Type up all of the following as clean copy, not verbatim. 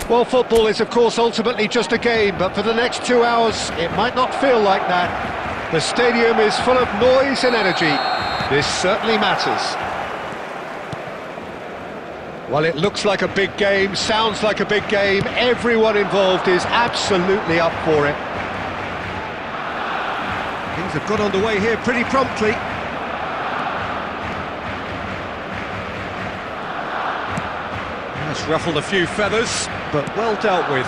Well, football is, of course, ultimately just a game, but for the next 2 hours, it might not feel like that. The stadium is full of noise and energy. This certainly matters. Well, it looks like a big game, sounds like a big game. Everyone involved is absolutely up for it. Things have got underway here pretty promptly. That's ruffled a few feathers, but well dealt with.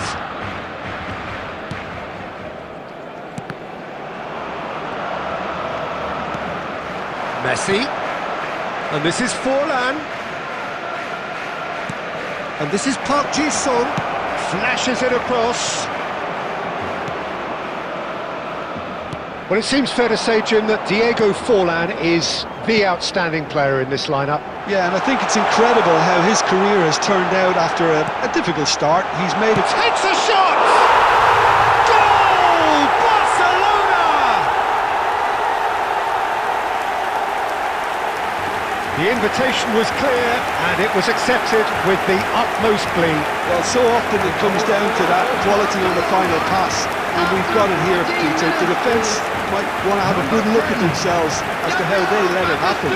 Messi. And this is Forlan. And this is Park Ji-sung. Flashes it across. Well, it seems fair to say, Jim, that Diego Forlan is the outstanding player in this lineup. Yeah, and I think it's incredible how his career has turned out after a difficult start. He's made it... Takes a shot! Goal! Barcelona! The invitation was clear, and it was accepted with the utmost glee. Well, so often it comes down to that quality on the final pass, and we've got it here, Peter. The defence might want to have a good look at themselves as to how they let it happen.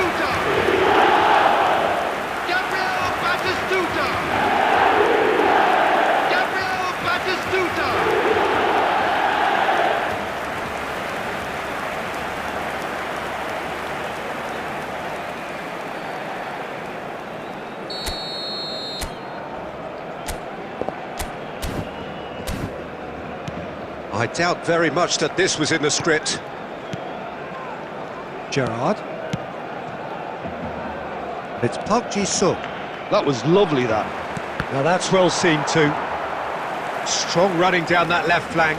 I doubt very much that this was in the script. Gerrard. It's Park Ji-sung. That was lovely, that. Now that's well seen too. Strong running down that left flank.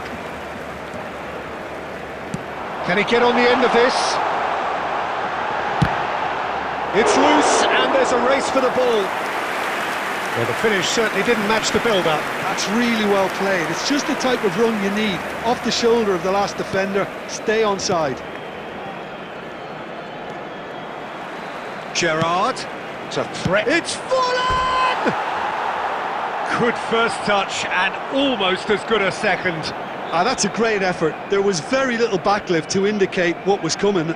Can he get on the end of this? It's loose and there's a race for the ball. Well, the finish certainly didn't match the build-up. That's really well played. It's just the type of run you need. Off the shoulder of the last defender, stay onside. Gerrard. It's a threat. It's Forlan! Good first touch and almost as good a second. Ah, that's a great effort. There was very little backlift to indicate what was coming.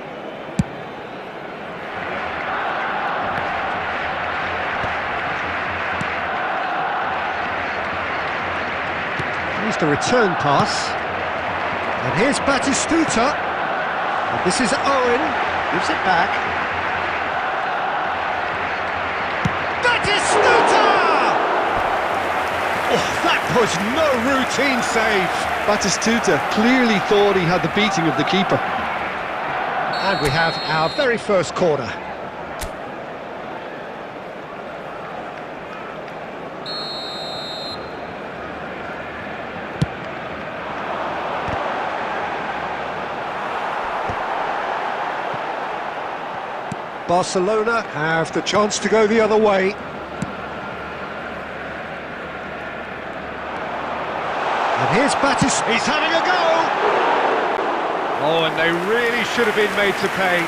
Here's the return pass. And here's Batistuta. And this is Owen. Gives it back. Batistuta! Oh, that was no routine save. Batistuta clearly thought he had the beating of the keeper. And we have our very first corner. Barcelona have the chance to go the other way. And here's Batis. He's having a go! Oh, and they really should have been made to pay.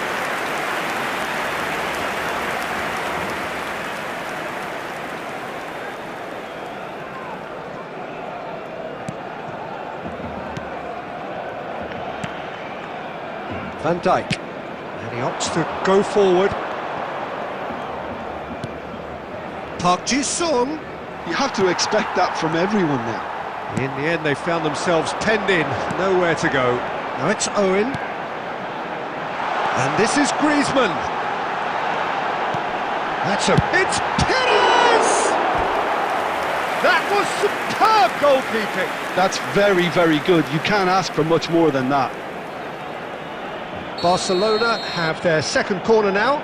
Van Dijk. And he opts to go forward. Park Ji-sung. You have to expect that from everyone now. In the end, they found themselves penned in, nowhere to go. Now it's Owen. And this is Griezmann. It's Perez! That was superb goalkeeping. That's very, very good. You can't ask for much more than that. Barcelona have their second corner now.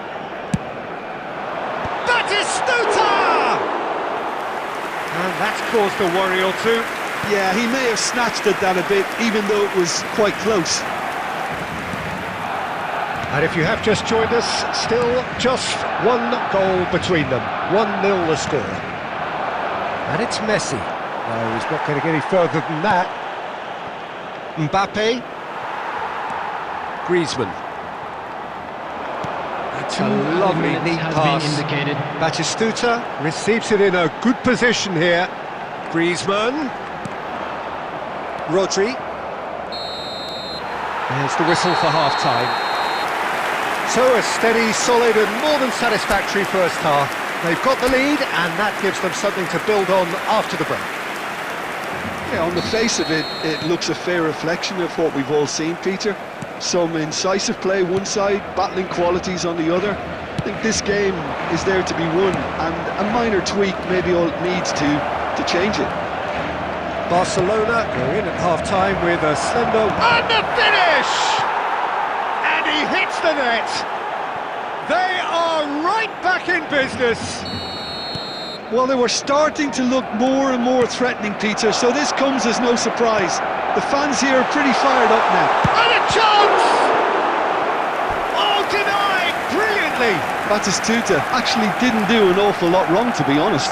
Batistuta! And that's caused a worry or two. Yeah, he may have snatched at that a bit, even though it was quite close. And if you have just joined us, still just one goal between them. 1-0 the score. And it's Messi. No, he's not going to get any further than that. Mbappe. Griezmann. That's a lovely, neat pass. Been indicated. Batistuta receives it in a good position here. Griezmann. Rodri. There's the whistle for half-time. So a steady, solid and more than satisfactory first half. They've got the lead and that gives them something to build on after the break. Yeah, on the face of it, it looks a fair reflection of what we've all seen, Peter. Some incisive play one side, battling qualities on the other. I think this game is there to be won, and a minor tweak maybe all it needs to change it. Barcelona go in at half-time with a slender... And the finish! And he hits the net! They are right back in business! Well, they were starting to look more and more threatening, Peter, so this comes as no surprise. The fans here are pretty fired up now. And a chance! Oh, denied brilliantly! Batistuta actually didn't do an awful lot wrong, to be honest.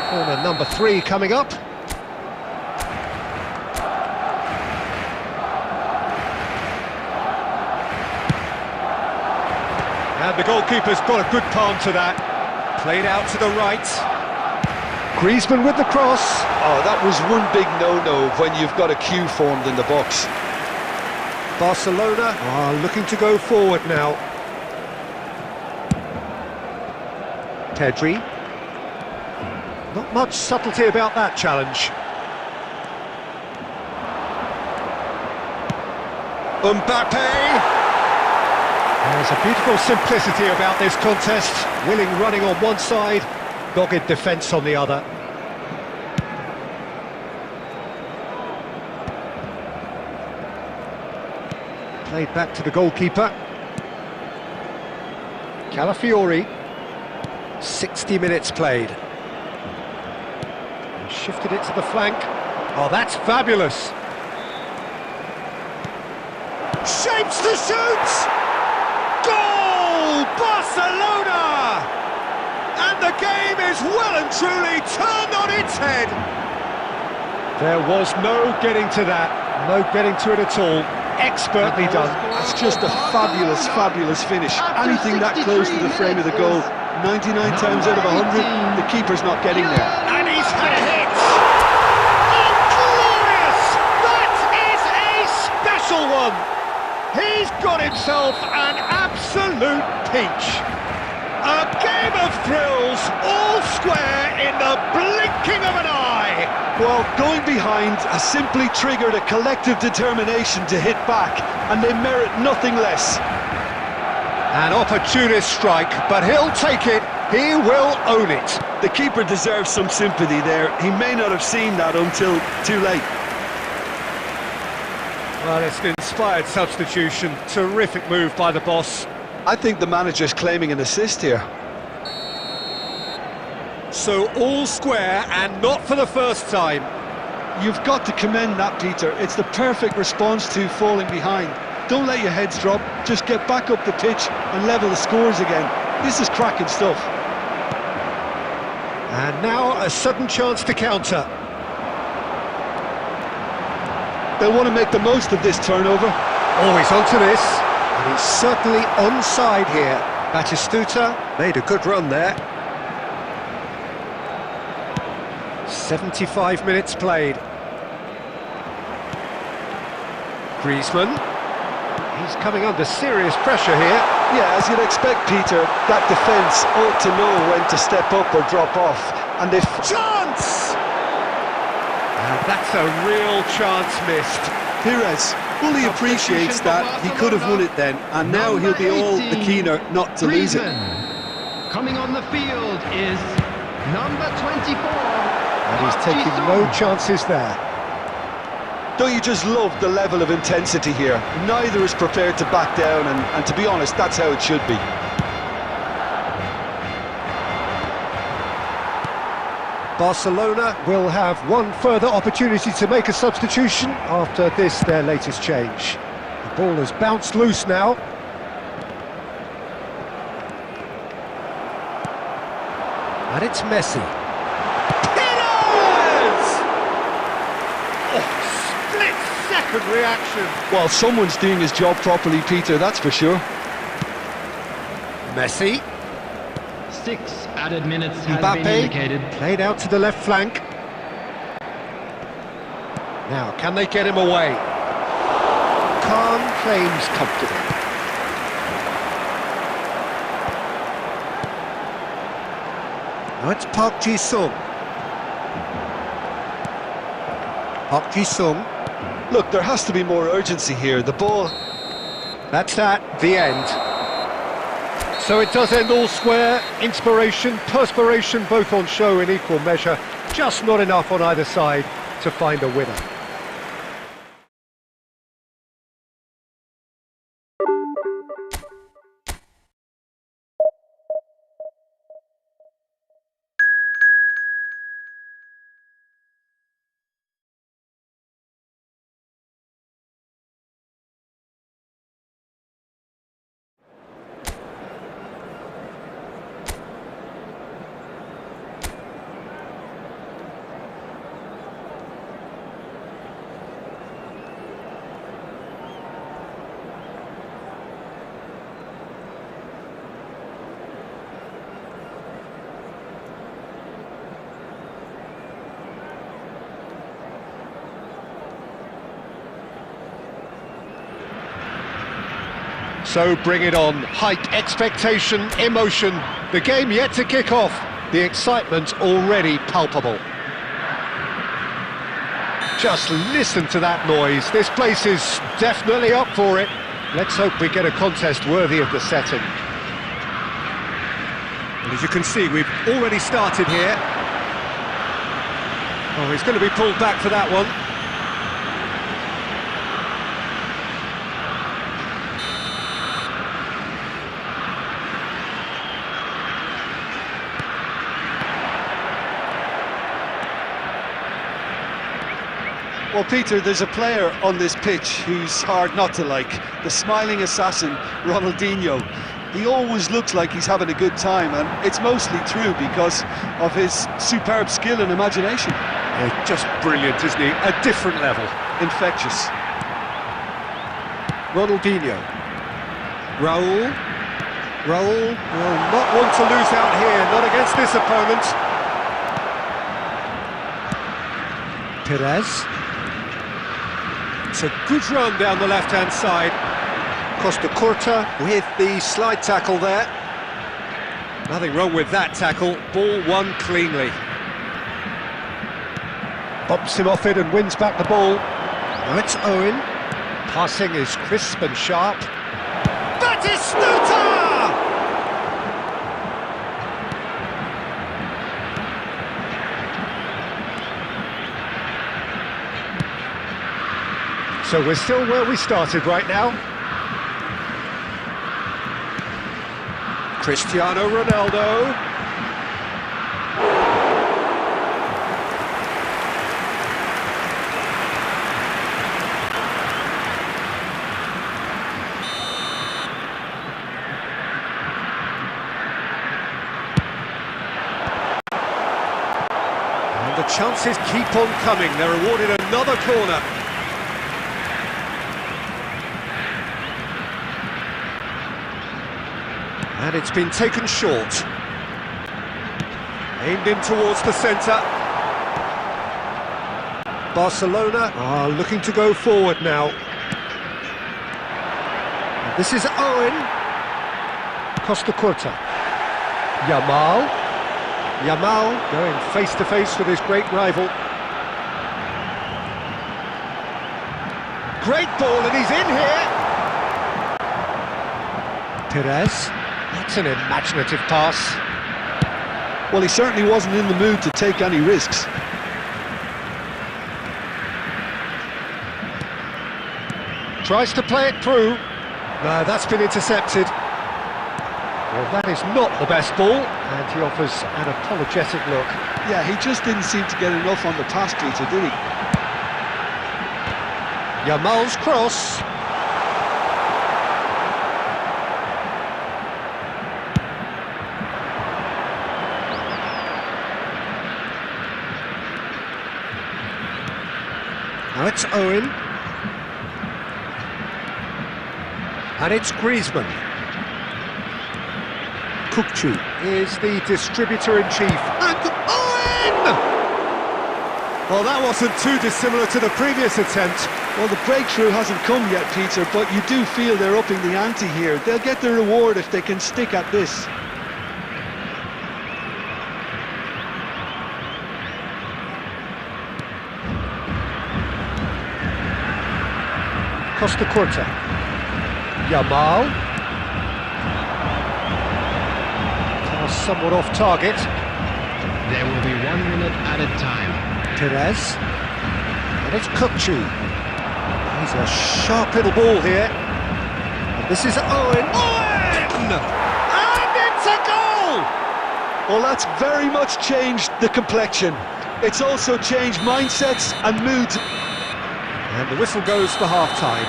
Corner number 3 coming up. And the goalkeeper's got a good palm to that. Played out to the right. Griezmann with the cross. Oh, that was one big no-no when you've got a queue formed in the box. Barcelona are looking to go forward now. Pedri. Not much subtlety about that challenge. Mbappe! There's a beautiful simplicity about this contest. Willing running on one side, dogged defence on the other. Played back to the goalkeeper. Calafiori. 60 minutes played. And shifted it to the flank. Oh, that's fabulous. Shapes to shoot! Goal! Barcelona! And the game is well and truly turned on its head. There was no getting to that, no getting to it at all. Expertly done. That's just a fabulous, fabulous finish. Anything that close to the frame of the goal, 99 times out of 100, the keeper's not getting there. And he's had a hit! Oh, glorious! That is a special one! He's got himself an absolute peach. A game of thrills, all square in the blinking of an eye. Well, going behind has simply triggered a collective determination to hit back, and they merit nothing less. An opportunist strike, but he'll take it. He will own it. The keeper deserves some sympathy there. He may not have seen that until too late. Well, it's an inspired substitution. Terrific move by the boss. I think the manager's claiming an assist here. So all square and not for the first time. You've got to commend that, Peter. It's the perfect response to falling behind. Don't let your heads drop. Just get back up the pitch and level the scores again. This is cracking stuff. And now a sudden chance to counter. They'll want to make the most of this turnover. Oh, he's onto this. And he's certainly onside here. Batistuta made a good run there. 75 minutes played. Griezmann. He's coming under serious pressure here. Yeah, as you'd expect, Peter, that defence ought to know when to step up or drop off. And if... Chance! And that's a real chance missed. Pires fully appreciates that he could have won it then, and now he'll be all the keener not to lose it. Coming on the field is number 24. And he's taking no chances there. Don't you just love the level of intensity here? Neither is prepared to back down, and to be honest, that's how it should be. Barcelona will have one further opportunity to make a substitution after this, their latest change. The ball has bounced loose now. And it's Messi. Split-second reaction. Well, someone's doing his job properly, Peter, that's for sure. Messi. 6 added minutes has been indicated. Mbappe, played out to the left flank. Now, can they get him away? Khan claims comfortably. Now it's Park Ji-sung. Park Ji-sung. Look, there has to be more urgency here. The ball... That's that, the end. So it does end all square. Inspiration, perspiration, both on show in equal measure. Just not enough on either side to find a winner. So bring it on. Hype, expectation, emotion. The game yet to kick off. The excitement already palpable. Just listen to that noise. This place is definitely up for it. Let's hope we get a contest worthy of the setting. And as you can see, we've already started here. Oh, he's going to be pulled back for that one. Well, Peter, there's a player on this pitch who's hard not to like. The smiling assassin, Ronaldinho. He always looks like he's having a good time, and it's mostly true because of his superb skill and imagination. Yeah, just brilliant, isn't he? A different level. Infectious. Ronaldinho. Raul. Will not want to lose out here, not against this opponent. Perez. It's a good run down the left-hand side. Costa Curta with the slide tackle there. Nothing wrong with that tackle. Ball won cleanly. Bumps him off it and wins back the ball. Now it's Owen. Passing is crisp and sharp. Batistuta! So we're still where we started right now. Cristiano Ronaldo. And the chances keep on coming. They're awarded another corner. And it's been taken short. Aimed in towards the centre. Barcelona are looking to go forward now. And this is Owen. Costa Curta. Yamal going face to face with his great rival. Great ball, and he's in here. Perez. That's an imaginative pass. Well, he certainly wasn't in the mood to take any risks. Tries to play it through. No, that's been intercepted. Well, that is not the best ball, and he offers an apologetic look. Yeah, he just didn't seem to get enough on the pass, Peter, did he? Yamal's cross. Now it's Owen. And it's Griezmann. Kukçu. Is the distributor-in-chief, and Owen! Well, that wasn't too dissimilar to the previous attempt. Well, the breakthrough hasn't come yet, Peter, but you do feel they're upping the ante here. They'll get the reward if they can stick at this. Costa Curta. Yamal. Somewhat off target. There will be 1 minute added time. Perez. And it's Kukçu. He's a sharp little ball here. And this is Owen. Owen! And it's a goal! Well, that's very much changed the complexion. It's also changed mindsets and moods. And the whistle goes for half-time.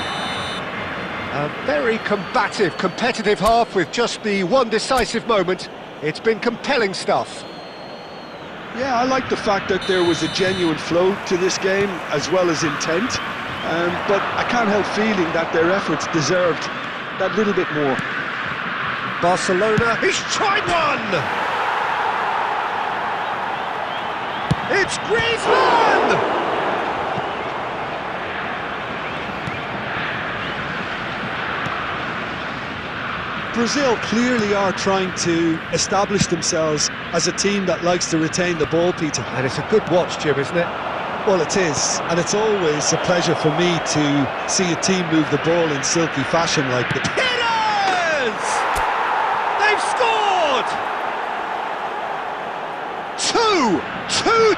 A very combative, competitive half with just the one decisive moment. It's been compelling stuff. Yeah, I like the fact that there was a genuine flow to this game, as well as intent. But I can't help feeling that their efforts deserved that little bit more. Barcelona, he's tried one! It's Griezmann! Brazil clearly are trying to establish themselves as a team that likes to retain the ball, Peter. And it's a good watch, Jim, isn't it? Well, it is, and it's always a pleasure for me to see a team move the ball in silky fashion like this. It is! They've scored! Two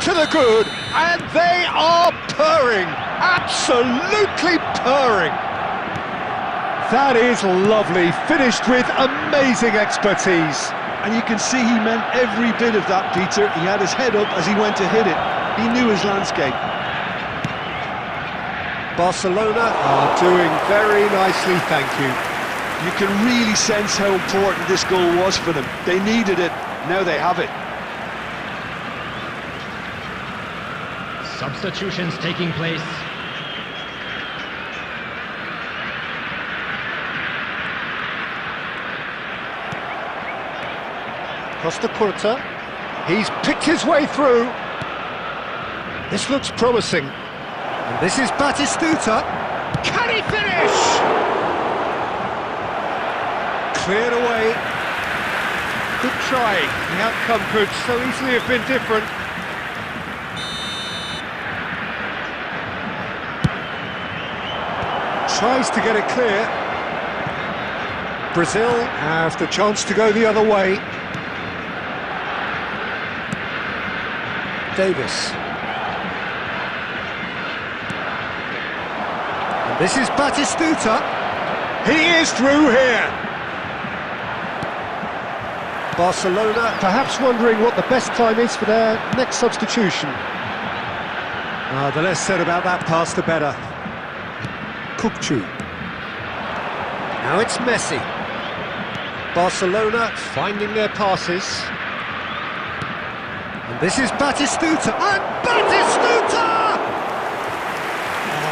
to the good, and they are purring, absolutely purring. That is lovely, finished with amazing expertise. And you can see he meant every bit of that, Peter. He had his head up as he went to hit it. He knew his landscape. Barcelona are doing very nicely, thank you. You can really sense how important this goal was for them. They needed it, now they have it. Substitutions taking place. Costa Curta, he's picked his way through. This looks promising. And this is Batistuta. Can he finish? Cleared away. Good try. The outcome could so easily have been different. Tries to get it clear. Brazil have the chance to go the other way. Davis. And this is Batistuta. He is through here. Barcelona perhaps wondering what the best time is for their next substitution. The less said about that pass, the better. Kukçu. Now it's Messi. Barcelona finding their passes. And this is Batistuta, and Batistuta!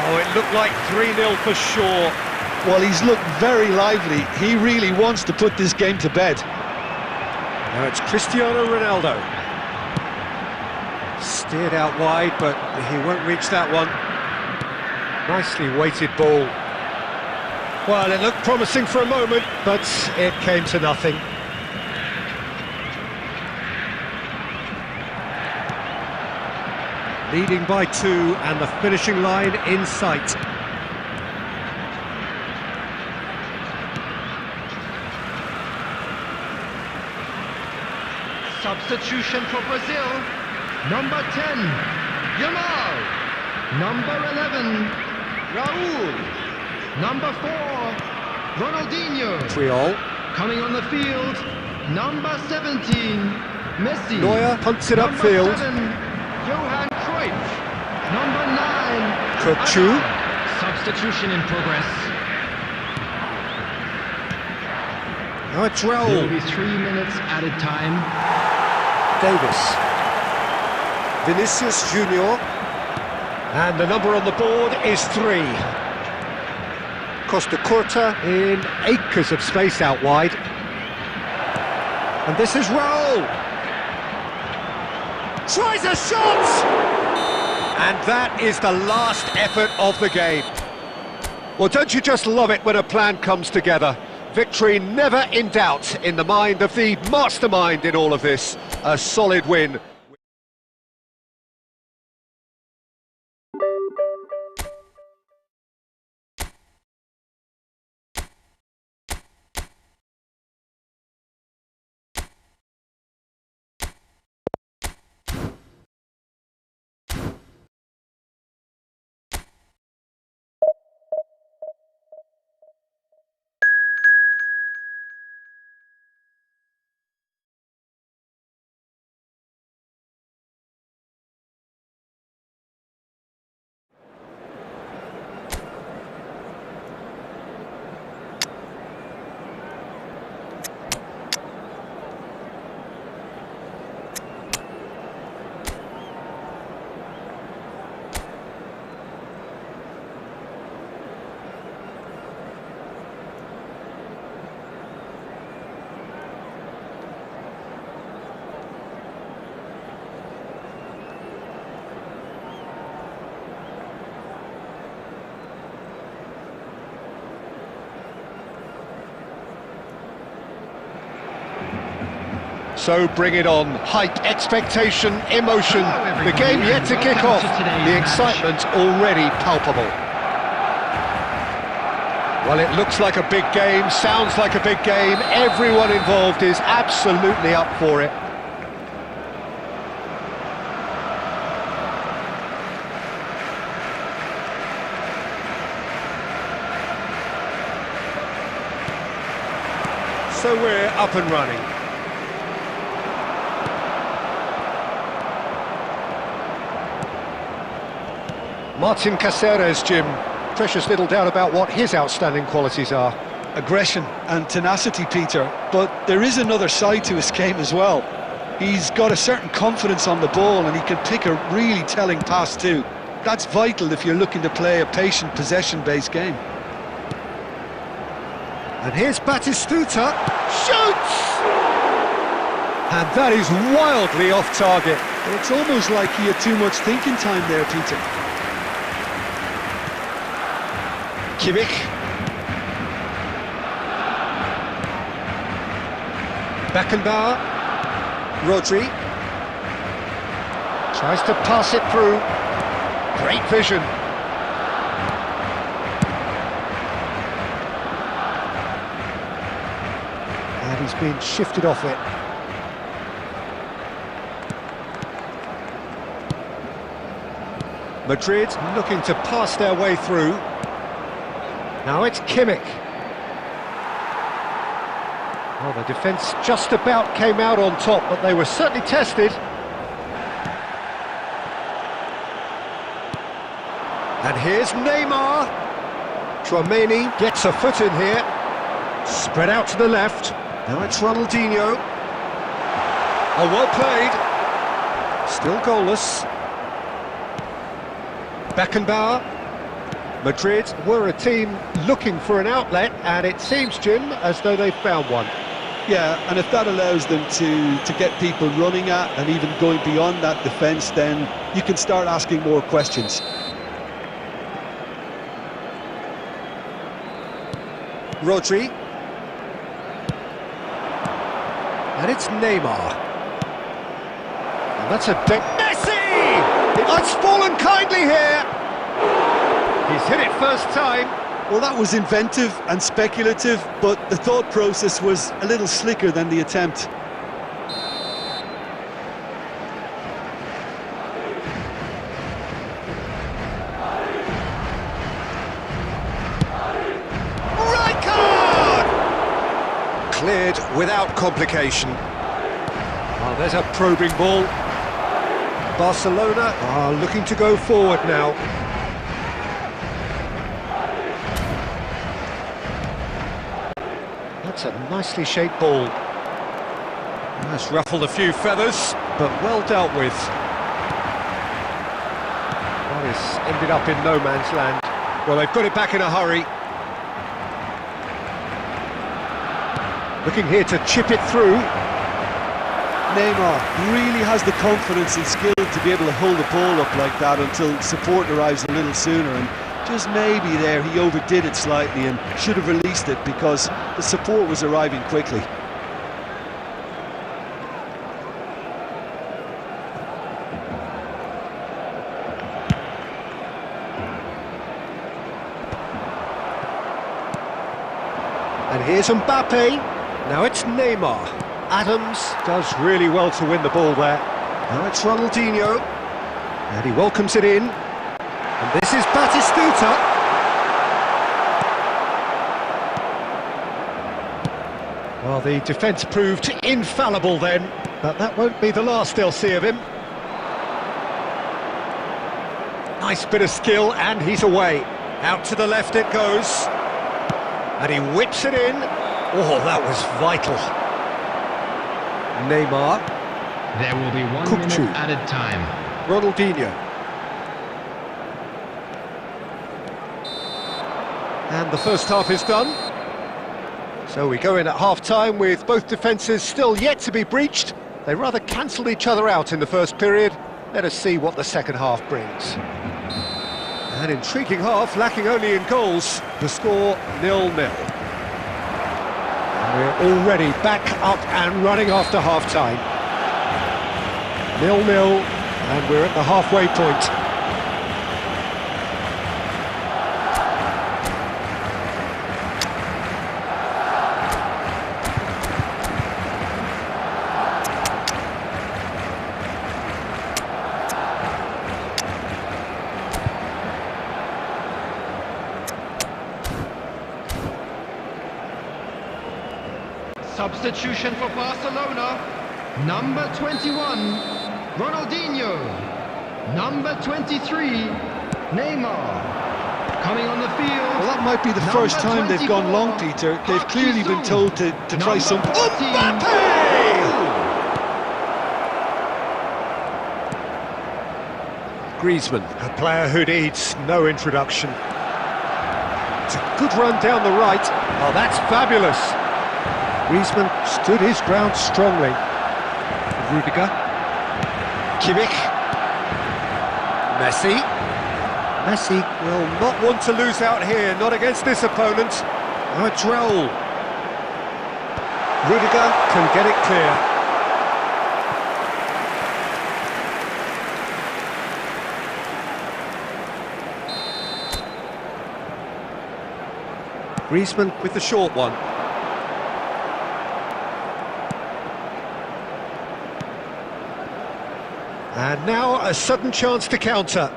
Oh, it looked like 3-0 for sure. Well, he's looked very lively. He really wants to put this game to bed. Now it's Cristiano Ronaldo. Steered out wide, but he won't reach that one. Nicely weighted ball. Well, it looked promising for a moment, but it came to nothing. Leading by 2 and the finishing line in sight. Substitution for Brazil. Number 10, Yamal. Number 11, Raul. Number 4, Ronaldinho. Triol. Coming on the field, number 17, Messi. Neuer punts it upfield. Johan Cruyff. Number 9, Kukçu. Substitution in progress. Now it's Raul. There will be 3 minutes added time. Davis. Vinicius Junior. And the number on the board is 3. Costa Curta in acres of space out wide. And this is Raul. Tries a shot! And that is the last effort of the game. Well, don't you just love it when a plan comes together? Victory never in doubt in the mind of the mastermind in all of this. A solid win. So bring it on. Hype, expectation, emotion. The game yet to kick off. The excitement already palpable. Well, it looks like a big game, sounds like a big game. Everyone involved is absolutely up for it. So we're up and running. Martin Caceres, Jim. Precious little doubt about what his outstanding qualities are. Aggression and tenacity, Peter, but there is another side to his game as well. He's got a certain confidence on the ball and he can pick a really telling pass too. That's vital if you're looking to play a patient, possession-based game. And here's Batistuta. Shoots! And that is wildly off target. Well, it's almost like he had too much thinking time there, Peter. Kimmich. Beckenbauer. Rodri. Tries to pass it through. Great vision. And he's been shifted off it. Madrid looking to pass their way through. Now it's Kimmich. Well, the defence just about came out on top, but they were certainly tested. And here's Neymar. Tchouaméni gets a foot in here. Spread out to the left. Now it's Ronaldinho. Oh, well played. Still goalless. Beckenbauer. Madrid were a team looking for an outlet, and it seems, Jim, as though they've found one. Yeah, and if that allows them to get people running at and even going beyond that defence, then you can start asking more questions. Rodri. And it's Neymar. And that's a Messi! It's fallen kindly here! He's hit it first time. Well, that was inventive and speculative, but the thought process was a little slicker than the attempt. Right card! Cleared without complication. Oh, there's a probing ball. Barcelona are looking to go forward now. That's a nicely shaped ball. That's ruffled a few feathers, but well dealt with. That has ended up in no man's land. Well, they've got it back in a hurry. Looking here to chip it through. Neymar really has the confidence and skill to be able to hold the ball up like that until support arrives a little sooner, and just maybe there he overdid it slightly and should have released it because the support was arriving quickly. And here's Mbappe. Now it's Neymar. Adams does really well to win the ball there. Now it's Ronaldinho. And he welcomes it in. And this is Batistuta. Well, the defence proved infallible then, but that won't be the last they'll see of him. Nice bit of skill, and he's away. Out to the left it goes. And he whips it in. Oh, that was vital. Neymar. There will be 1 minute added time. Ronaldinho. And the first half is done. So we go in at half-time with both defences still yet to be breached. They rather cancelled each other out in the first period. Let us see what the second half brings. An intriguing half, lacking only in goals. The score 0-0. We're already back up and running after half-time. 0-0, and we're at the halfway point. Substitution for Barcelona. Number 21, Ronaldinho. Number 23, Neymar. Coming on the field. Well, that might be the first time they've gone long, Peter. They've clearly been told to try something. Mbappe! Griezmann, a player who needs no introduction. It's a good run down the right. Oh, that's fabulous. Griezmann stood his ground strongly. Rudiger. Kimmich. Messi. Messi will not want to lose out here, not against this opponent. Now it's Raul. Rudiger can get it clear. Griezmann with the short one. And now a sudden chance to counter.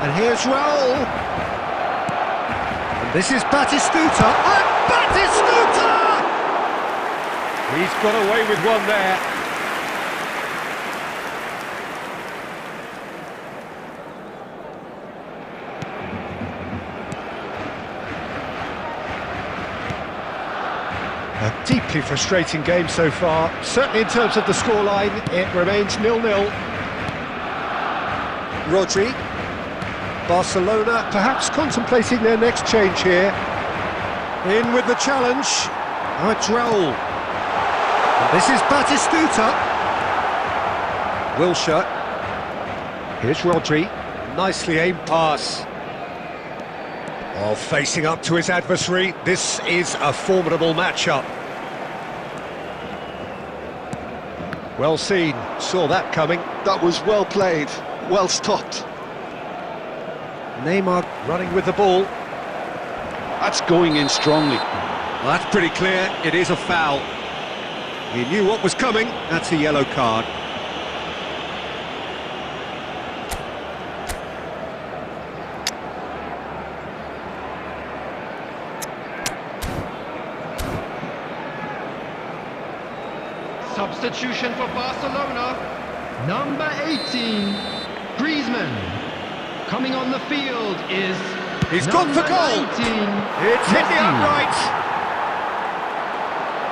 And here's Raul. And this is Batistuta. And Batistuta! He's got away with one there. A deeply frustrating game so far. Certainly in terms of the scoreline, it remains 0-0. Rodri. Barcelona perhaps contemplating their next change here. In with the challenge. Now it's Raul. And this is Batistuta. Wilshere. Here's Rodri. Nicely aimed pass. Oh, facing up to his adversary, this is a formidable matchup. Well seen, saw that coming. That was well played, well stopped. Neymar running with the ball. That's going in strongly. Well, that's pretty clear, it is a foul. He knew what was coming, that's a yellow card. Substitution for Barcelona. Number 18, Griezmann. Coming on the field is... He's gone for goal! 19, It's hit the upright!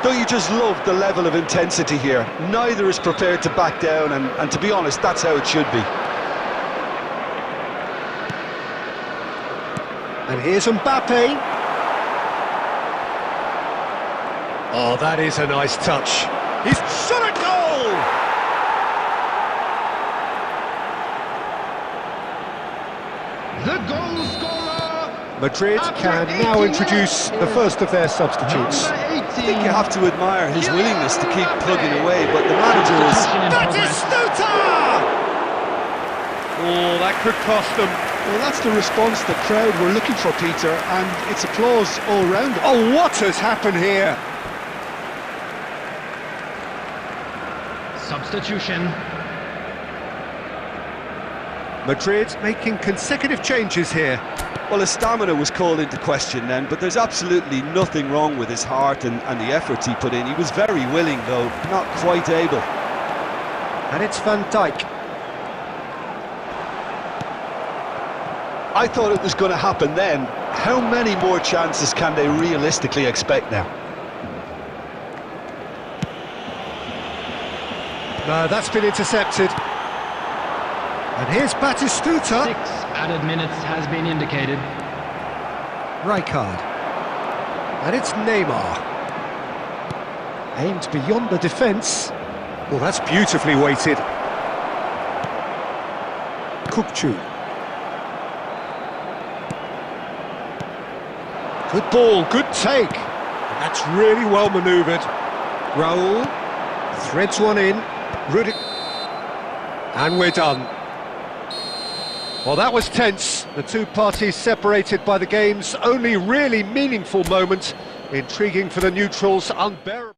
Don't you just love the level of intensity here? Neither is prepared to back down, and to be honest, that's how it should be. And here's Mbappe. Oh, that is a nice touch. He's shot at goal! The goal scorer. Madrid After can 80 now introduce minutes the first of their substitutes. Number 18. I think you have to admire his willingness to keep plugging away, but the manager is... Substitution in progress. Batistuta! Oh, that could cost them. Well, that's the response the crowd were looking for, Peter, and it's applause all round it. Oh, what has happened here? Substitution. Madrid making consecutive changes here. Well, his stamina was called into question then, but there's absolutely nothing wrong with his heart and the efforts he put in. He was very willing, though, not quite able. And it's Van Dijk. I thought it was going to happen then. How many more chances can they realistically expect now? No, that's been intercepted. And here's Batistuta. 6 added minutes has been indicated. Rijkaard. And it's Neymar. Aimed beyond the defence. Well, that's beautifully weighted. Kukçu. Good ball, good take. And that's really well manoeuvred. Raul threads one in. Rudy. And we're done. Well, that was tense. The two parties separated by the game's only really meaningful moment. Intriguing for the neutrals, unbearable.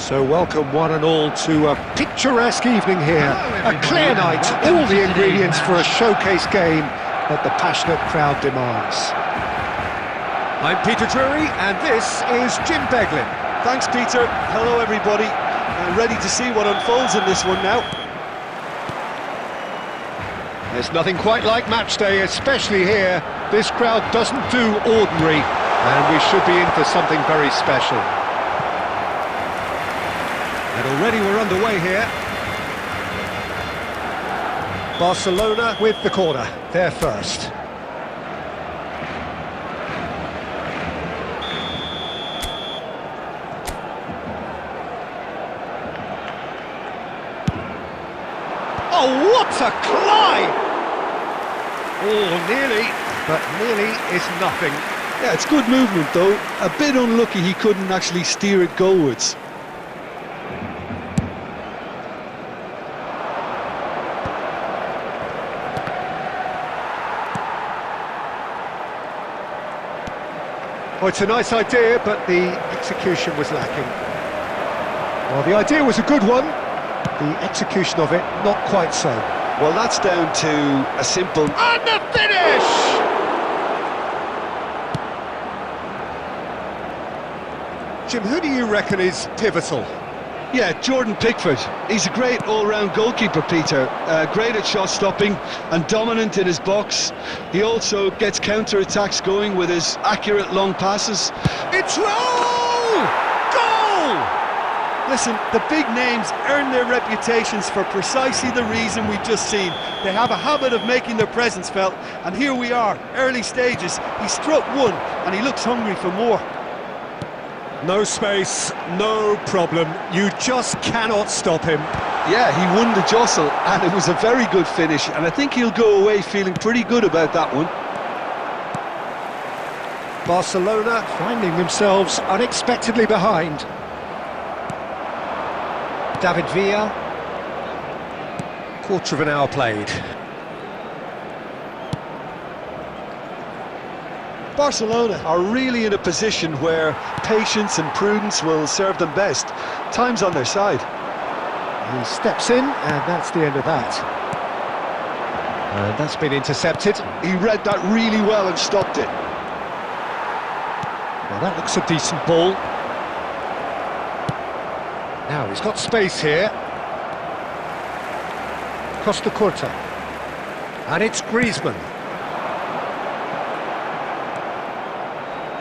So welcome one and all to a picturesque evening here. A clear night, all the ingredients for a showcase game that the passionate crowd demands. I'm Peter Drury and this is Jim Beglin. Thanks, Peter. Hello, everybody. I'm ready to see what unfolds in this one now. There's nothing quite like match day, especially here. This crowd doesn't do ordinary, and we should be in for something very special. And already we're underway here. Barcelona with the corner, they're first. Oh, what a climb! Oh, nearly, but nearly is nothing. Yeah, it's good movement, though. A bit unlucky he couldn't actually steer it goalwards. Well, it's a nice idea, but the execution was lacking. Well, the idea was a good one. The execution of it, not quite so. Well, that's down to a simple... And the finish! Jim, who do you reckon is pivotal? Yeah, Jordan Pickford. He's a great all-round goalkeeper, Peter. Great at shot stopping and dominant in his box. He also gets counter-attacks going with his accurate long passes. It's roll! Goal! Listen, the big names earn their reputations for precisely the reason we've just seen. They have a habit of making their presence felt, and here we are, early stages. He struck one, and he looks hungry for more. No space, no problem. You just cannot stop him. Yeah, he won the jostle, and it was a very good finish, and I think he'll go away feeling pretty good about that one. Barcelona finding themselves unexpectedly behind. David Villa. Quarter of an hour played. Barcelona are really in a position where patience and prudence will serve them best. Time's on their side. He steps in, and that's the end of that. And that's been intercepted. He read that really well and stopped it. Well, that looks a decent ball. Now, he's got space here. Costa Curta. And it's Griezmann.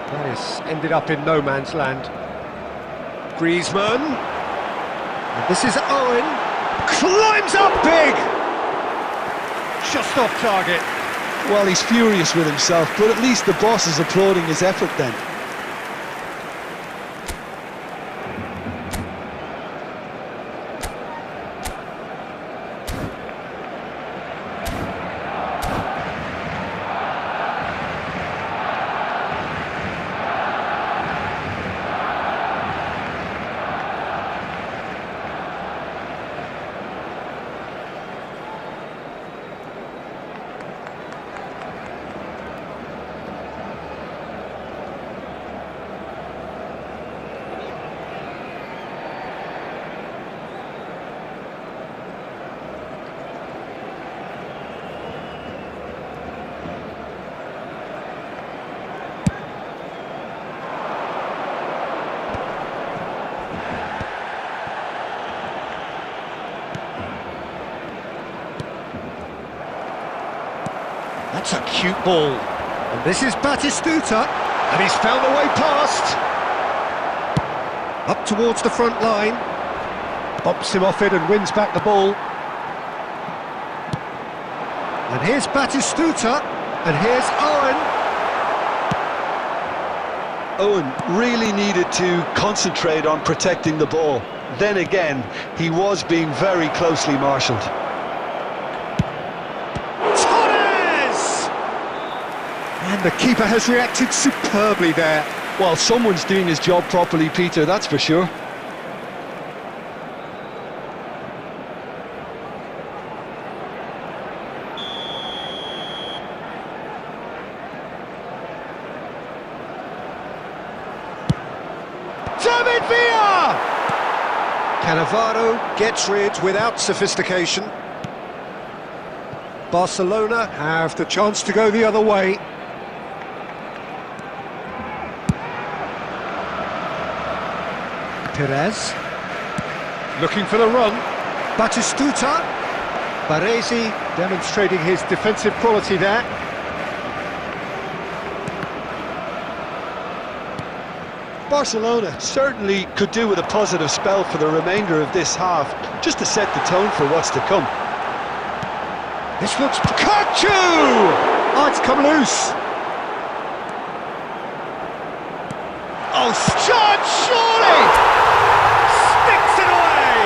That has ended up in no man's land. Griezmann. And this is Owen. Climbs up big! Just off target. Well, he's furious with himself, but at least the boss is applauding his effort then. That's a cute ball. And this is Batistuta, and he's found a way past. Up towards the front line. Bumps him off it and wins back the ball. And here's Batistuta, and here's Owen. Owen really needed to concentrate on protecting the ball. Then again, he was being very closely marshalled. And the keeper has reacted superbly there. Well, someone's doing his job properly, Peter, that's for sure. David Villa! Cannavaro gets rid without sophistication. Barcelona have the chance to go the other way. Perez, looking for the run. Batistuta. Baresi demonstrating his defensive quality there. Barcelona certainly could do with a positive spell for the remainder of this half, just to set the tone for what's to come. This looks... Kachu! Oh, it's come loose. Oh, shot, surely! Sticks it away!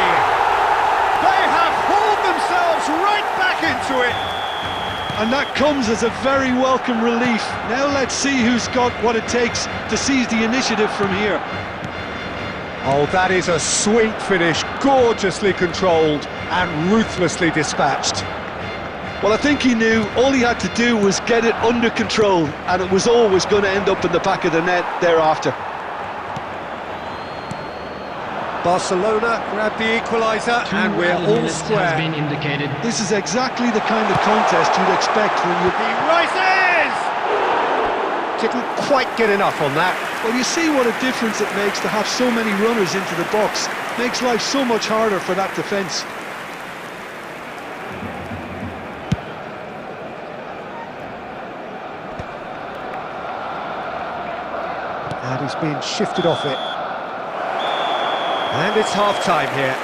They have hauled themselves right back into it. And that comes as a very welcome relief. Now let's see who's got what it takes to seize the initiative from here. Oh, that is a sweet finish, gorgeously controlled and ruthlessly dispatched. Well, I think he knew all he had to do was get it under control, and it was always going to end up in the back of the net thereafter. Barcelona grab the equaliser, and we're all square. Has been indicated. This is exactly the kind of contest you'd expect when you... He rises! Didn't quite get enough on that. Well, you see what a difference it makes to have so many runners into the box. Makes life so much harder for that defence. And he's been shifted off it. And it's half-time here.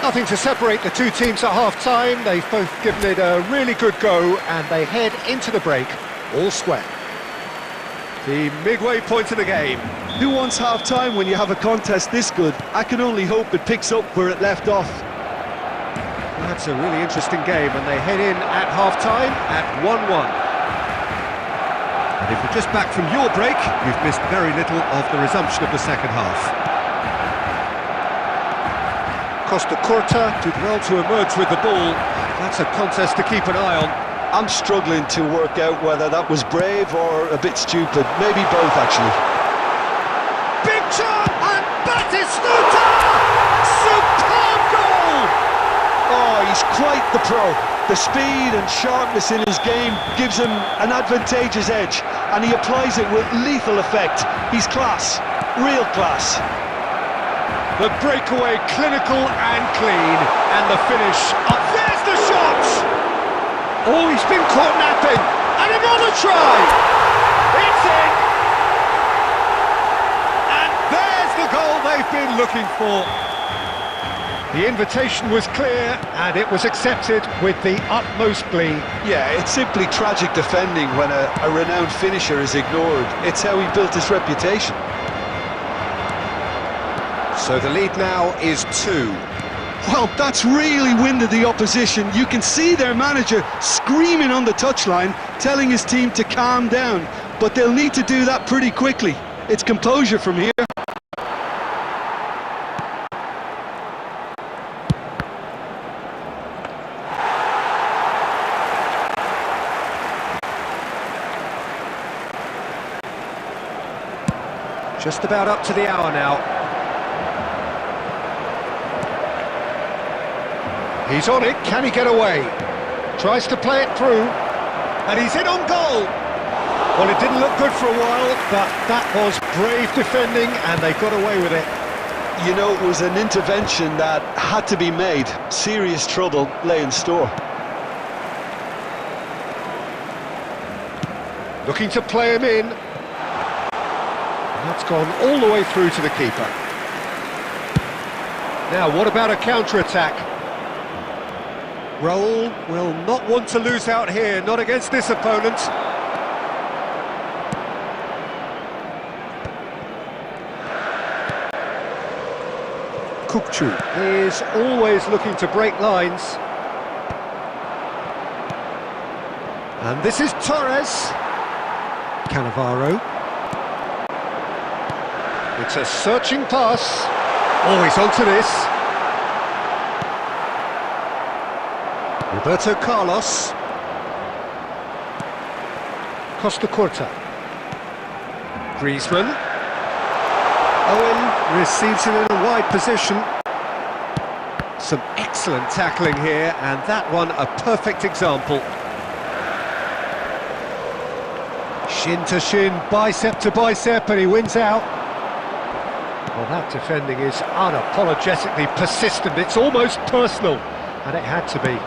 Nothing to separate the two teams at half-time. They've both given it a really good go, and they head into the break, all square. The midway point of the game. Who wants half-time when you have a contest this good? I can only hope it picks up where it left off. That's a really interesting game, and they head in at half-time at 1-1. And if you're just back from your break, you've missed very little of the resumption of the second half. Costa Curta did well to emerge with the ball. That's a contest to keep an eye on. I'm struggling to work out whether that was brave or a bit stupid. Maybe both, actually. Big shot, and Batistuta! Superb goal! Oh, he's quite the pro. The speed and sharpness in his game gives him an advantageous edge, and he applies it with lethal effect. He's class, real class. The breakaway clinical and clean, and the finish up. There's the shot! Oh, he's been caught napping, and another try! It's in! And there's the goal they've been looking for. The invitation was clear, and it was accepted with the utmost glee. Yeah, it's simply tragic defending when a renowned finisher is ignored. It's how he built his reputation. So the lead now is 2. Well, that's really winded the opposition. You can see their manager screaming on the touchline, telling his team to calm down. But they'll need to do that pretty quickly. It's composure from here. Just about up to the hour now. He's on it, can he get away? Tries to play it through, and he's in on goal! Well, it didn't look good for a while, but that was brave defending, and they got away with it. You know, it was an intervention that had to be made. Serious trouble lay in store. Looking to play him in. That's gone all the way through to the keeper. Now, what about a counter-attack? Raul will not want to lose out here, not against this opponent. Kukcu is always looking to break lines. And this is Torres. Cannavaro. It's a searching pass. Oh, he's onto this. Roberto Carlos. Costa Curta. Griezmann. Owen receives it in a wide position. Some excellent tackling here, and that one a perfect example. Shin to shin, bicep to bicep, and he wins out. Well, that defending is unapologetically persistent. It's almost personal, and it had to be.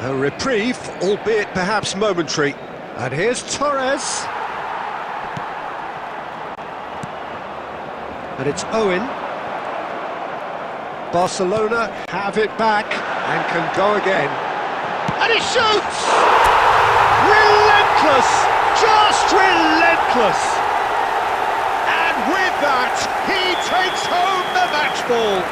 A reprieve, albeit perhaps momentary. And here's Torres. And it's Owen. Barcelona have it back and can go again. And he shoots! Relentless! Just relentless! And with that, he takes home the match ball.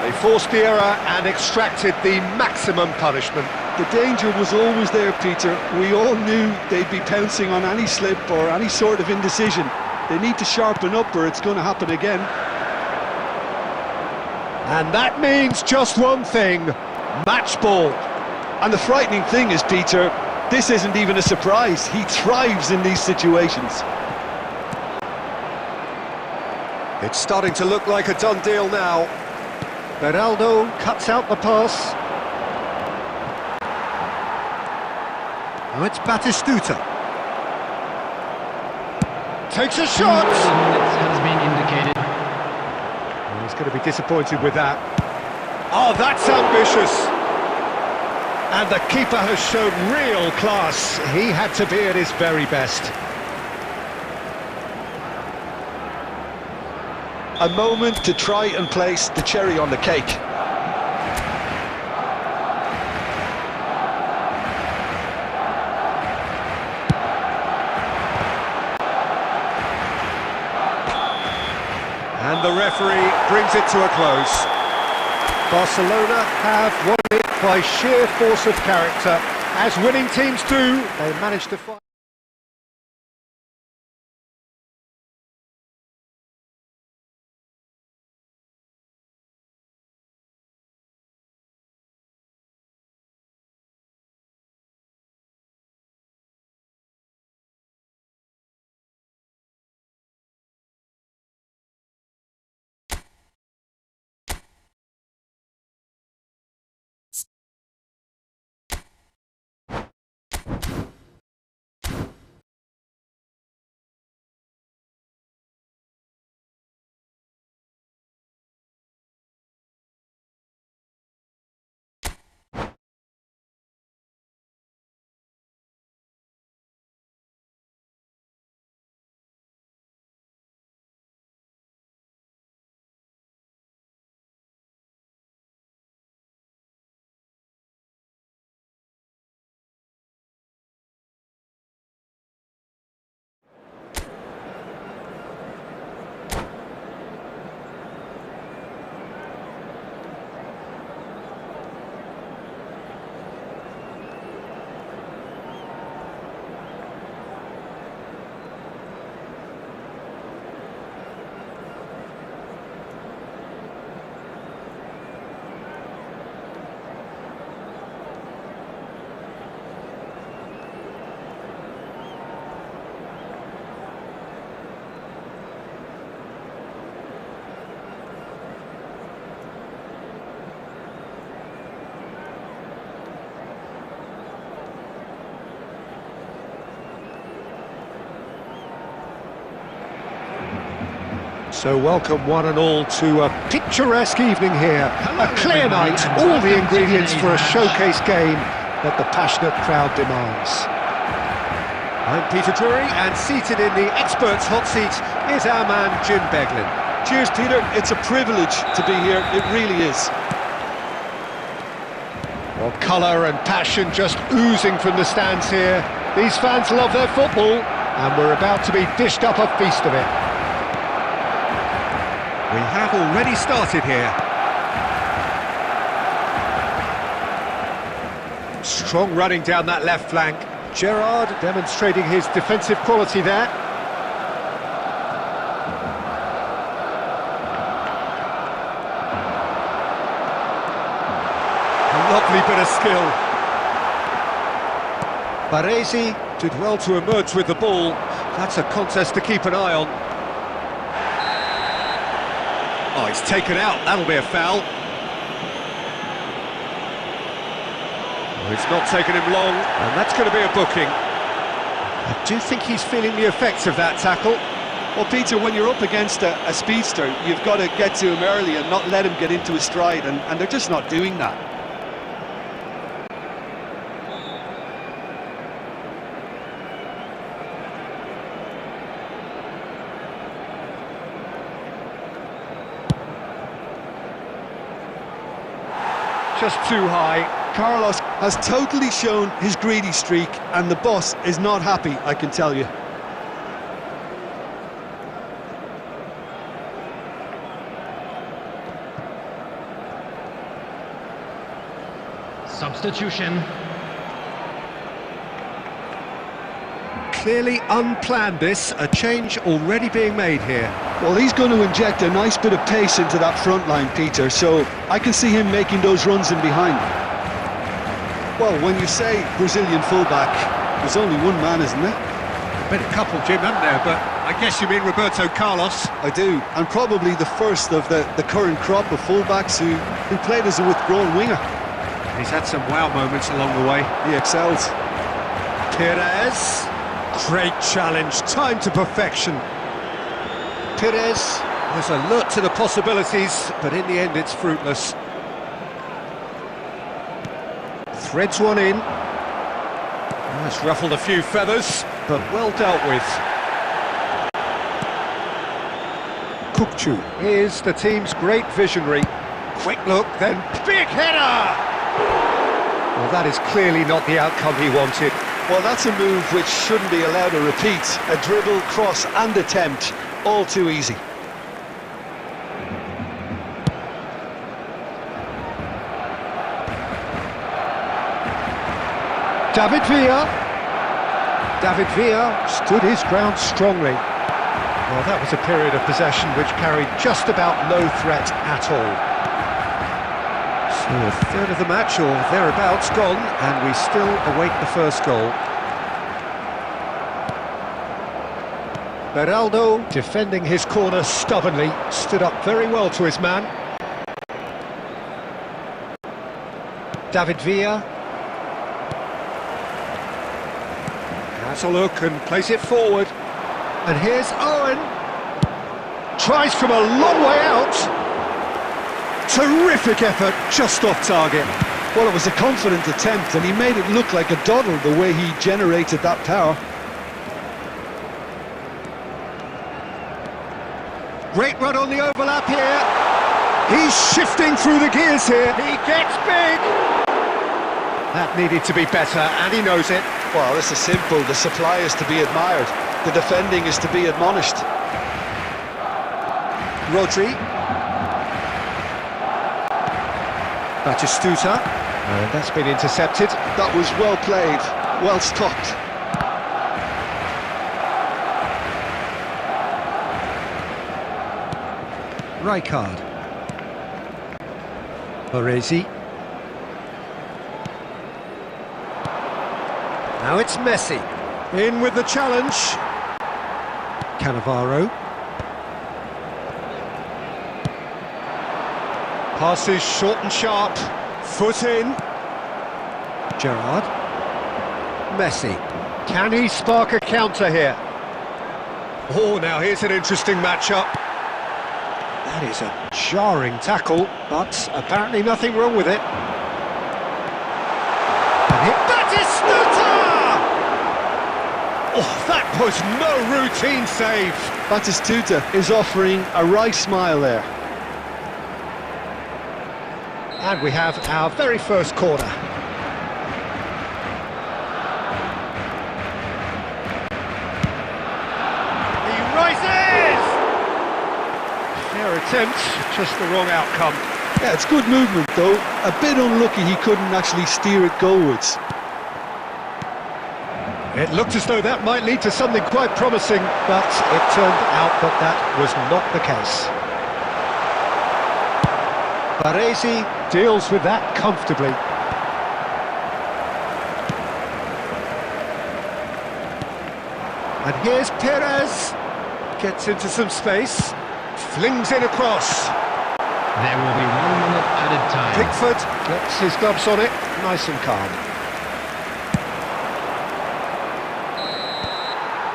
They forced the error and extracted the maximum punishment. The danger was always there, Peter. We all knew they'd be pouncing on any slip or any sort of indecision. They need to sharpen up or it's going to happen again. And that means just one thing, match ball. And the frightening thing is, Peter, this isn't even a surprise. He thrives in these situations. It's starting to look like a done deal now. Beraldo cuts out the pass. Now it's Batistuta. Takes a shot! Has been indicated. Oh, he's going to be disappointed with that. Oh, that's ambitious! And the keeper has shown real class. He had to be at his very best. A moment to try and place the cherry on the cake. And the referee brings it to a close. Barcelona have won it by sheer force of character. As winning teams do, they managed to fight. So welcome one and all to a picturesque evening here. A clear night, all the ingredients for a showcase game that the passionate crowd demands. I'm Peter Drury, and seated in the experts' hot seat is our man Jim Beglin. Cheers, Peter. It's a privilege to be here. It really is. Well, colour and passion just oozing from the stands here. These fans love their football, and we're about to be dished up a feast of it. We have already started here. Strong running down that left flank. Gerrard demonstrating his defensive quality there. A lovely bit of skill. Baresi did well to emerge with the ball. That's a contest to keep an eye on. Oh, he's taken out, that'll be a foul. Well, it's not taken him long, and that's going to be a booking. I do think he's feeling the effects of that tackle. Well, Peter, when you're up against a speedster, you've got to get to him early and not let him get into his stride, and they're just not doing that. Just too high. Carlos has totally shown his greedy streak, and the boss is not happy, I can tell you. Substitution. Clearly unplanned this, a change already being made here. Well, he's going to inject a nice bit of pace into that front line, Peter, so I can see him making those runs in behind. Well, when you say Brazilian fullback, there's only one man, isn't there? Been a couple, Jim, haven't there? But I guess you mean Roberto Carlos. I do, and probably the first of the current crop of fullbacks who played as a withdrawn winger. He's had some wow moments along the way. He excels. Perez. Great challenge, time to perfection. Perez was alert to the possibilities, but in the end it's fruitless. Threads one in. That's ruffled a few feathers, but well dealt with. Kukçu is the team's great visionary. Quick look, then big header! Well, that is clearly not the outcome he wanted. Well, that's a move which shouldn't be allowed to repeat. A dribble, cross and attempt, all too easy. David Villa. David Villa stood his ground strongly. Well, that was a period of possession which carried just about no threat at all. So a third of the match, or thereabouts, gone, and we still await the first goal. Beraldo, defending his corner stubbornly, stood up very well to his man. David Villa. Has a look and plays it forward. And here's Owen. Tries from a long way out. Terrific effort, just off target. Well, it was a confident attempt, and he made it look like a doddle the way he generated that power. Great run on the overlap here. He's shifting through the gears here. He gets big. That needed to be better, and he knows it. Well, this is simple. The supply is to be admired. The defending is to be admonished. Rodri. Batistuta. And that's been intercepted. That was well played, well stopped. Rijkaard. Baresi. Now it's Messi. In with the challenge. Cannavaro. Passes short and sharp. Foot in. Gerrard. Messi. Can he spark a counter here? Oh, now here's an interesting matchup. That is a jarring tackle, but apparently nothing wrong with it. And hit Batistuta! Oh, that was no routine save. Batistuta is offering a wry smile there. And we have our very first corner. He rises! Fair attempt, just the wrong outcome. Yeah, it's good movement though. A bit unlucky he couldn't actually steer it goalwards. It looked as though that might lead to something quite promising, but it turned out that that was not the case. Baresi deals with that comfortably. And here's Perez. Gets into some space. Flings in across. There will be 1 minute added time. Pickford gets his gloves on it, nice and calm.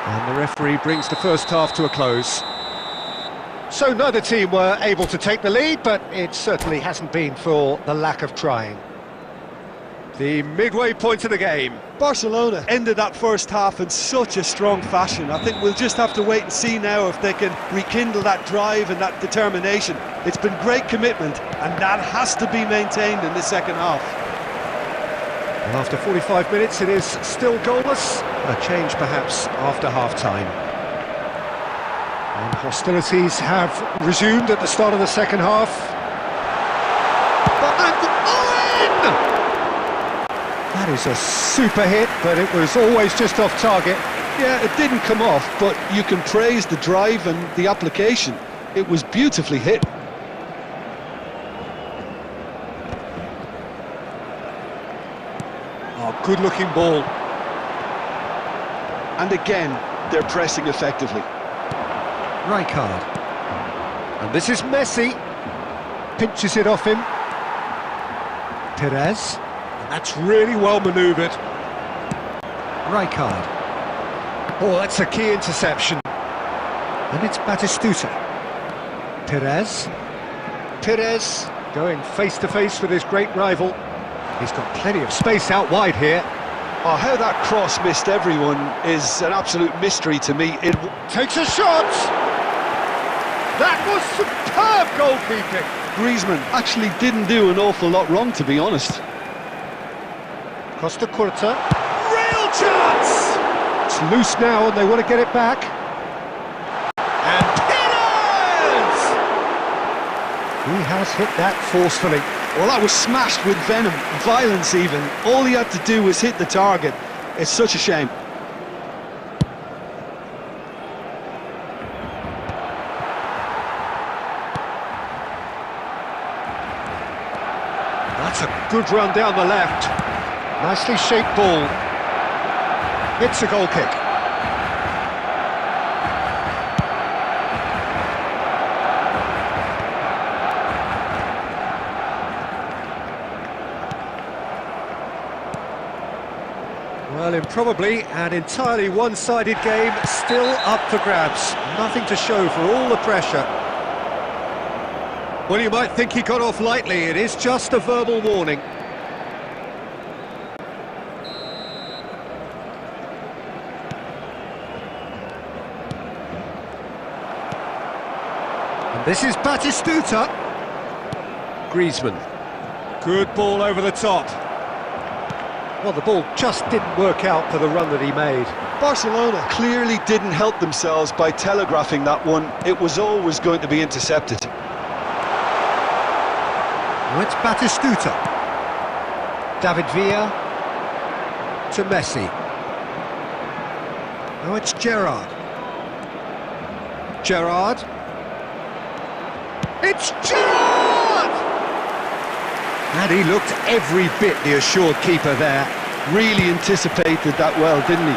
And the referee brings the first half to a close. So neither team were able to take the lead, but it certainly hasn't been for the lack of trying. The midway point of the game. Barcelona ended that first half in such a strong fashion. I think we'll just have to wait and see now if they can rekindle that drive and that determination. It's been great commitment, and that has to be maintained in the second half. And after 45 minutes, it is still goalless. A change perhaps after half-time. And hostilities have resumed at the start of the second half. That is a super hit, but it was always just off target. Yeah, it didn't come off, but you can praise the drive and the application. It was beautifully hit. Oh, good-looking ball. And again, they're pressing effectively. Rijkaard. And this is Messi. Pinches it off him. Perez. That's really well manoeuvred. Rijkaard. Oh, that's a key interception. And it's Batistuta. Perez. Perez going face-to-face with his great rival. He's got plenty of space out wide here. Oh, how that cross missed everyone is an absolute mystery to me. It takes a shot! That was superb goalkeeping! Griezmann actually didn't do an awful lot wrong, to be honest. Costa Curta. Real chance! It's loose now and they want to get it back. And Perez! He has hit that forcefully. Well, that was smashed with venom, violence even. All he had to do was hit the target. It's such a shame. That's a good run down the left. Nicely shaped ball. It's a goal kick. Well, improbably an entirely one-sided game, still up for grabs. Nothing to show for all the pressure. Well, you might think he got off lightly. It is just a verbal warning. And this is Batistuta. Griezmann. Good ball over the top. Well, the ball just didn't work out for the run that he made. Barcelona clearly didn't help themselves by telegraphing that one. It was always going to be intercepted. Now it's Batistuta. David Villa to Messi. Now it's Gerrard. Gerrard. It's Gerrard! And he looked every bit the assured keeper there. Really anticipated that well, didn't he?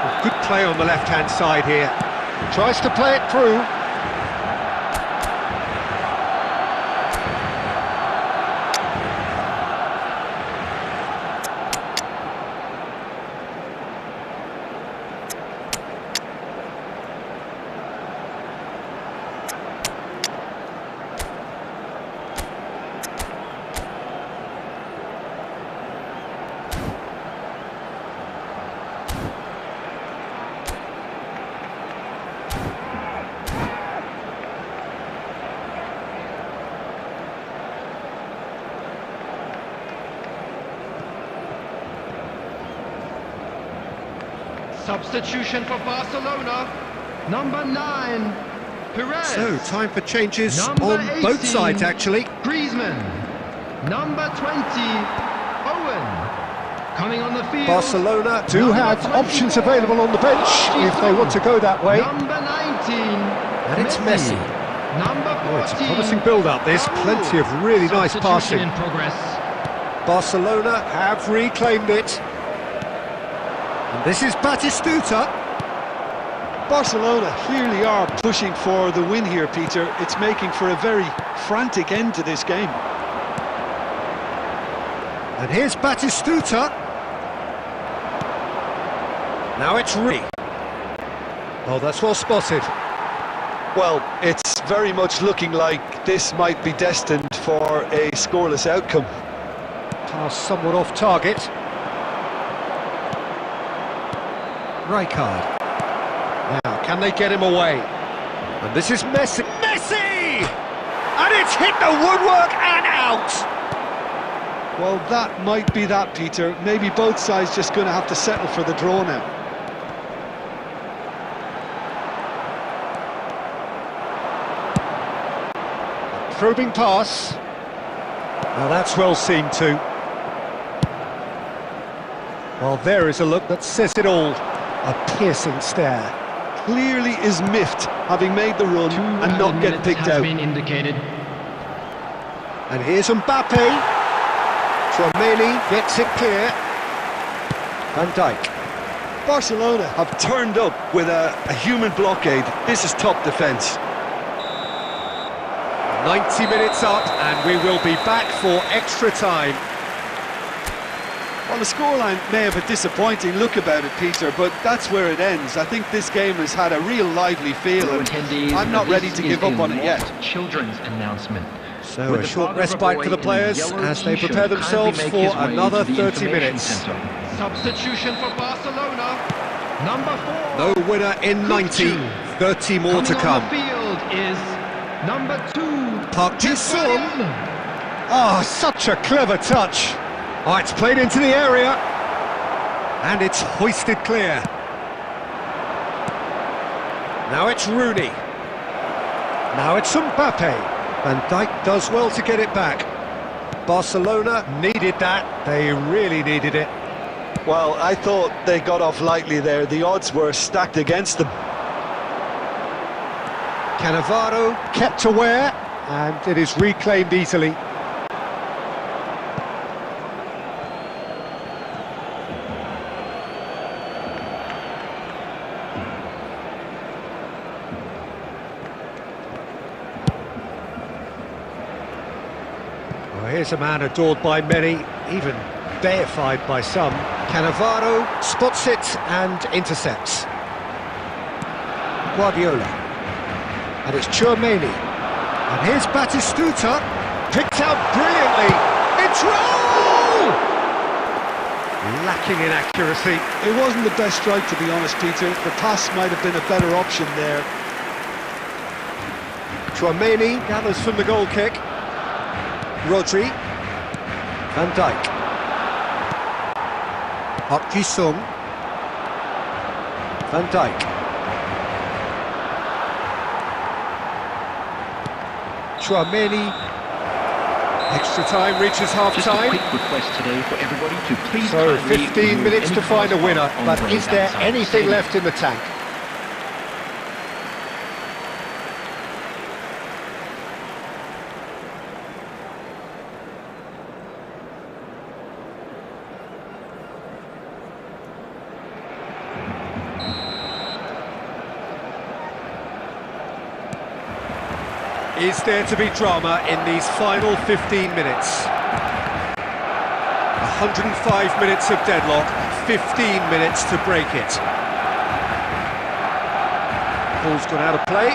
Well, good play on the left-hand side here. Tries to play it through. Substitution for Barcelona. Number 9, Perez. So, time for changes Number on 18, both sides, actually. Griezmann. Number 20, Owen. Coming on the field. Barcelona do have options available on the bench if they want to go that way. Number 19, And it's Messi. Number 14. Oh, it's a promising build-up, this. Plenty of really nice passing. In progress. Barcelona have reclaimed it. And this is Batistuta. Barcelona clearly are pushing for the win here, Peter. It's making for a very frantic end to this game. And here's Batistuta. Now it's Ri. Oh, that's well spotted. Well, it's very much looking like this might be destined for a scoreless outcome. Pass somewhat off target. Rijkaard. Now, can they get him away? And this is Messi. Messi! And it's hit the woodwork and out! Well, that might be that, Peter. Maybe both sides just going to have to settle for the draw now. Probing pass. Now that's well seen too. Well, there is a look that says it all. A piercing stare. Clearly is miffed, having made the run and not get picked out. Been indicated. And here's Mbappe. Tchouaméni gets it clear. Van Dijk. Barcelona have turned up with a human blockade. This is top defence. 90 minutes up, and we will be back for extra time. Well, the scoreline may have a disappointing look about it, Peter, but that's where it ends. I think this game has had a real lively feel, and I'm not ready to give up on it yet. Children's announcement. So a short respite for the players as they prepare themselves for another 30 minutes. Substitution for Barcelona. Number 4. No winner in 90. 30 more to come. On the field is number 2. Park Ji-sung. Oh, such a clever touch. Oh, it's played into the area. And it's hoisted clear. Now it's Rooney. Now it's Mbappe. Van Dijk does well to get it back. Barcelona needed that. They really needed it. Well, I thought they got off lightly there. The odds were stacked against them. Cannavaro kept aware, and it is reclaimed easily. Well, here's a man adored by many, even deified by some. Cannavaro spots it and intercepts. Guardiola. And it's Tchouaméni. And here's Batistuta. Picked out brilliantly. It's goal! Lacking in accuracy. It wasn't the best strike, to be honest, Peter. The pass might have been a better option there. Tchouaméni gathers from the goal kick. Rodri. Van Dijk. Park Ji-sung. Van Dijk. Tchouaméni. Extra time reaches half-time. Just a quick request today for everybody to please. So 15 minutes to find a winner, but is there anything left in the tank? Is there to be drama in these final 15 minutes? 105 minutes of deadlock, 15 minutes to break it. Ball's gone out of play.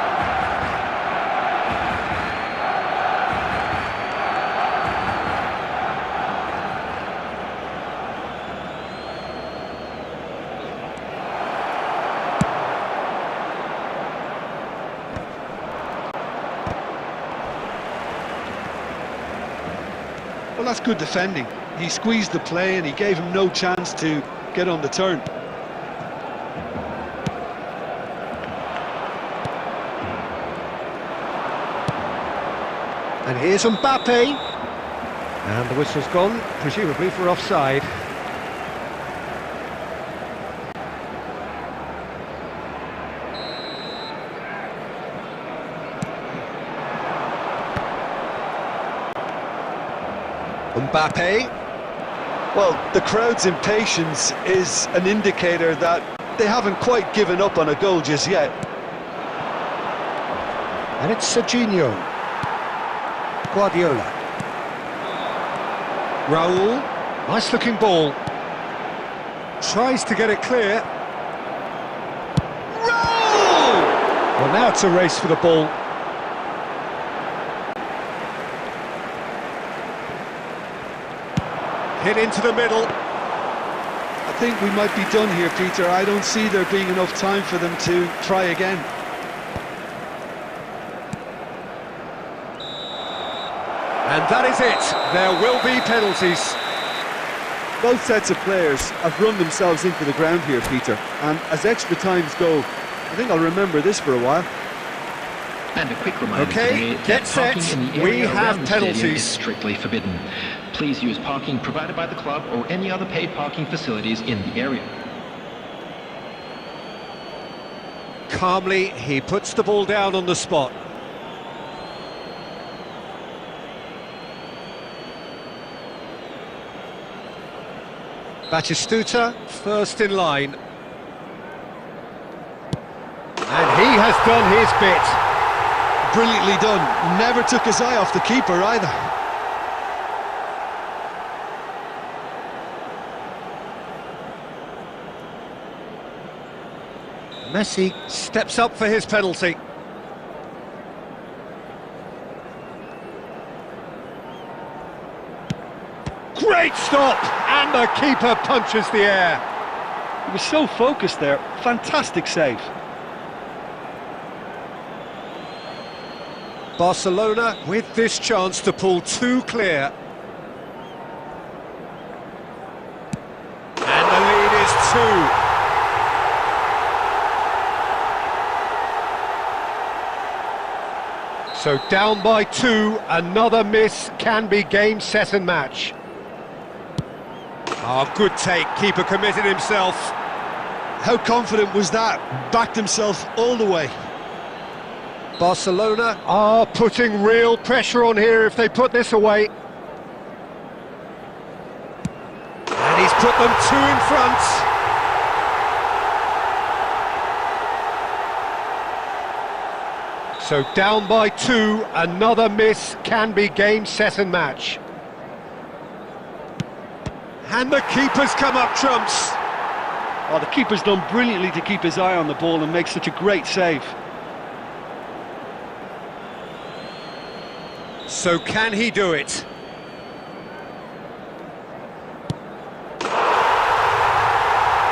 Well, that's good defending. He squeezed the play and he gave him no chance to get on the turn. And here's Mbappe. And the whistle's gone, presumably for offside. Mbappe. Well, the crowd's impatience is an indicator that they haven't quite given up on a goal just yet. And it's Serginho. Guardiola. Raul. Nice looking ball. Tries to get it clear. Raul! Well, now it's a race for the ball. Hit into the middle. I think we might be done here, Peter. I don't see there being enough time for them to try again. And that is it. There will be penalties. Both sets of players have run themselves into the ground here, Peter. And as extra times go, I think I'll remember this for a while. And a quick reminder Okay, today get that set. parking in the We area have around the stadium penalties. is strictly forbidden. Please use parking provided by the club or any other paid parking facilities in the area. Calmly, he puts the ball down on the spot. Batistuta, first in line. And he has done his bit. Brilliantly done. Never took his eye off the keeper either. Messi steps up for his penalty. Great stop! And the keeper punches the air. He was so focused there. Fantastic save. Barcelona with this chance to pull two clear. And the lead is two. So down by two, another miss can be game, set and match. Oh, good take, keeper committed himself. How confident was that? Backed himself all the way. Barcelona are putting real pressure on here if they put this away. And he's put them two in front. So down by two, another miss can be game, set and match. And the keeper's come up trumps. Oh, the keeper's done brilliantly to keep his eye on the ball and make such a great save. So can he do it?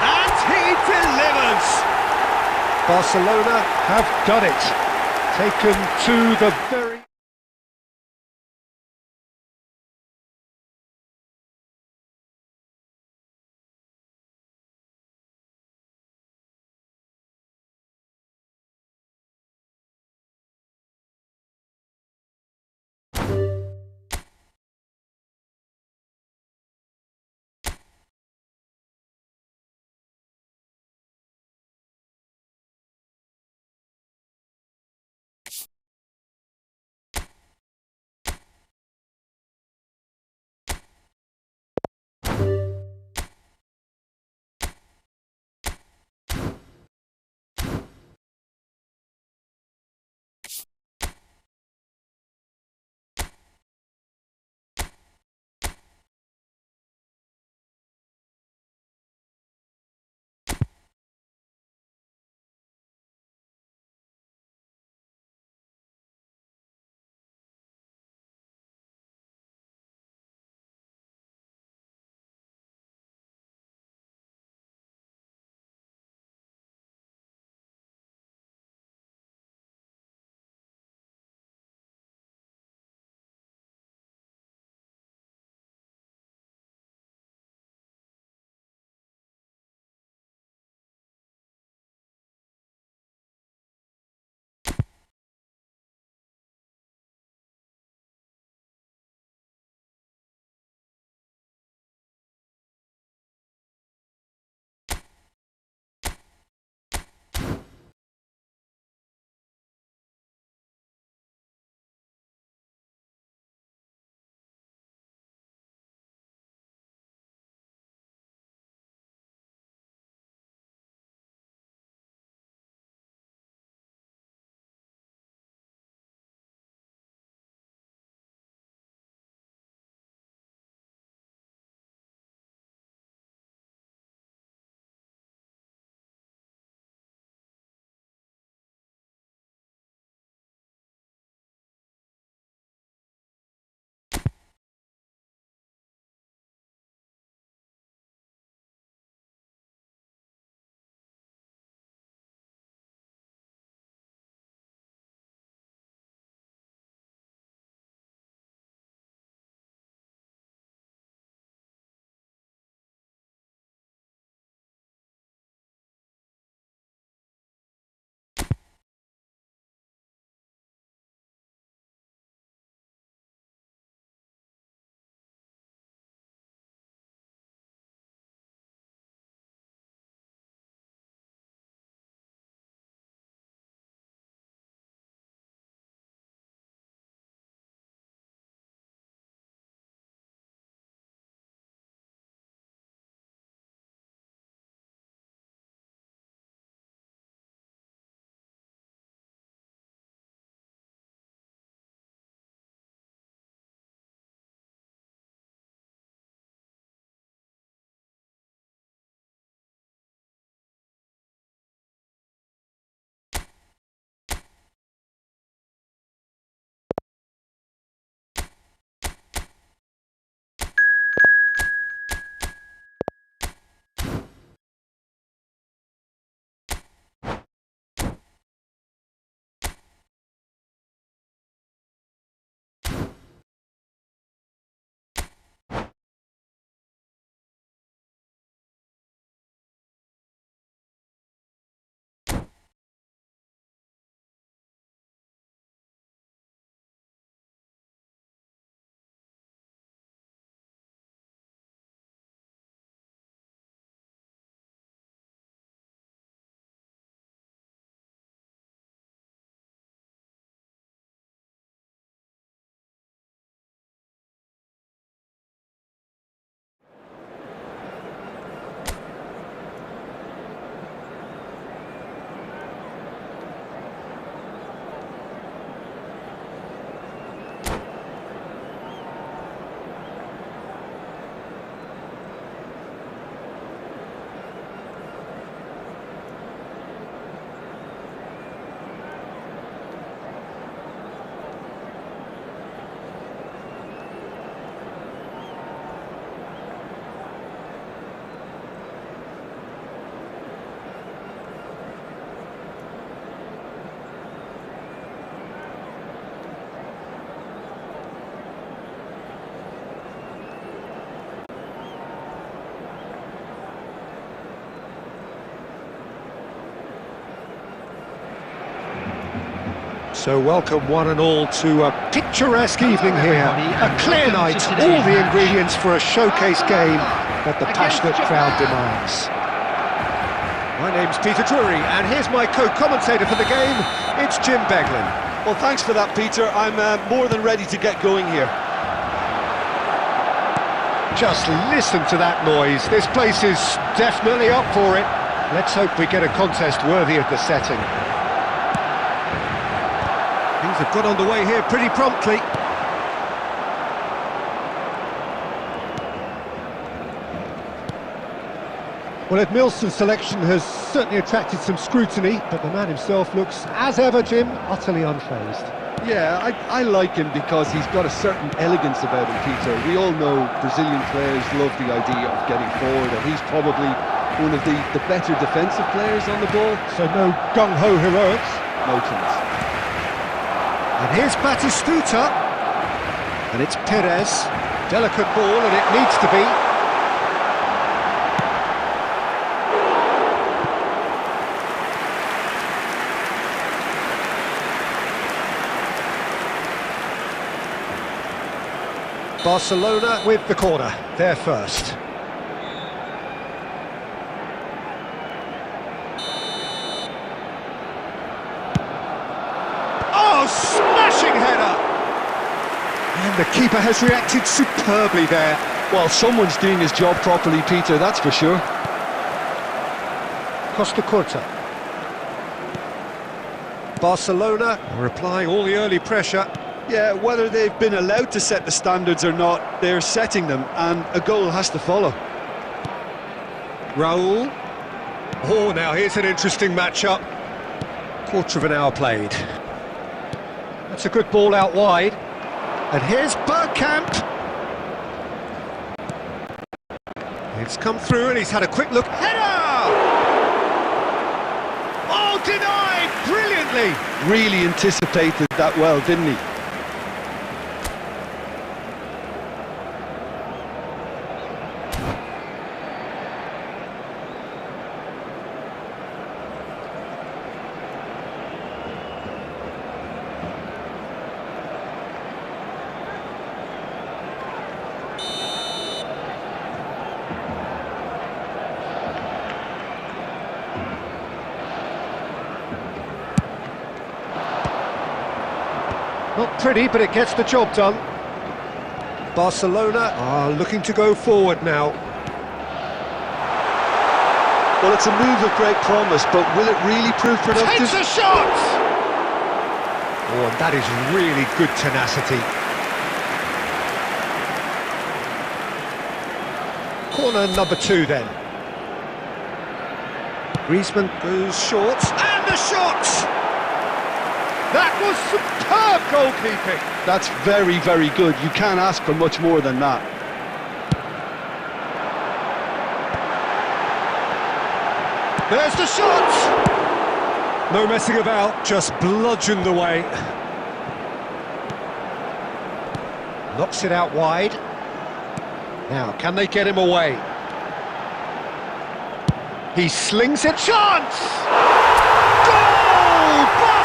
And he delivers! Barcelona have done it. Taken to the very... So welcome one and all to a picturesque evening here. A clear night, all the ingredients for a showcase game that the passionate crowd demands. My name's Peter Drury, and here's my co-commentator for the game, it's Jim Beglin. Well, thanks for that, Peter. I'm more than ready to get going here. Just listen to that noise. This place is definitely up for it. Let's hope we get a contest worthy of the setting. Things have got underway here pretty promptly. Well, Ed Milson's selection has certainly attracted some scrutiny, but the man himself looks, as ever, Jim, utterly unfazed. Yeah, I like him because he's got a certain elegance about him, Peter. We all know Brazilian players love the idea of getting forward, and he's probably one of the better defensive players on the ball. So no gung-ho heroics. No chance. And here's Batistuta, and it's Perez. Delicate ball, and it needs to be. Barcelona with the corner, they're first. Oh, smashing header! And the keeper has reacted superbly there. Well, someone's doing his job properly, Peter, that's for sure. Costa Curta. Barcelona are applying all the early pressure. Yeah, whether they've been allowed to set the standards or not, they're setting them, and a goal has to follow. Raul. Oh, now here's an interesting matchup. Quarter of an hour played. That's a good ball out wide. And here's Bergkamp. It's come through and he's had a quick look. Header! Oh, denied brilliantly. Really anticipated that well, didn't he? Not pretty, but it gets the job done. Barcelona are looking to go forward now. Well, it's a move of great promise, but will it really prove productive? Takes a shot! Oh, and that is really good tenacity. Corner number 2 then. Griezmann goes short, and the shot! That was superb goalkeeping. That's very, very good. You can't ask for much more than that. There's the shot! No messing about, just bludgeoned away. Knocks it out wide. Now, can they get him away? He slings it, chance! Goal! Barcelona!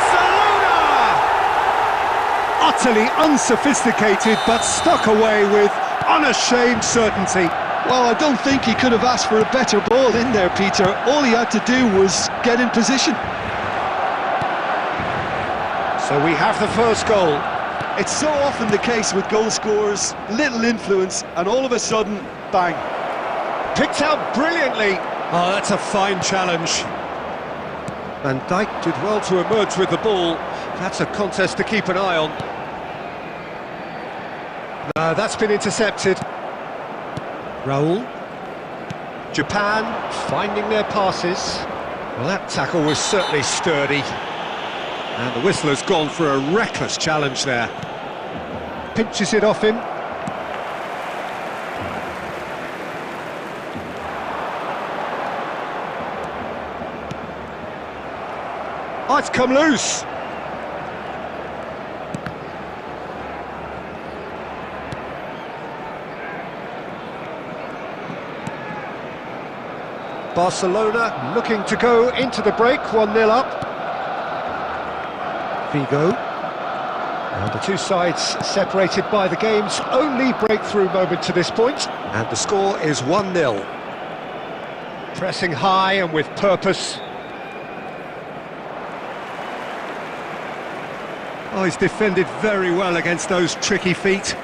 Utterly unsophisticated, but stuck away with unashamed certainty. Well, I don't think he could have asked for a better ball in there, Peter. All he had to do was get in position. So we have the first goal. It's so often the case with goal scorers, little influence, and all of a sudden, bang. Picked out brilliantly. Oh, that's a fine challenge. Van Dijk did well to emerge with the ball. That's a contest to keep an eye on. No, that's been intercepted. Raul. Japan finding their passes. Well, that tackle was certainly sturdy. And the whistle has gone for a reckless challenge there. Pinches it off him. Oh, it's come loose. Barcelona looking to go into the break, 1-0 up. Vigo. And the two sides separated by the game's only breakthrough moment to this point. And the score is 1-0. Pressing high and with purpose. Oh, he's defended very well against those tricky feet.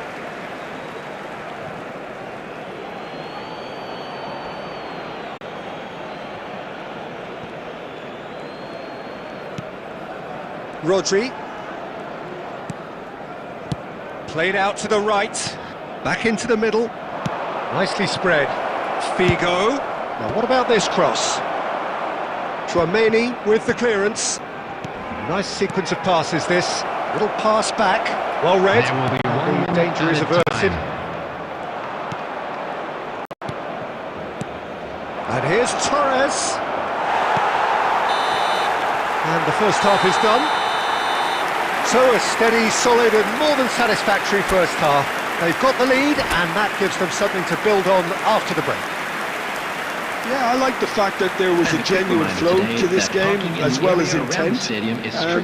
Rodri. Played out to the right. Back into the middle. Nicely spread. Figo. Now what about this cross? Chouameni with the clearance. Nice sequence of passes this. Little pass back. Well read. There will be one The danger is averted. And here's Torres. And the first half is done. So a steady, solid and more than satisfactory first half. They've got the lead and that gives them something to build on after the break. Yeah, I like the fact that there was a genuine flow to this game as well as intent,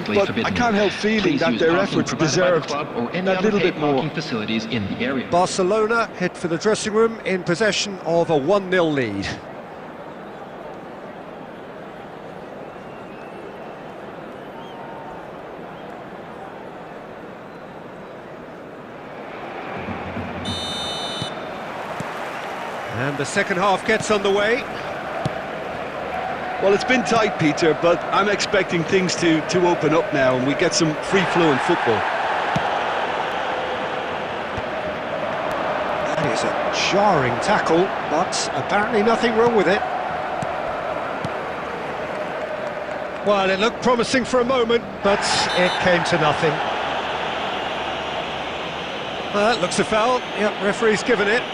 but I can't help feeling that their efforts deserved that little bit more. Facilities in the area. Barcelona head for the dressing room in possession of a 1-0 lead. And the second half gets underway. Well, it's been tight, Peter, but I'm expecting things to open up now and we get some free-flowing football. That is a jarring tackle, but apparently nothing wrong with it. Well, it looked promising for a moment, but it came to nothing. Well, that looks a foul. Yep, referee's given it.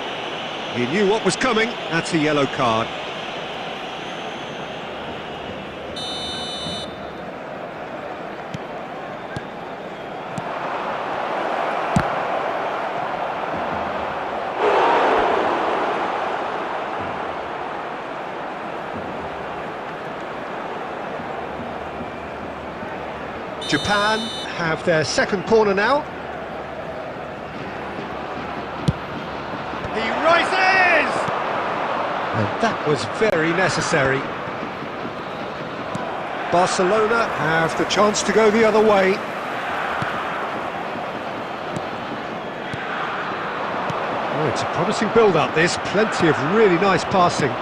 He knew what was coming. That's a yellow card. Japan have their second corner now. He rises! And that was very necessary. Barcelona have the chance to go the other way. Oh, it's a promising build-up this. Plenty of really nice passing.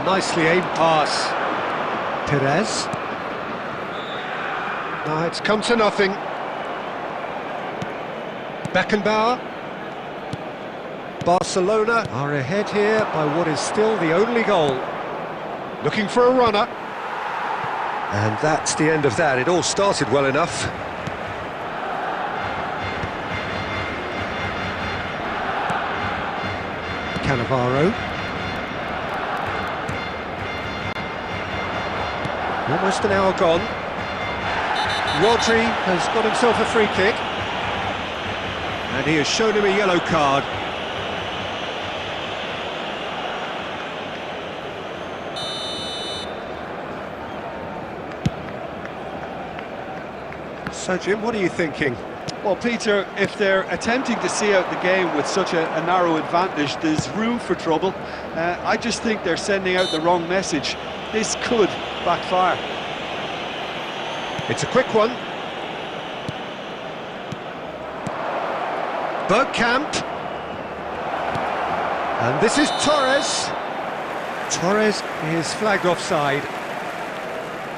Nicely aimed pass. Perez. No, it's come to nothing. Beckenbauer. Barcelona are ahead here by what is still the only goal. Looking for a runner. And that's the end of that. It all started well enough. Cannavaro. Almost an hour gone. Rodri has got himself a free kick. And he has shown him a yellow card. So, Jim, what are you thinking? Well, Peter, if they're attempting to see out the game with such a narrow advantage, there's room for trouble. I just think they're sending out the wrong message. This could backfire. It's a quick one. Bergkamp. And this is Torres. Torres is flagged offside.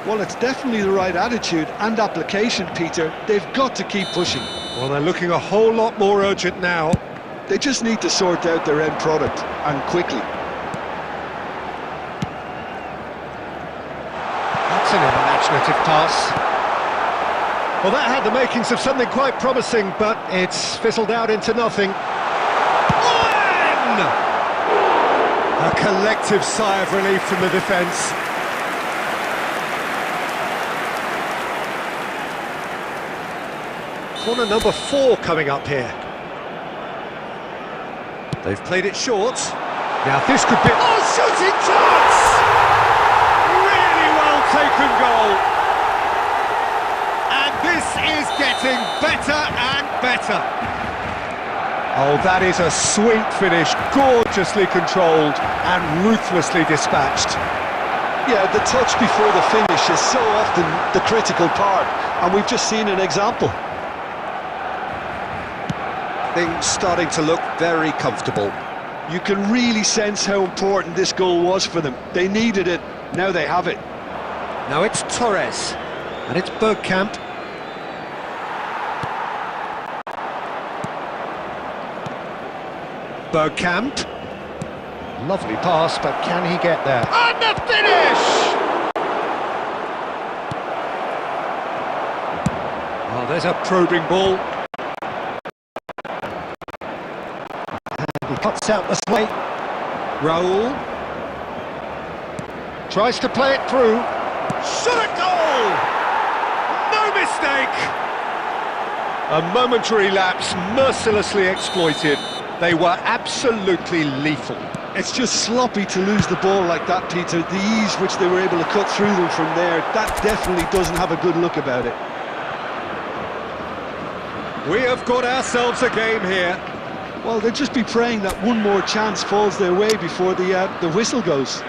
Well, it's definitely the right attitude and application, Peter. They've got to keep pushing. Well, they're looking a whole lot more urgent now. They just need to sort out their end product, and quickly. That's an imaginative pass. Well, that had the makings of something quite promising, but it's fizzled out into nothing. One! A collective sigh of relief from the defence. Corner number 4 coming up here. They've played it short. Now this could be... Oh, shooting chance! Really well taken goal. And This is getting better and better. Oh, that is a sweet finish, gorgeously controlled and ruthlessly dispatched. Yeah, the touch before the finish is so often the critical part, and we've just seen an example. Things starting to look very comfortable. You can really sense how important this goal was for them. They needed it, now they have it. Now it's Torres, and it's Bergkamp. Bergkamp. Lovely pass, but can he get there? And the finish! Oh, there's a probing ball. And he cuts out the sway. Raul. Tries to play it through. Shot a goal! No mistake! A momentary lapse mercilessly exploited. They were absolutely lethal. It's just sloppy to lose the ball like that, Peter. The ease which they were able to cut through them from there, that definitely doesn't have a good look about it. We have got ourselves a game here. Well, they'll just be praying that one more chance falls their way before the whistle goes.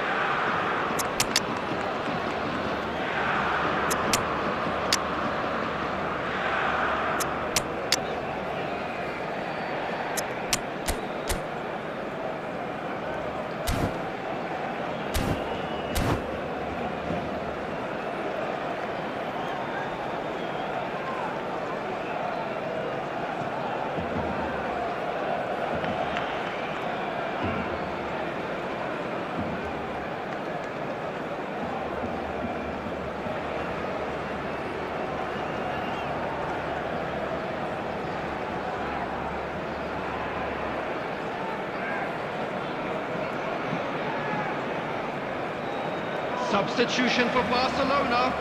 Substitution for Barcelona.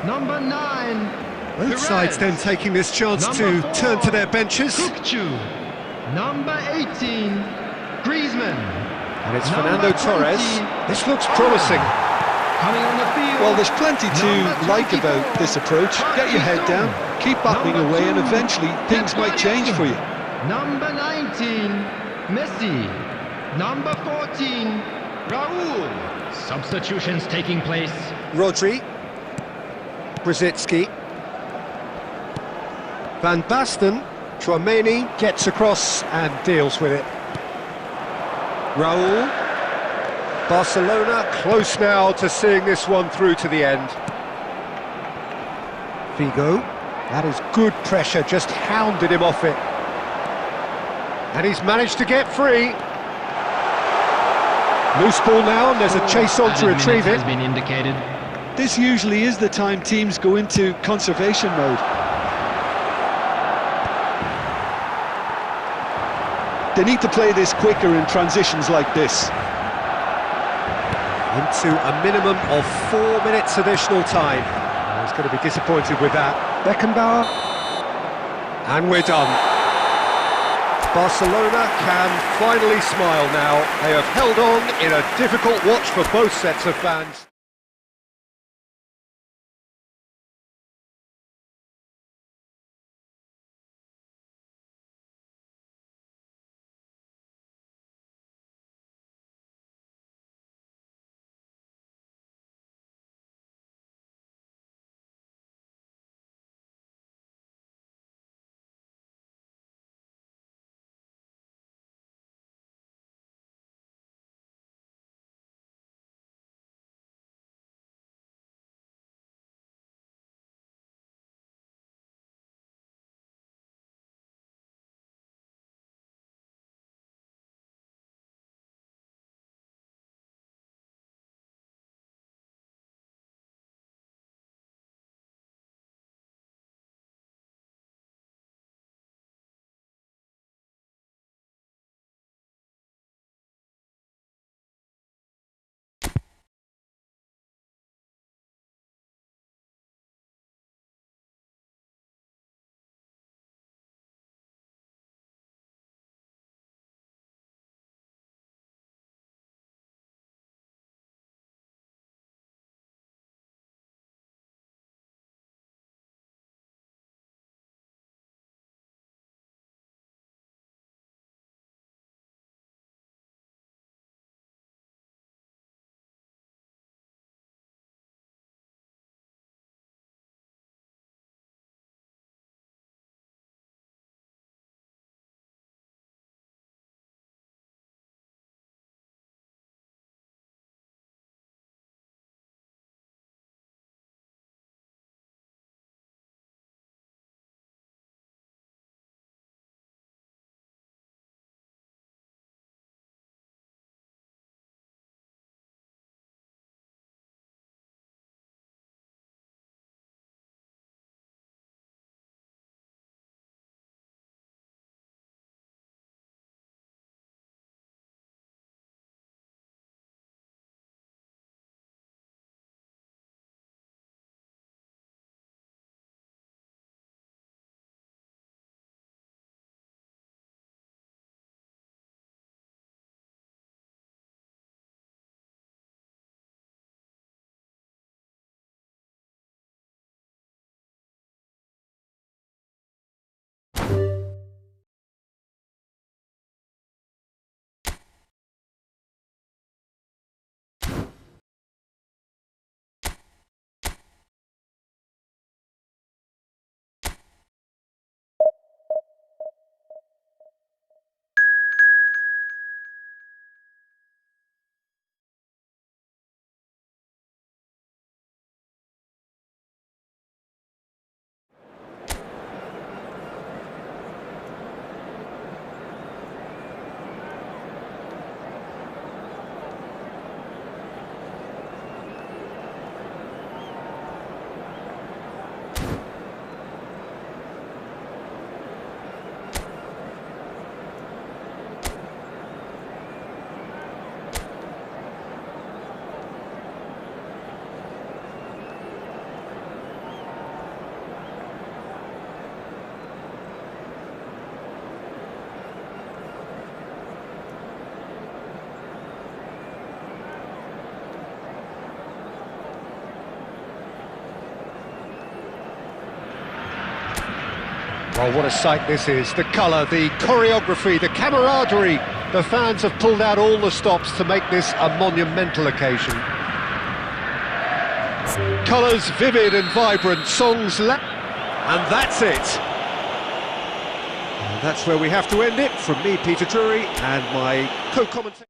Number 9. Both sides then taking this chance to 4, turn to their benches. Kukcu. Number 18. Griezmann. And it's Number Fernando Torres. 20. This looks promising. Coming on the field. Well, there's plenty to Number like 24. about this approach. Get your head down, keep battling Number away, and 2. eventually things might change for you. Number 19. Messi. Number 14. Raul. Substitutions taking place. Rodri. Brzezinski. Van Basten. Tchouameni gets across and deals with it. Raul. Barcelona close now to seeing this one through to the end. Figo. That is good pressure, just hounded him off it. And he's managed to get free. Loose ball now, and there's a chase on to retrieve it. Has been indicated. This usually is the time teams go into conservation mode. They need to play this quicker in transitions like this. Into a minimum of 4 minutes additional time. Oh, he's going to be disappointed with that. Beckenbauer. And we're done. Barcelona can finally smile now. They have held on in a difficult watch for both sets of fans. Well, what a sight this is. The colour, the choreography, the camaraderie. The fans have pulled out all the stops to make this a monumental occasion. Colours vivid and vibrant, songs and that's it. And that's where we have to end it. From me, Peter Drury, and my co-commentator.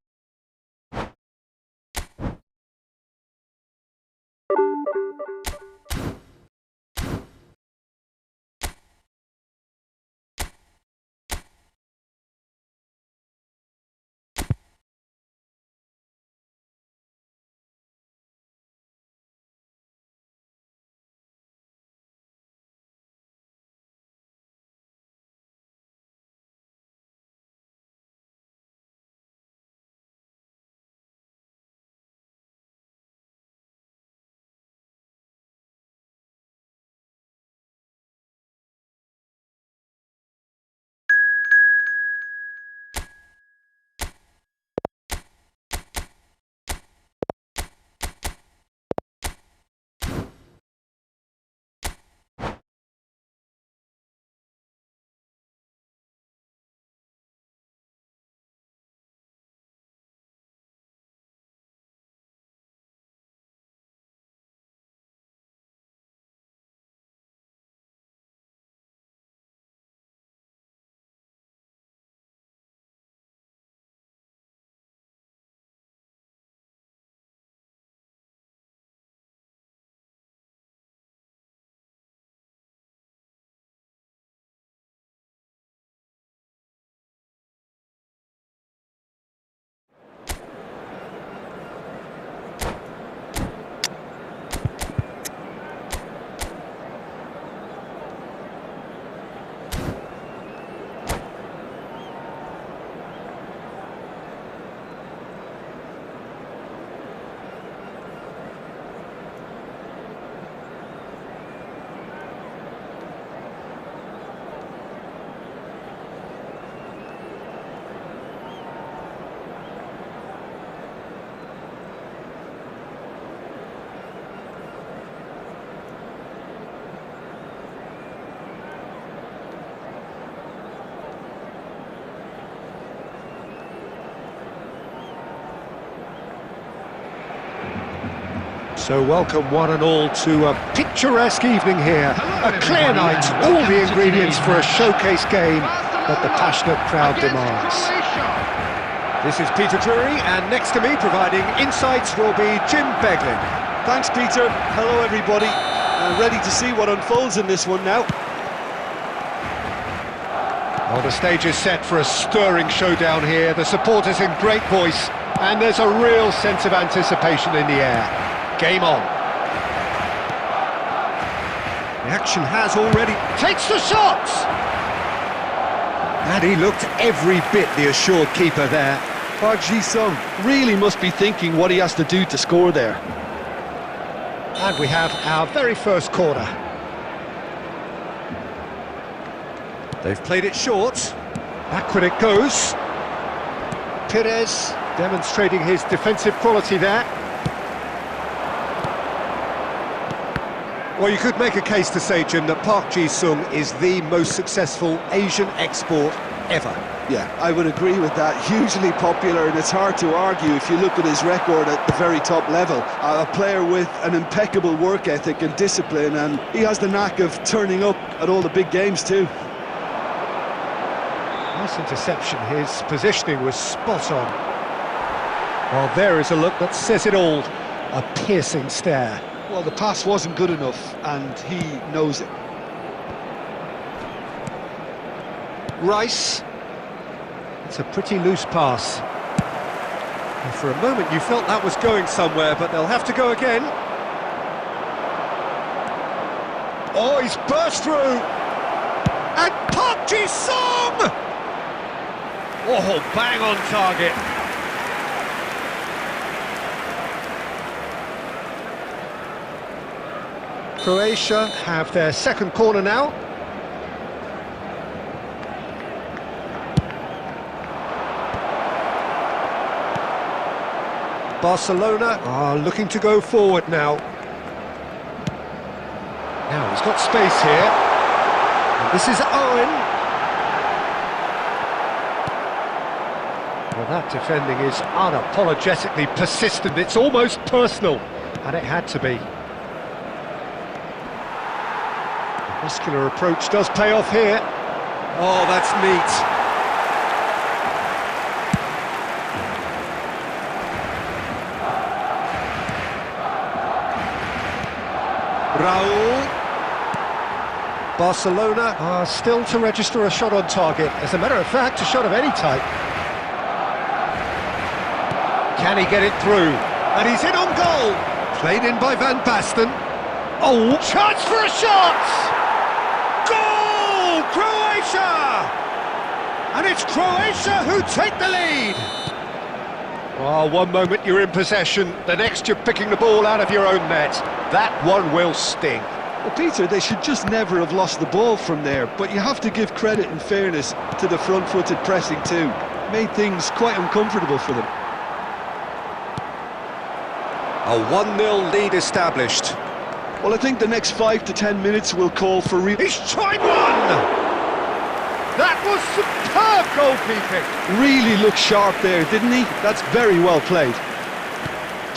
So welcome one and all to a picturesque evening here, a clear night, all the ingredients for a showcase game that the passionate crowd demands. This is Peter Drury, and next to me providing insights will be Jim Beglin. Thanks, Peter. Hello, everybody. Ready to see what unfolds in this one now. Well, the stage is set for a stirring showdown here. The supporters in great voice, and there's a real sense of anticipation in the air. Game on. The action has already... Takes the shots! And he looked every bit the assured keeper there. Park Ji-sung really must be thinking what he has to do to score there. And we have our very first corner. They've played it short. Backward it goes. Perez demonstrating his defensive quality there. Well, you could make a case to say, Jim, that Park Ji-sung is the most successful Asian export ever. Yeah, I would agree with that. Hugely popular, and it's hard to argue if you look at his record at the very top level. A player with an impeccable work ethic and discipline, and he has the knack of turning up at all the big games too. Nice interception. His positioning was spot on. Well, there is a look that says it all. A piercing stare. Well, the pass wasn't good enough, and he knows it. Rice. It's a pretty loose pass. And for a moment you felt that was going somewhere, but they'll have to go again. Oh, he's burst through! And Park Ji-sung! Oh, bang on target. Croatia have their second corner now. Barcelona are looking to go forward now. Now he's got space here. This is Owen. Well, that defending is unapologetically persistent. It's almost personal, and it had to be. The muscular approach does pay off here. Oh, that's neat. Raul. Barcelona are still to register a shot on target. As a matter of fact, a shot of any type. Can he get it through? And he's in on goal. Played in by Van Basten. Oh, chance for a shot! Goal! Croatia! And it's Croatia who take the lead. Oh, one moment you're in possession, the next you're picking the ball out of your own net. That one will sting. Well, Peter, they should just never have lost the ball from there, but you have to give credit and fairness to the front-footed pressing too. Made things quite uncomfortable for them. A 1-0 lead established. Well, I think the next 5 to 10 minutes will call for... He's tried one! That was superb goalkeeping! Really looked sharp there, didn't he? That's very well played.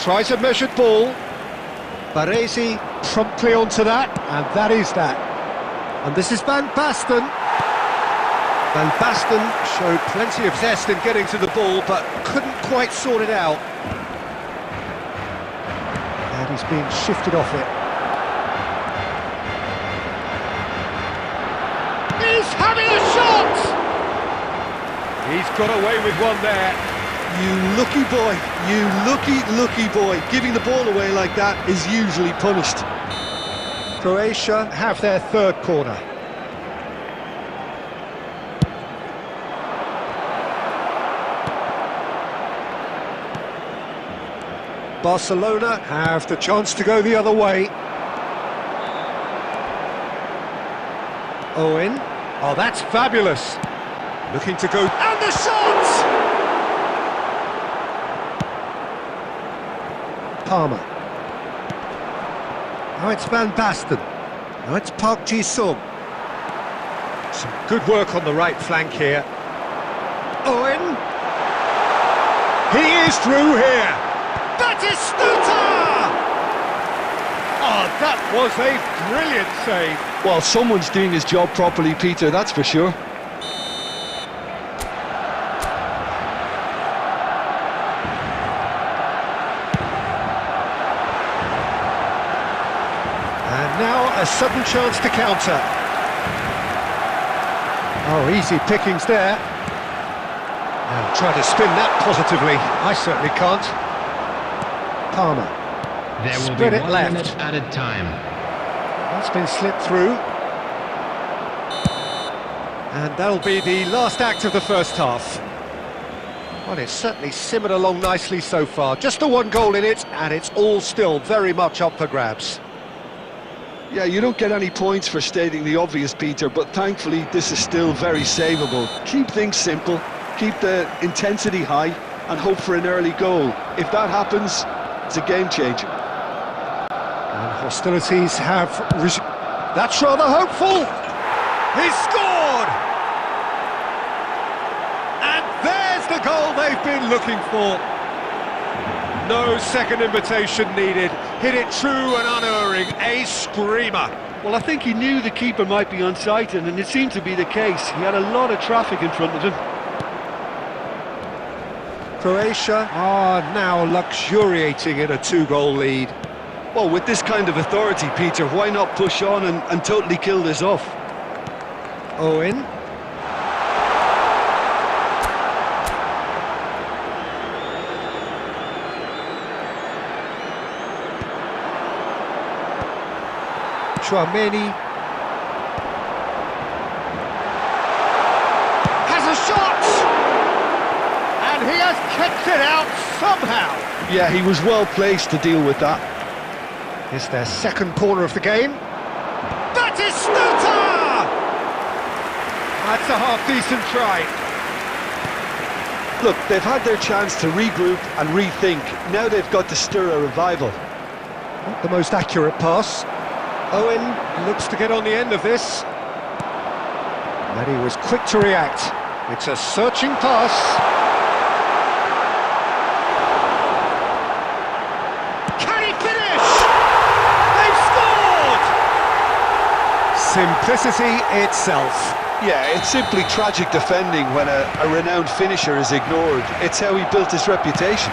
Tries a measured ball. Baresi promptly onto that, and that is that. And this is Van Basten. Van Basten showed plenty of zest in getting to the ball, but couldn't quite sort it out. And he's being shifted off it. He's having a shot! He's got away with one there. You lucky boy, you lucky boy. Giving the ball away like that is usually punished. Croatia have their third corner. Barcelona have the chance to go the other way. Owen. Oh, that's fabulous. Looking to go... And the shot! Palmer. Now it's Van Basten. Now it's Park Ji-sung. Some good work on the right flank here. Owen. He is through here. Batistuta! Oh, that was a brilliant save. Well, someone's doing his job properly, Peter, that's for sure. Now a sudden chance to counter. Oh, easy pickings there. And try to spin that positively. I certainly can't. Palmer. There will Spread be it 1 left. minute added time. That's been slipped through. And that'll be the last act of the first half. Well, it's certainly simmered along nicely so far. Just the one goal in it, and it's all still very much up for grabs. Yeah, you don't get any points for stating the obvious, Peter, but thankfully this is still very savable. Keep things simple, keep the intensity high, and hope for an early goal. If that happens, it's a game changer. And hostilities have... That's rather hopeful! He's scored! And there's the goal they've been looking for. No second invitation needed. Hit it true and unerring. A screamer. Well, I think he knew the keeper might be unsighted, and it seemed to be the case. He had a lot of traffic in front of him. Croatia are now luxuriating in a 2-goal lead. Well, with this kind of authority, Peter, why not push on and totally kill this off? Owen. Chouameni Has a shot! And he has kept it out somehow. Yeah, he was well placed to deal with that. It's their second corner of the game. Batistuta! That's a half-decent try. Look, they've had their chance to regroup and rethink. Now they've got to stir a revival. Not the most accurate pass. Owen looks to get on the end of this. And he was quick to react. It's a searching pass. Can he finish? They've scored! Simplicity itself. Yeah, it's simply tragic defending when a renowned finisher is ignored. It's how he built his reputation.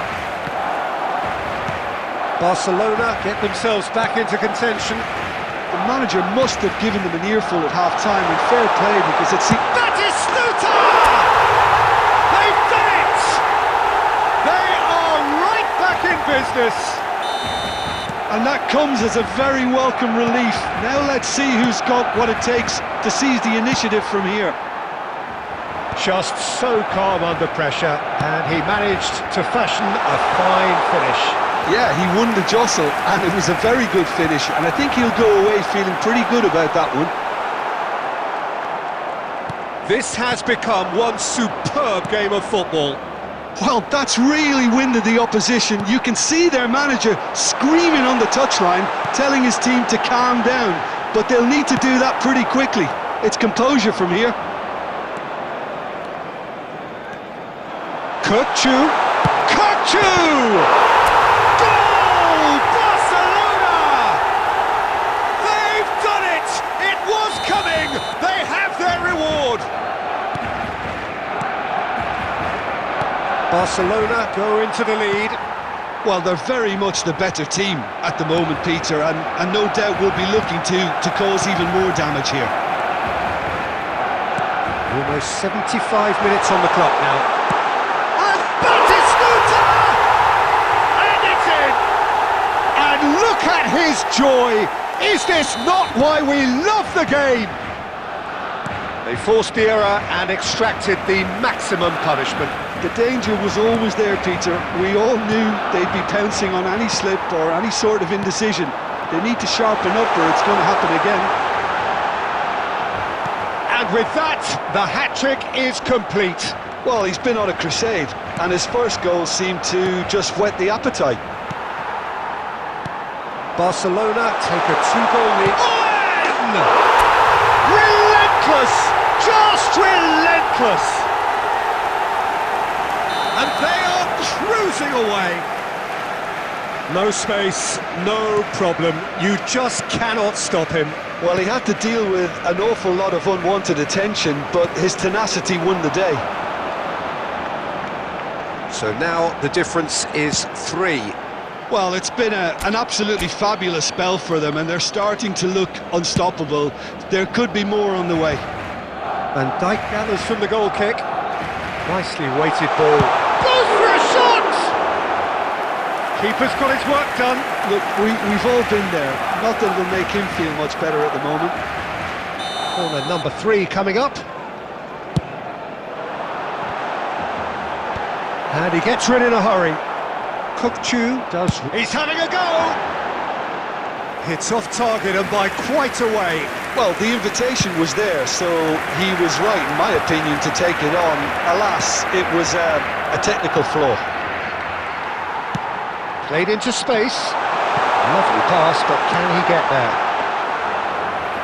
Barcelona get themselves back into contention. The manager must have given them an earful at half-time, and fair play, because it's... Decisive! They've done it! They are right back in business! And that comes as a very welcome relief. Now let's see who's got what it takes to seize the initiative from here. Just so calm under pressure, and he managed to fashion a fine finish. Yeah, he won the jostle, and it was a very good finish, and I think he'll go away feeling pretty good about that one. This has become one superb game of football. Well, that's really winded the opposition. You can see their manager screaming on the touchline, telling his team to calm down, but they'll need to do that pretty quickly. It's composure from here. Kirkchu! Goal! Barcelona! They've done it! It was coming! They have their reward! Barcelona go into the lead. Well, they're very much the better team at the moment, Peter, and no doubt will be looking to cause even more damage here. Almost 75 minutes on the clock now. And Batistuta! And it's in! And look at his joy! Is this not why we love the game? They forced the error and extracted the maximum punishment. The danger was always there, Peter. We all knew they'd be pouncing on any slip or any sort of indecision. They need to sharpen up or it's going to happen again. And with that, the hat-trick is complete. Well, he's been on a crusade, and his first goal seemed to just whet the appetite. Barcelona take a 2-goal lead. Relentless! Just relentless! And they are cruising away. No space, no problem. You just cannot stop him. Well, he had to deal with an awful lot of unwanted attention, but his tenacity won the day. So now the difference is 3. Well, it's been an absolutely fabulous spell for them, and they're starting to look unstoppable. There could be more on the way. Van Dijk gathers from the goal kick. Nicely weighted ball. Goes for a shot! Keeper's got his work done. Look, we've all been there. Not that it'll make him feel much better at the moment. Corner number 3 coming up. And he gets rid in a hurry. Kirkchu does. He's having a go! Hits off target and by quite a way. Well, the invitation was there, so he was right, in my opinion, to take it on. Alas, it was a technical flaw. Played into space. Lovely pass, but can he get there?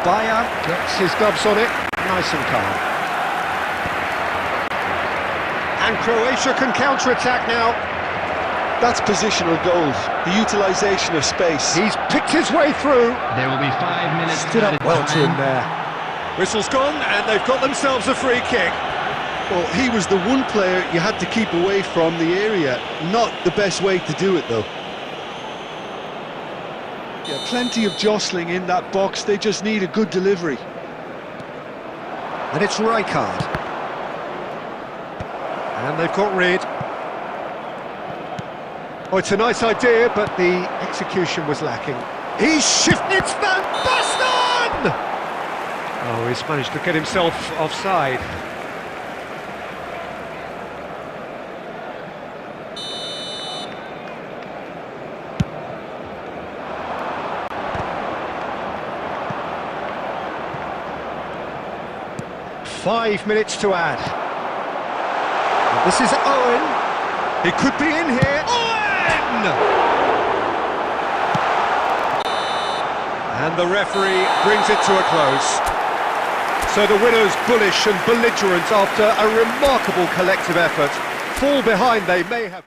Bayer gets his gloves on it. Nice and calm. And Croatia can counter-attack now. That's positional goals, the utilisation of space. He's picked his way through. There will be 5 minutes. Stood up added well to time. him there. Whistle's gone, and they've got themselves a free kick. Well, he was the one player you had to keep away from the area. Not the best way to do it, though. Yeah, plenty of jostling in that box. They just need a good delivery. And it's Rijkaard. And they've got Reid. Oh, it's a nice idea, but the execution was lacking. He's shifted. It's Van Basten! Oh, he's managed to get himself offside. Five minutes to add. And this is Owen. He could be in here. And the referee brings it to a close. So the winners bullish and belligerent after a remarkable collective effort. Fall behind they may have...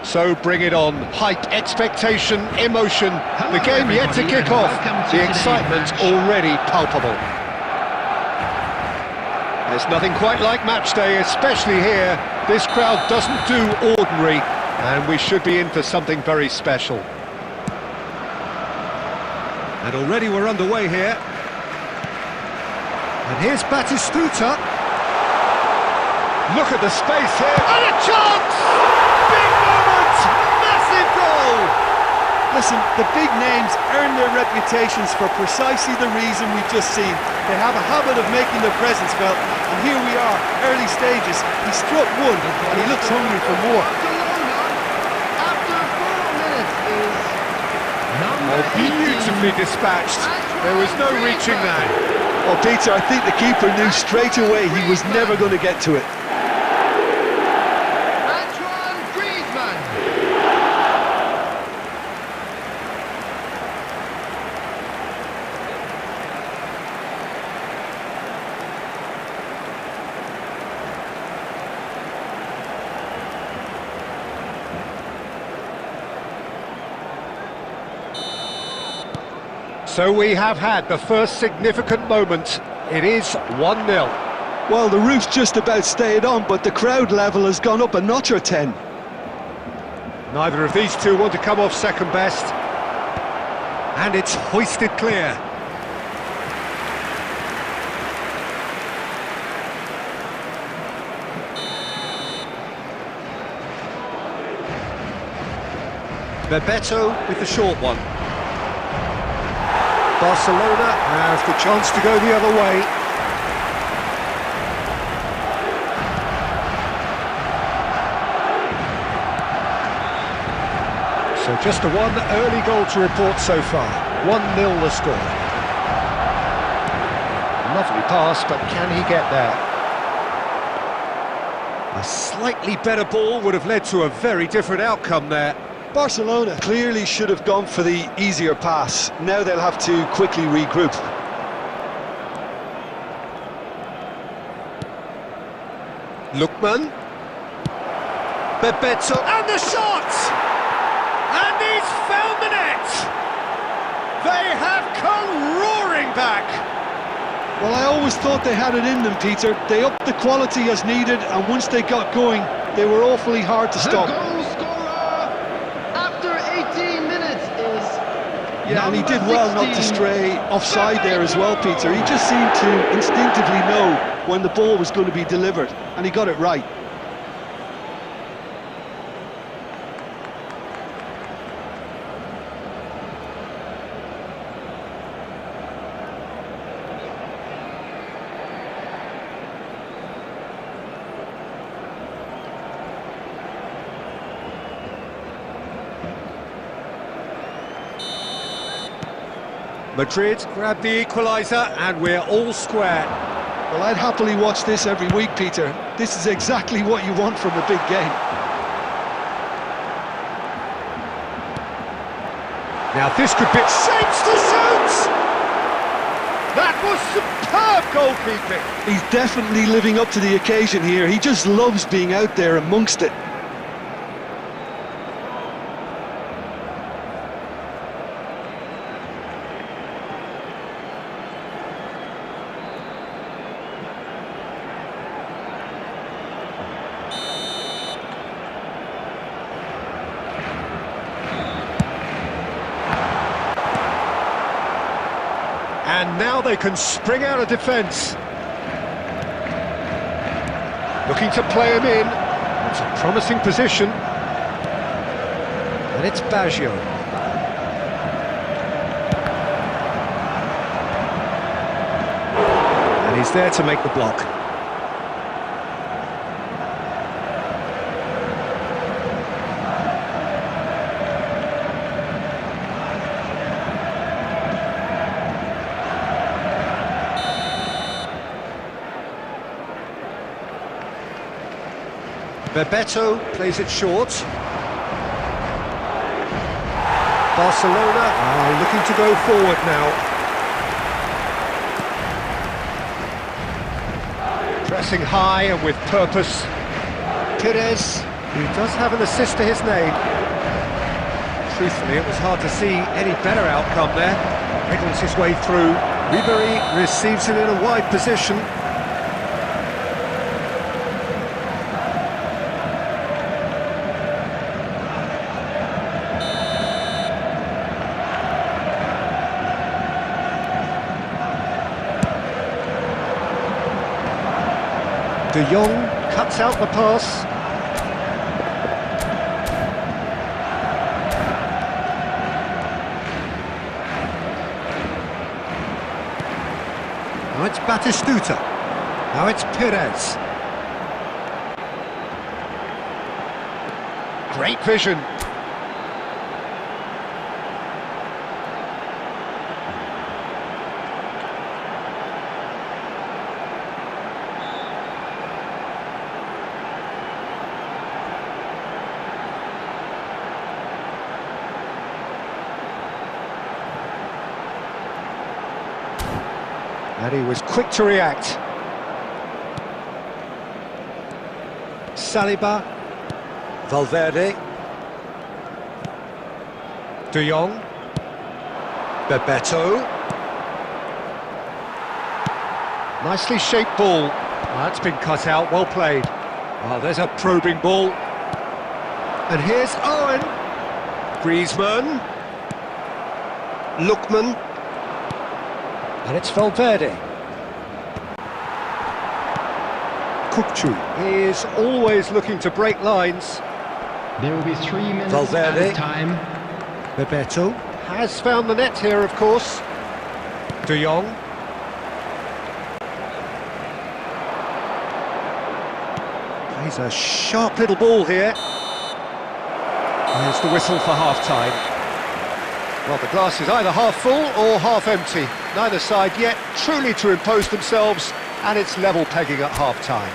So bring it on. Hype, expectation, emotion. The game yet to kick off. The excitement already palpable. There's nothing quite like match day, especially here. This crowd doesn't do ordinary, and we should be in for something very special. And already we're underway here. And here's Batistuta. Look at the space here. And a chance! Big moment! Massive goal! Listen, the big names earn their reputations for precisely the reason we've just seen. They have a habit of making their presence felt, and here we are, early stages. He struck one, and he looks hungry for more. After 4 minutes is number Beautifully dispatched. There was no reaching that. Oh, Peter, I think the keeper knew straight away he was never going to get to it. So we have had the first significant moment. It is 1-0. Well, the roof's just about stayed on, but the crowd level has gone up a notch or 10. Neither of these two want to come off second best. And it's hoisted clear. Bebeto with the short one. Barcelona has the chance to go the other way. So just the one early goal to report so far. 1-0 the score. Lovely pass, but can he get there? A slightly better ball would have led to a very different outcome there. Barcelona clearly should have gone for the easier pass. Now they'll have to quickly regroup. Lookman. Bebeto. And the shot! And he's found the net! They have come roaring back! Well, I always thought they had it in them, Peter. They upped the quality as needed, and once they got going, they were awfully hard to stop. The goal scorer after 18 minutes is Yeah, and he did well not to stray offside there as well, Peter. He just seemed to instinctively know when the ball was going to be delivered, and he got it right. Madrid grab the equaliser and we're all square. Well, I'd happily watch this every week, Peter. This is exactly what you want from a big game. Now this could be... Shapes to shoot! That was superb goalkeeping. He's definitely living up to the occasion here. He just loves being out there amongst it. And now they can spring out of defence. Looking to play him in. It's a promising position. And it's Baggio. And he's there to make the block. Bebeto plays it short. Barcelona are looking to go forward now. Pressing high and with purpose. Perez, who does have an assist to his name. Truthfully, it was hard to see any better outcome there. Wriggles his way through. Rivalry receives it in a wide position. De Jong cuts out the pass. Now it's Batistuta. Now it's Perez. Great vision. And he was quick to react. Saliba, Valverde, De Jong, Bebeto. Nicely shaped ball. That's been cut out, well played. Oh, there's a probing ball. And here's Owen. Griezmann. Lookman. And it's Valverde. Kukçu is always looking to break lines. There will be 3 minutes Valverde. at a time. Bebeto has found the net here, of course. De Jong. Plays a sharp little ball here. There's the whistle for half-time. Well, the glass is either half full or half empty. Neither side yet truly to impose themselves, and it's level pegging at half-time.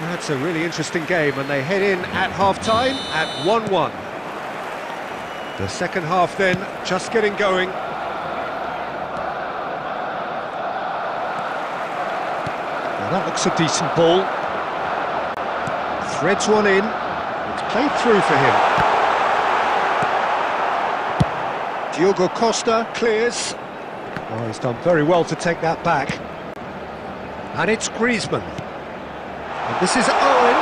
That's a really interesting game, and they head in at half-time at 1-1. The second half then just getting going. Now that looks a decent ball. Threads one in. It's played through for him. Diogo Costa clears. Oh, he's done very well to take that back. And it's Griezmann. And this is Owen.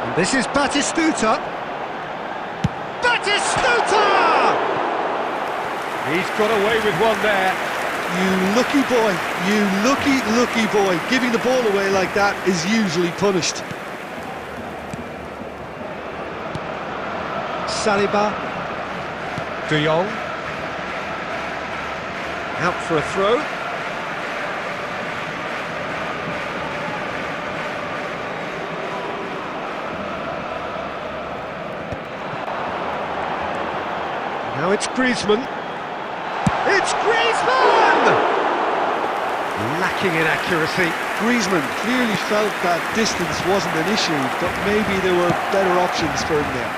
And this is Batistuta. Batistuta! He's got away with one there. You lucky boy, you lucky boy. Giving the ball away like that is usually punished. Saliba. De Jong. Out for a throw. Now it's Griezmann. It's Griezmann! Lacking in accuracy. Griezmann clearly felt that distance wasn't an issue, but maybe there were better options for him there.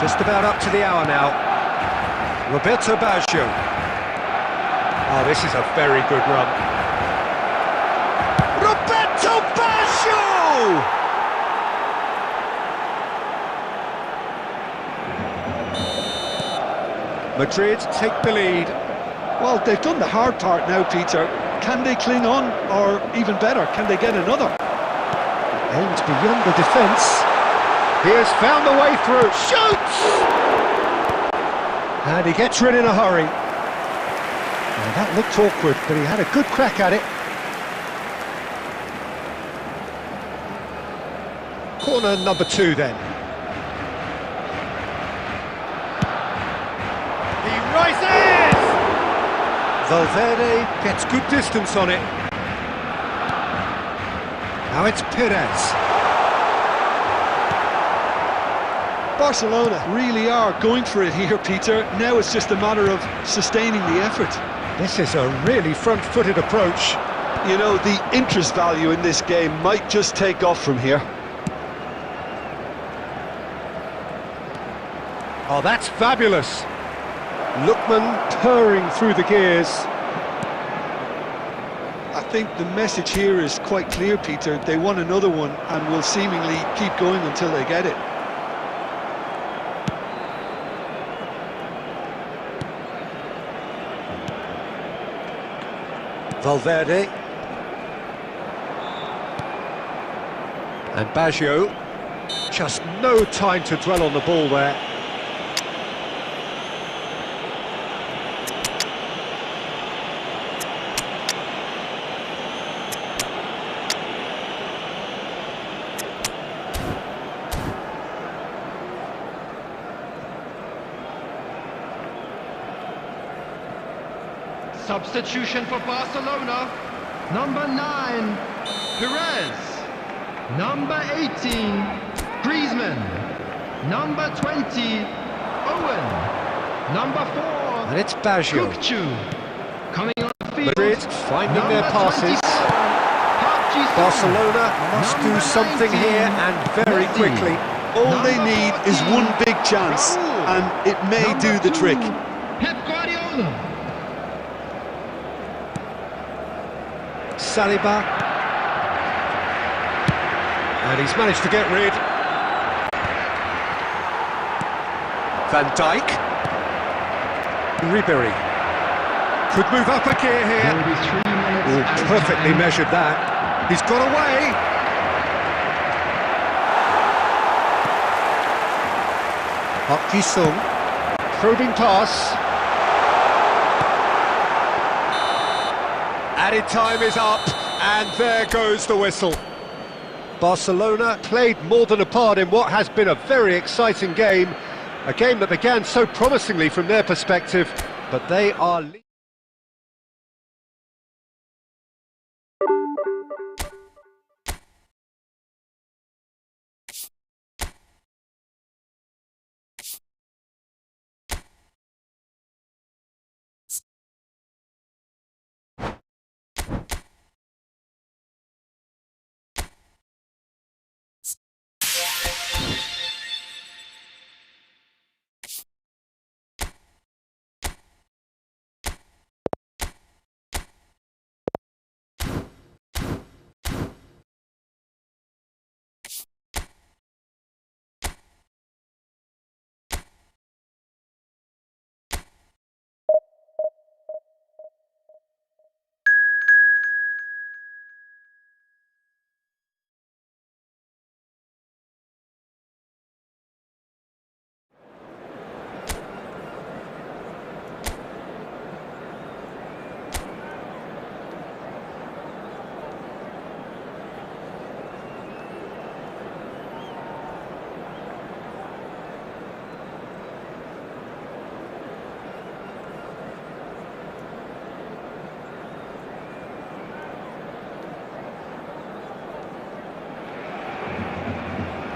Just about up to the hour now. Roberto Baggio. Oh, this is a very good run. Roberto Baggio! Madrid take the lead. Well, they've done the hard part now, Peter. Can they cling on, or even better, can they get another? Aims beyond the defence. He has found the way through. Shoots! And he gets rid in a hurry. Now, that looked awkward, but he had a good crack at it. Corner number 2 then. He rises! Valverde gets good distance on it. Now it's Perez. Barcelona really are going for it here, Peter. Now it's just a matter of sustaining the effort. This is a really front-footed approach. You know, the interest value in this game might just take off from here. Oh, that's fabulous. Lookman purring through the gears. I think the message here is quite clear, Peter. They want another one and will seemingly keep going until they get it. Valverde. And Baggio. Just no time to dwell on the ball there. Substitution for Barcelona. Number 9, Perez. Number 18, Griezmann. Number 20, Owen. Number 4, And it's Baggio. Kukçu. Coming on the field, Madrid finding their passes. 24, Park Ji-sung. Barcelona must do Number something 19, here and very Messi. quickly. All they Number need is 14, one big chance, Raul. and it may Number do the 2, trick. Pep Guardiola. Saliba. And he's managed to get rid. Van Dijk. Ribery. Could move up a gear There here. will be 3 minutes. Oh, added perfectly time. measured that. He's got away. Park Ji-sung. Probing pass. Added time is up, and there goes the whistle. Barcelona played more than a part in what has been a very exciting game. A game that began so promisingly from their perspective, but they are...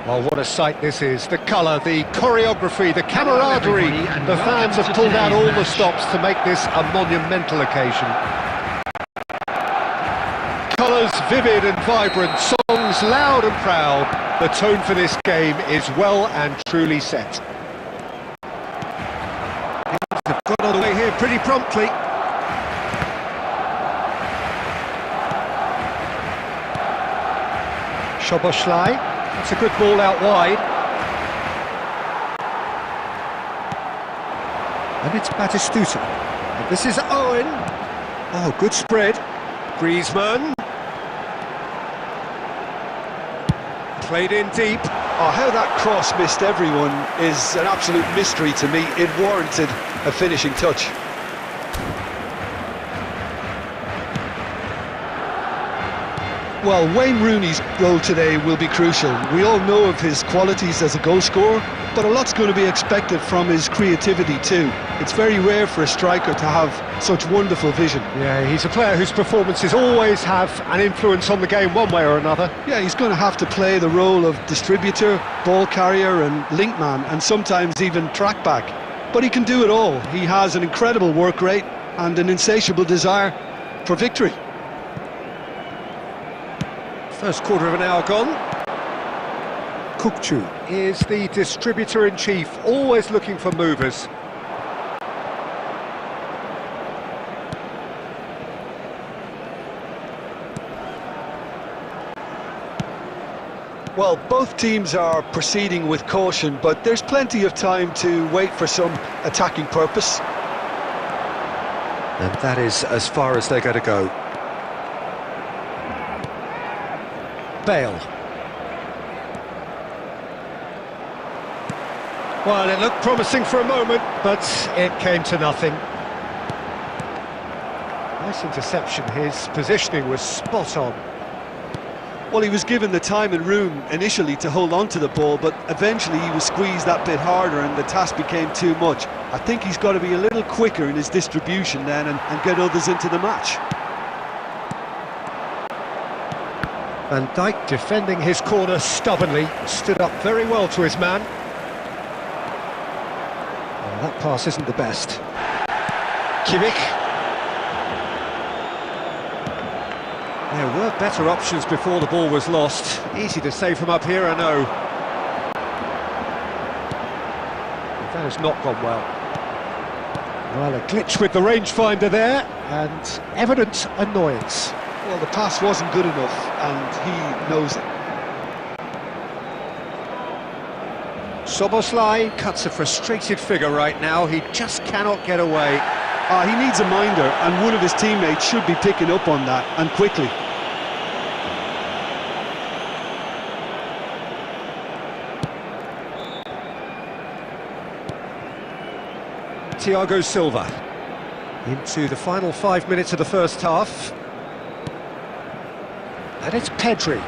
Well, what a sight this is. The colour, the choreography, the camaraderie. The fans have pulled out all the stops to make this a monumental occasion. Colours vivid and vibrant, songs loud and proud. The tone for this game is well and truly set. They've got on the way here pretty promptly. Szoboszlai, it's a good ball out wide. And it's Batistuta. And this is Owen. Oh, good spread. Griezmann. Played in deep. Oh, how that cross missed everyone is an absolute mystery to me. It warranted a finishing touch. Well, Wayne Rooney's role today will be crucial. We all know of his qualities as a goal scorer, but a lot's going to be expected from his creativity too. It's very rare for a striker to have such wonderful vision. Yeah, he's a player whose performances always have an influence on the game one way or another. Yeah, he's going to have to play the role of distributor, ball carrier and link man, and sometimes even track back. But he can do it all. He has an incredible work rate and an insatiable desire for victory. First quarter of an hour gone. Kukçu is the distributor-in-chief, always looking for movers. Well, both teams are proceeding with caution, but there's plenty of time to wait for some attacking purpose. And that is as far as they're going to go. Bale. Well, it looked promising for a moment, but it came to nothing. Nice interception. His positioning was spot on. Well, he was given the time and room initially to hold on to the ball, but eventually he was squeezed that bit harder and the task became too much. I think he's got to be a little quicker in his distribution then and get others into the match. Van Dijk defending his corner stubbornly, stood up very well to his man. Well, that pass isn't the best. Kimmich. There were better options before the ball was lost. Easy to say from up here, I know. That has not gone well. Well, a glitch with the rangefinder there, and evident annoyance. Well, the pass wasn't good enough, and he knows it. Szoboszlai cuts a frustrated figure right now. He just cannot get away. He needs a minder, and one of his teammates should be picking up on that, and quickly. Thiago Silva into the final 5 minutes of the first half. And it's Pedri.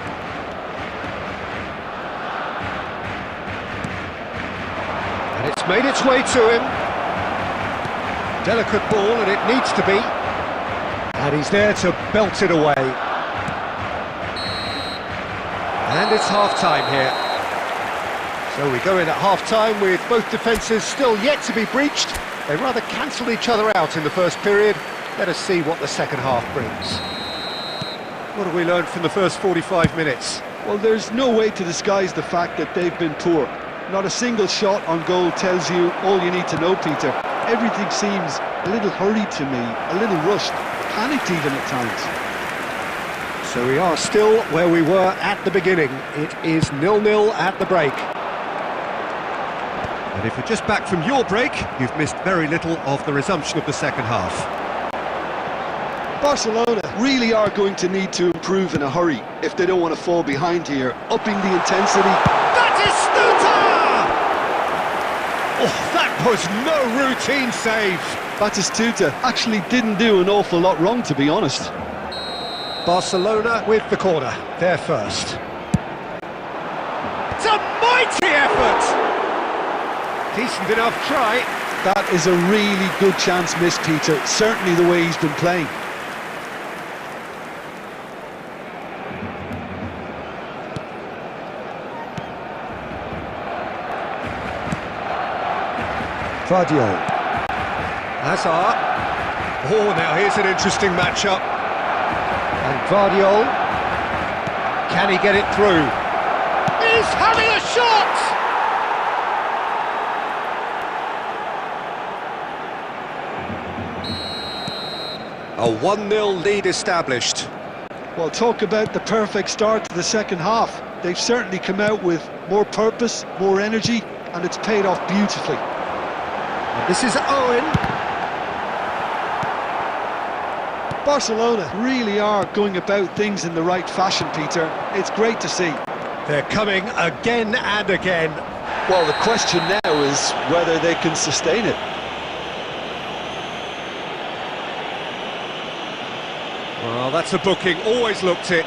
And it's made its way to him. Delicate ball, and it needs to be. And he's there to belt it away. And it's half-time here. So we go in at half-time with both defences still yet to be breached. They rather cancelled each other out in the first period. Let us see what the second half brings. What have we learned from the first 45 minutes? Well, there's no way to disguise the fact that they've been poor. Not a single shot on goal tells you all you need to know, Peter. Everything seems a little hurried to me, a little rushed, panicked even at times. So we are still where we were at the beginning. It is 0-0 at the break. And if you're just back from your break, you've missed very little of the resumption of the second half. Barcelona really are going to need to improve in a hurry if they don't want to fall behind here, upping the intensity. Batistuta! Oh, that was no routine save. Batistuta actually didn't do an awful lot wrong, to be honest. Barcelona with the corner, they're first. It's a mighty effort! Decent enough try. That is a really good chance missed, Peter, certainly the way he's been playing. Guardiola. Hazard. Oh, now here's an interesting matchup. And Guardiola. Can he get it through? He's having a shot! A 1-0 lead established. Well, talk about the perfect start to the second half. They've certainly come out with more purpose, more energy, and it's paid off beautifully. And this is Owen. Barcelona really are going about things in the right fashion, Peter. It's great to see. They're coming again and again. Well, the question now is whether they can sustain it. Well, that's a booking, always looked it.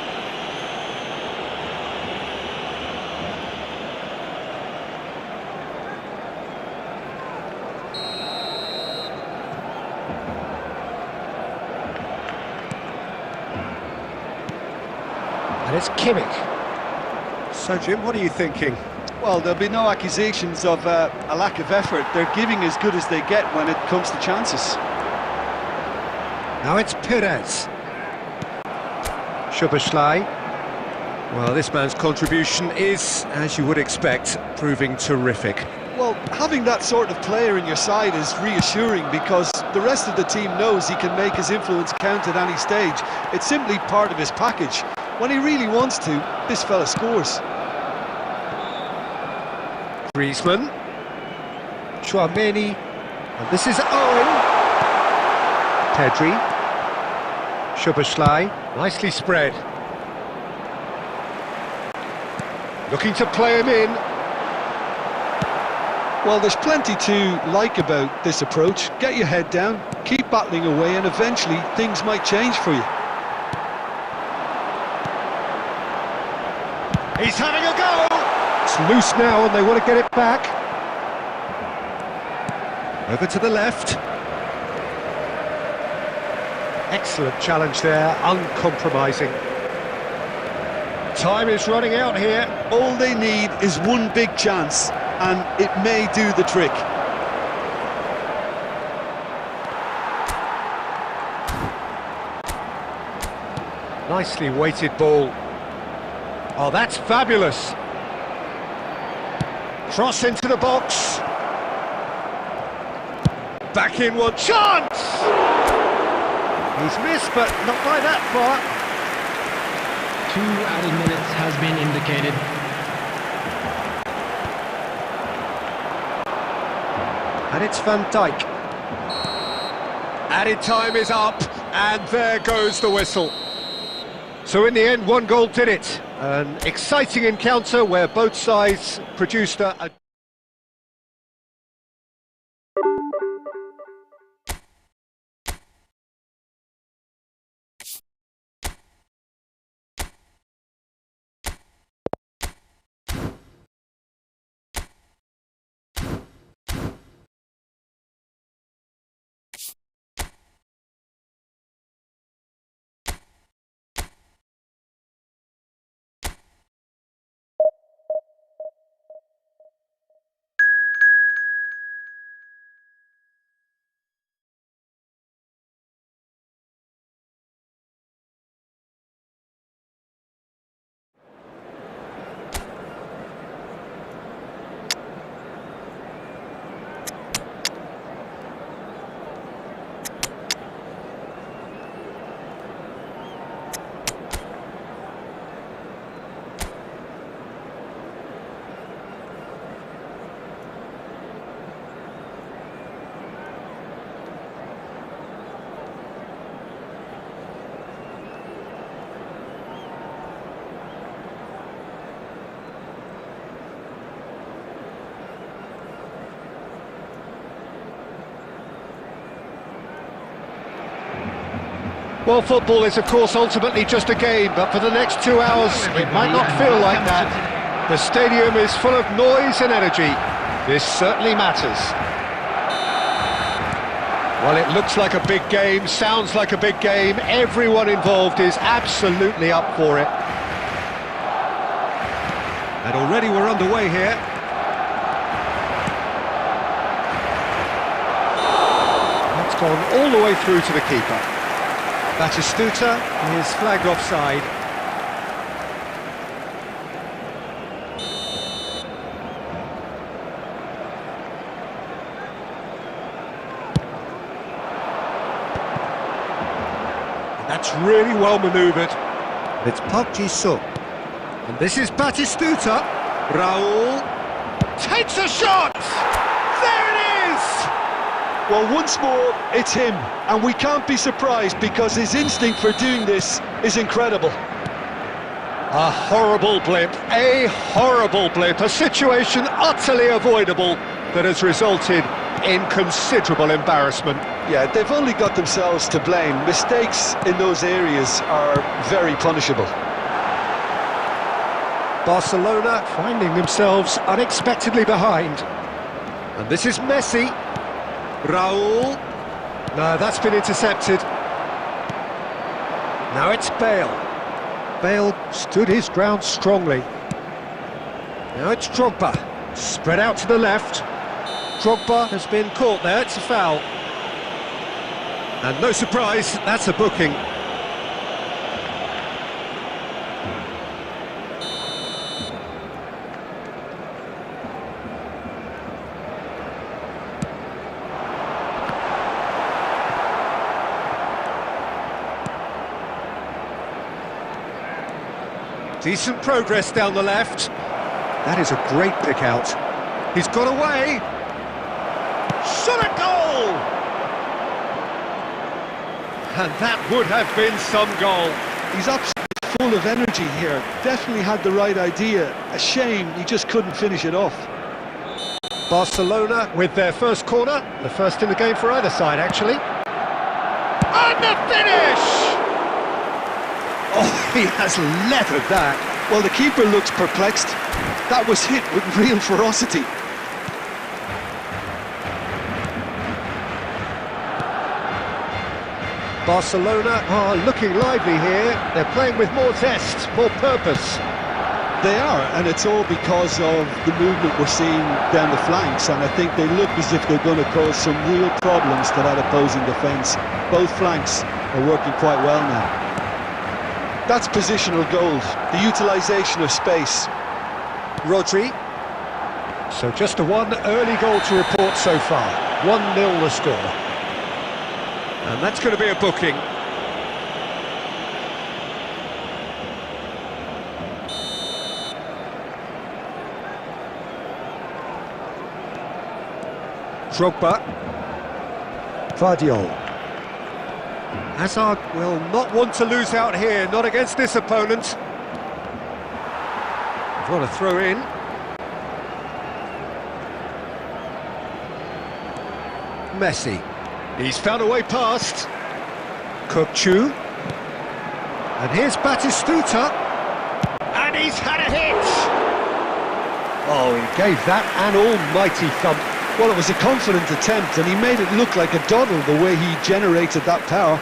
And it's Kimmich. So, Jim, what are you thinking? Well, there'll be no accusations of a lack of effort. They're giving as good as they get when it comes to chances. Now it's Perez. Szoboszlai. Well, this man's contribution is, as you would expect, proving terrific. Well, having that sort of player in your side is reassuring because the rest of the team knows he can make his influence count at any stage. It's simply part of his package. When he really wants to, this fella scores. Griezmann. Chouameni. And this is Owen. Pedri. Szoboszlai. Nicely spread. Looking to play him in. Well, there's plenty to like about this approach. Get your head down, keep battling away, and eventually things might change for you. He's having a go! It's loose now and they want to get it back. Over to the left. Excellent challenge there, uncompromising. Time is running out here. All they need is one big chance, and it may do the trick. Nicely weighted ball. Oh, that's fabulous. Cross into the box. Back in one. Chance! He's missed, but not by that far. 2 added minutes has been indicated. And it's Van Dijk. Added time is up, and there goes the whistle. So in the end, 1 goal did it. An exciting encounter where both sides produced a... Well, football is, of course, ultimately just a game, but for the next 2 hours, it might not feel like that. The stadium is full of noise and energy. This certainly matters. Well, it looks like a big game, sounds like a big game. Everyone involved is absolutely up for it. And already we're underway here. gone all the way through to the keeper. Batistuta is flagged offside. That's really well manoeuvred. It's Park Ji-suk. And this is Batistuta. Raul takes a shot! There it is! Well, once more, it's him. And we can't be surprised because his instinct for doing this is incredible. A horrible blip, a situation utterly avoidable that has resulted in considerable embarrassment. Yeah, they've only got themselves to blame. Mistakes in those areas are very punishable. Barcelona finding themselves unexpectedly behind. And this is Messi. Raul. No, that's been intercepted. Now it's Bale. Bale stood his ground strongly. Now it's Drogba. Spread out to the left. Drogba has been caught there, it's a foul. And no surprise, that's a booking. Decent progress down the left. That is a great pick out. He's got away. Shot at goal! And that would have been some goal. He's absolutely full of energy here. Definitely had the right idea. A shame he just couldn't finish it off. Barcelona with their first corner. The first in the game for either side, actually. And the finish! Oh, he has leathered that. Well, the keeper looks perplexed. That was hit with real ferocity. Barcelona are looking lively here. They're playing with more zest, more purpose. They are, and it's all because of the movement we're seeing down the flanks, and I think they look as if they're going to cause some real problems to that opposing defence. Both flanks are working quite well now. That's positional gold, the utilisation of space. Rodri. So just a one early goal to report so far. 1-0 the score. And that's going to be a booking. Drogba. Vardiol. Hazard will not want to lose out here, not against this opponent. What a throw in. Messi. He's found a way past. Kokchu. And here's Batistuta. And he's had a hit! Oh, he gave that an almighty thump. Well, it was a confident attempt, and he made it look like a doddle the way he generated that power.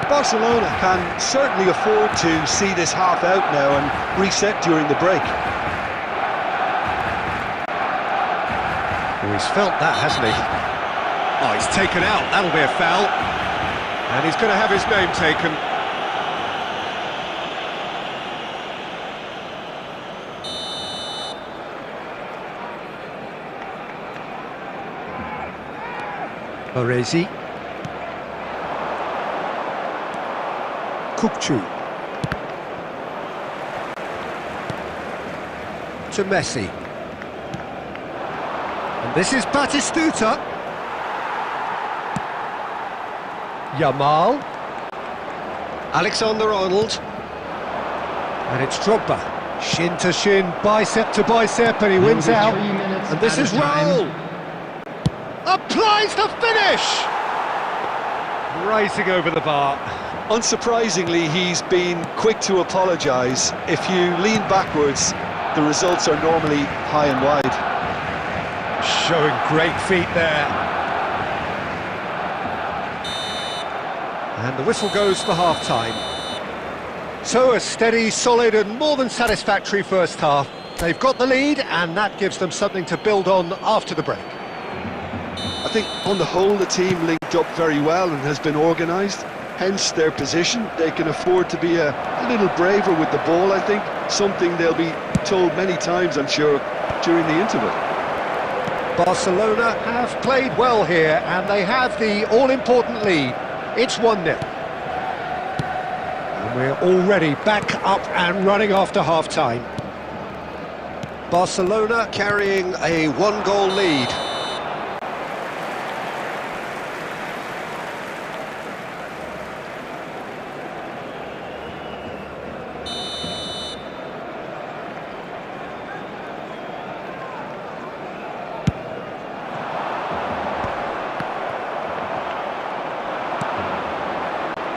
Barcelona can certainly afford to see this half out now and reset during the break. Oh, he's felt that, hasn't he? Oh, he's taken out, that'll be a foul. And he's going to have his name taken. Baresi. Kokchu. To Messi. And this is Batistuta. Yamal. Alexander-Arnold. And it's Drogba. Shin to shin, bicep to bicep, and he wins out. And this is Raul. Applies the finish! Rising over the bar. Unsurprisingly, he's been quick to apologise. If you lean backwards, the results are normally high and wide. Showing great feet there. And the whistle goes for half-time. So a steady, solid and more than satisfactory first half. They've got the lead and that gives them something to build on after the break. I think on the whole the team linked up very well and has been organised, hence their position. They can afford to be a little braver with the ball, I think, something they'll be told many times, I'm sure, during the interval. Barcelona have played well here and they have the all-important lead. It's 1-0. And we're already back up and running after half-time. Barcelona carrying a one-goal lead.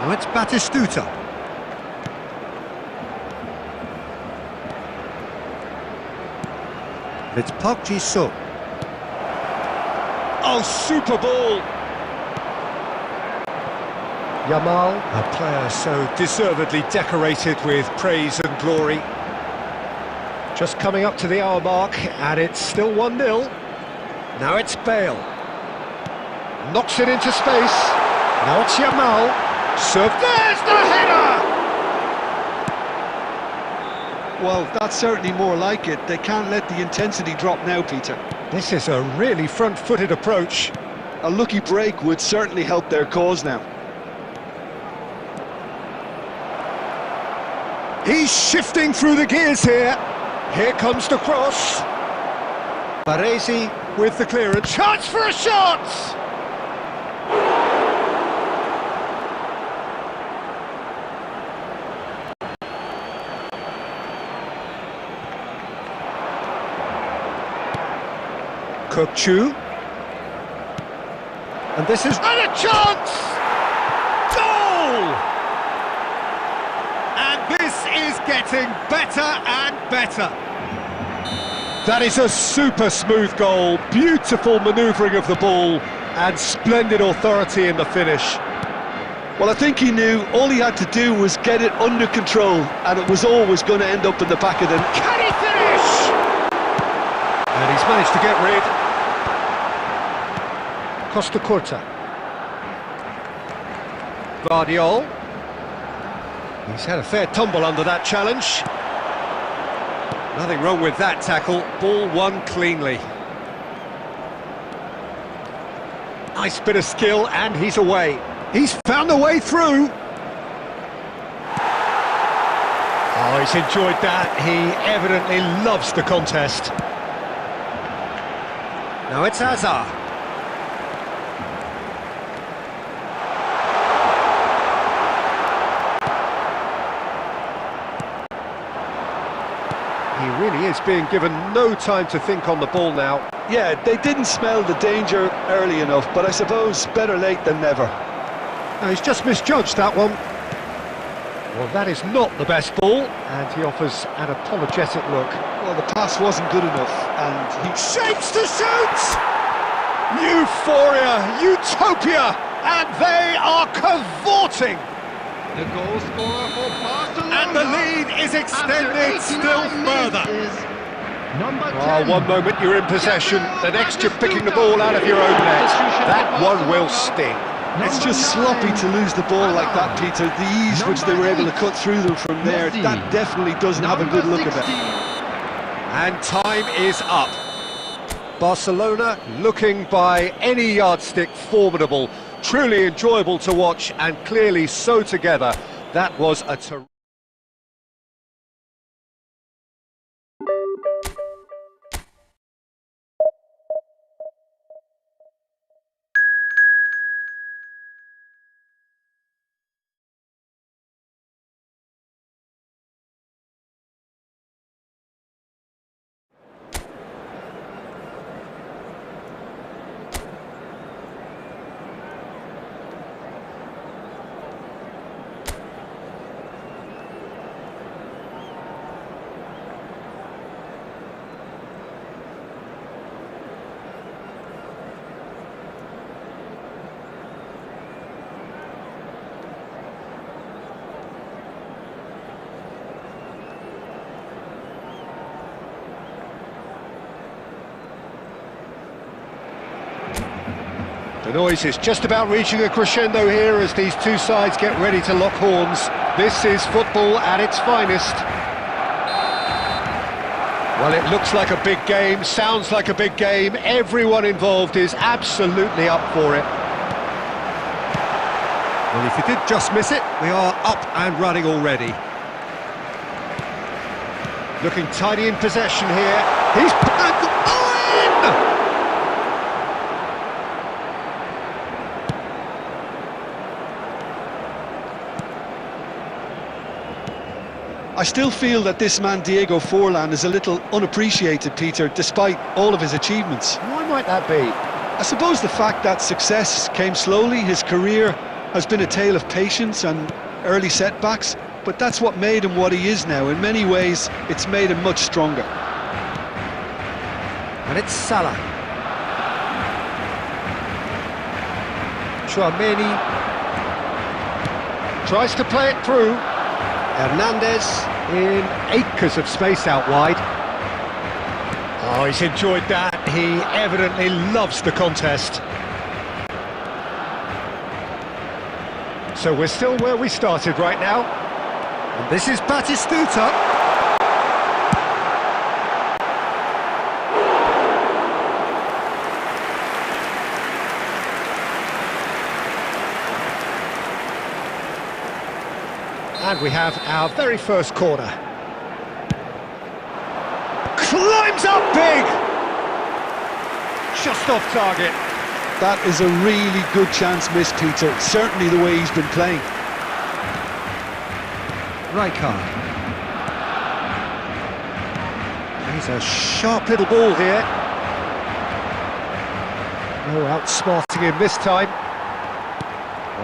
Now it's Batistuta. It's Park Ji-sung. Oh, super ball! Yamal, a player so deservedly decorated with praise and glory. Just coming up to the hour mark, and it's still 1-0. Now it's Bale. Knocks it into space. Now it's Yamal. Serve. There's the header! Well, that's certainly more like it. They can't let the intensity drop now, Peter. This is a really front-footed approach. A lucky break would certainly help their cause now. He's shifting through the gears here. Here comes the cross. Baresi with the clearance. Chance for a shot! Kokchu. And this is... And a chance! Goal! And this is getting better and better. That is a super smooth goal, beautiful manoeuvring of the ball, and splendid authority in the finish. Well, I think he knew all he had to do was get it under control, and it was always going to end up in the back of the net. Can he finish? And he's managed to get rid. Costa Curta. Guardiola. He's had a fair tumble under that challenge. Nothing wrong with that tackle. Ball won cleanly. Nice bit of skill, and he's away. He's found a way through. Oh, he's enjoyed that. He evidently loves the contest. Now it's Hazard. He really is being given no time to think on the ball now. Yeah, they didn't smell the danger early enough, but I suppose better late than never. No, he's just misjudged that one. Well, that is not the best ball, and he offers an apologetic look. Well, the pass wasn't good enough, and he Shapes to shoot! Euphoria, utopia, and they are cavorting! The goal scorer for Barcelona. And the lead is extended still further. Number 10. Oh, one moment you're in possession, the next you're picking the ball out of your own net. That one will sting. It's just sloppy to lose the ball like that, Peter. The ease which they were able to cut through them from there, that definitely doesn't have a good look of it. And time is up. Barcelona looking by any yardstick formidable, truly enjoyable to watch and clearly so together. That was a terrific... The noise is just about reaching a crescendo here as these two sides get ready to lock horns. This is football at its finest. Well, it looks like a big game, sounds like a big game. Everyone involved is absolutely up for it. Well, if you did just miss it, we are up and running already. Looking tidy in possession here. He's... Owen! I still feel that this man Diego Forlan is a little unappreciated, Peter, despite all of his achievements. Why might that be? I suppose the fact that success came slowly, his career has been a tale of patience and early setbacks, but that's what made him what he is now. In many ways, it's made him much stronger. And it's Salah. Chouameni tries to play it through. Hernandez in acres of space out wide. Oh, he's enjoyed that. He evidently loves the contest. So we're still where we started right now. And this is Batistuta. And we have our very first corner. Climbs up big! Just off target. That is a really good chance missed, Peter. Certainly the way he's been playing. Rijkaard. He's a sharp little ball here. No outsmarting him this time.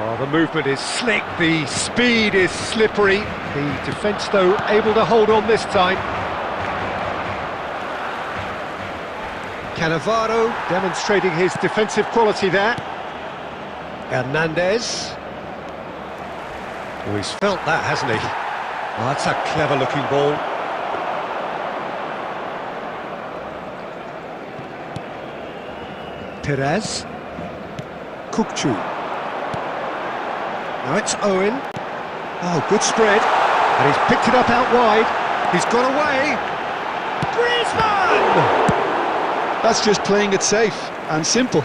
Oh, the movement is slick, the speed is slippery. The defence, though, able to hold on this time. Cannavaro demonstrating his defensive quality there. Hernandez. Oh, he's felt that, hasn't he? Oh, that's a clever-looking ball. Perez. Kukçu. Now it's Owen. Oh, good spread. And he's picked it up out wide. He's got away. Griezmann! That's just playing it safe and simple.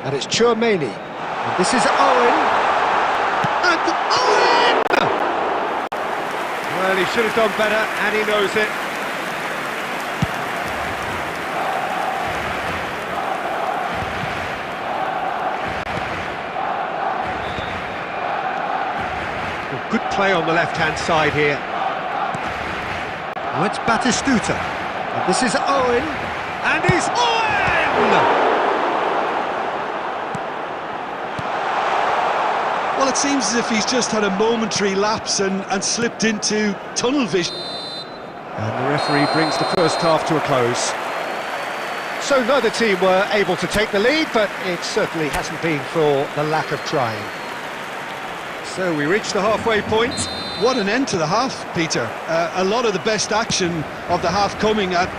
And it's Chouameni. And this is Owen. And Owen! Well, he should have done better, and he knows it. Well, good play on the left-hand side here. Now it's Batistuta. And this is Owen. And he's Owen! Well, it seems as if he's just had a momentary lapse and slipped into tunnel vision. And the referee brings the first half to a close. So neither team were able to take the lead, but it certainly hasn't been for the lack of trying. So we reach the halfway point. What an end to the half, Peter. A lot of the best action of the half coming at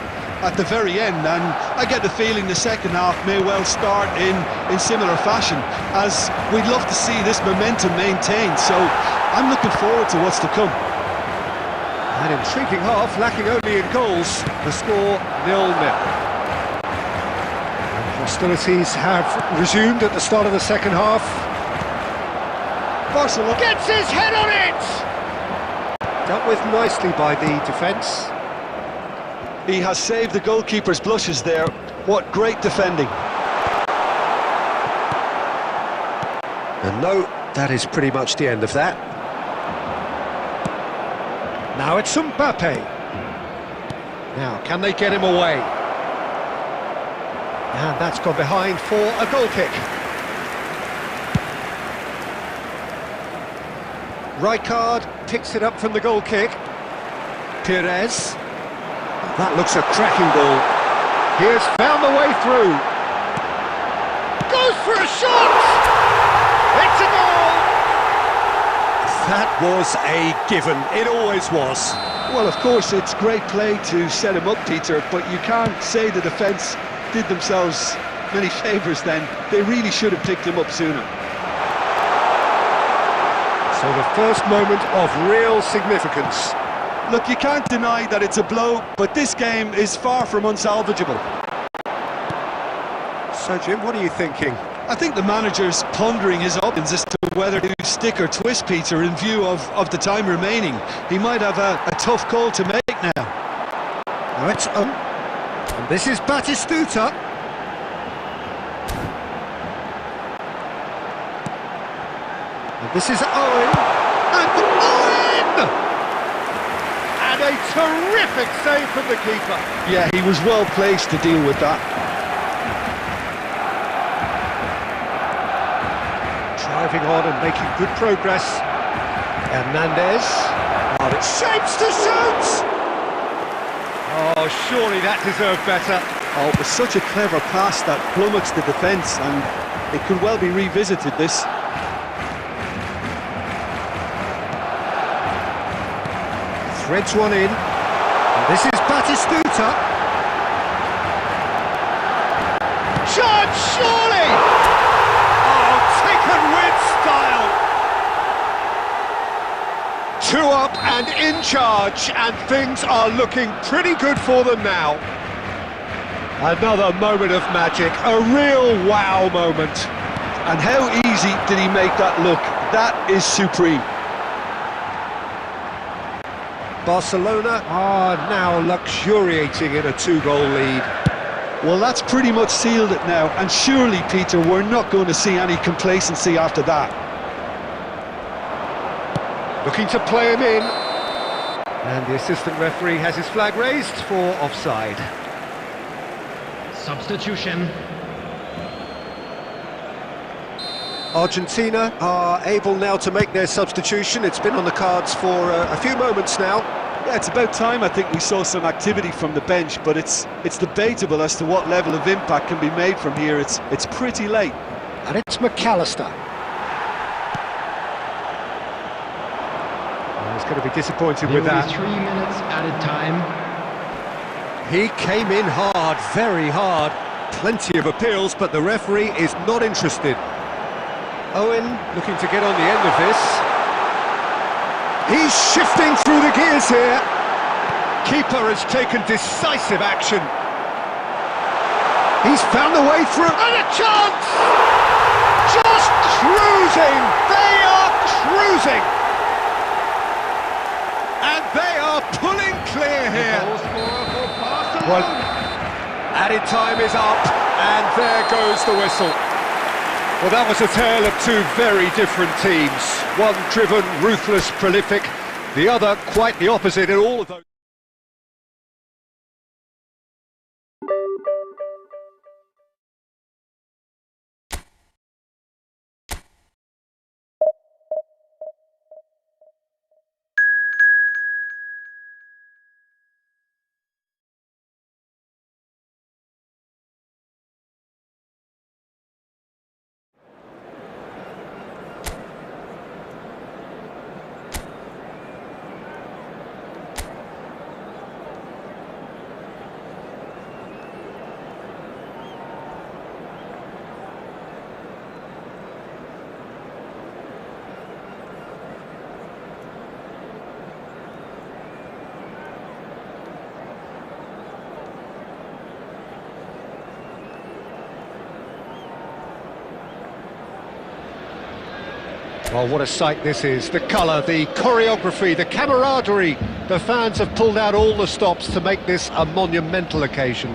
the very end, and I get the feeling the second half may well start in similar fashion, as we'd love to see this momentum maintained, so I'm looking forward to what's to come. An intriguing half, lacking only in goals. The score 0-0. Hostilities have resumed at the start of the second half. Barcelona Gets his head on it! Dealt with nicely by the defence. He has saved the goalkeeper's blushes there. What great defending. And no, that is pretty much the end of that. Now it's Mbappe. Now, can they get him away? And that's gone behind for a goal kick. Rijkaard picks it up from the goal kick. Perez. That looks a cracking ball. He has found the way through. Goes for a shot! It's a goal! That was a given. It always was. Well, of course, it's great play to set him up, Peter, but you can't say the defence did themselves many favours then. They really should have picked him up sooner. So the first moment of real significance. Look, you can't deny that it's a blow, but this game is far from unsalvageable. So, Jim, what are you thinking? I think the manager's pondering his options as to whether to stick or twist, Peter, in view of the time remaining. He might have a tough call to make now. Now it's and this is Batistuta. And this is Owen. And Owen! And a terrific save from the keeper. Yeah, he was well placed to deal with that. Driving on and making good progress. Hernandez. Oh, it shapes to shoot! Oh, surely that deserved better. Oh, it was such a clever pass that plummets the defence, and it could well be revisited, this. Threads one in. And this is Batistuta. Shot, surely! Oh, taken with style! 2 up and in charge, and things are looking pretty good for them now. Another moment of magic, a real wow moment. And how easy did he make that look? That is supreme. Barcelona are now luxuriating in a 2-goal lead. Well, that's pretty much sealed it now, and surely, Peter, we're not going to see any complacency after that. Looking to play him in. And the assistant referee has his flag raised for offside. Substitution. Argentina are able now to make their substitution. It's been on the cards for a few moments now. Yeah, it's about time I think we saw some activity from the bench, but it's debatable as to what level of impact can be made from here. It's pretty late. And it's McAllister. Oh, he's going to be disappointed with that. 3 minutes added time. He came in hard, very hard. Plenty of appeals, but the referee is not interested. Owen looking to get on the end of this. He's shifting through the gears here. Keeper has taken decisive action. He's found a way through. And a chance! Just cruising! They are cruising! And they are pulling clear here. Goal scorer for Barcelona. Well, added time is up, and there goes the whistle. Well, that was a tale of two very different teams. One driven, ruthless, prolific. The other quite the opposite in all of those. Well, what a sight this is. The colour, the choreography, the camaraderie. The fans have pulled out all the stops to make this a monumental occasion.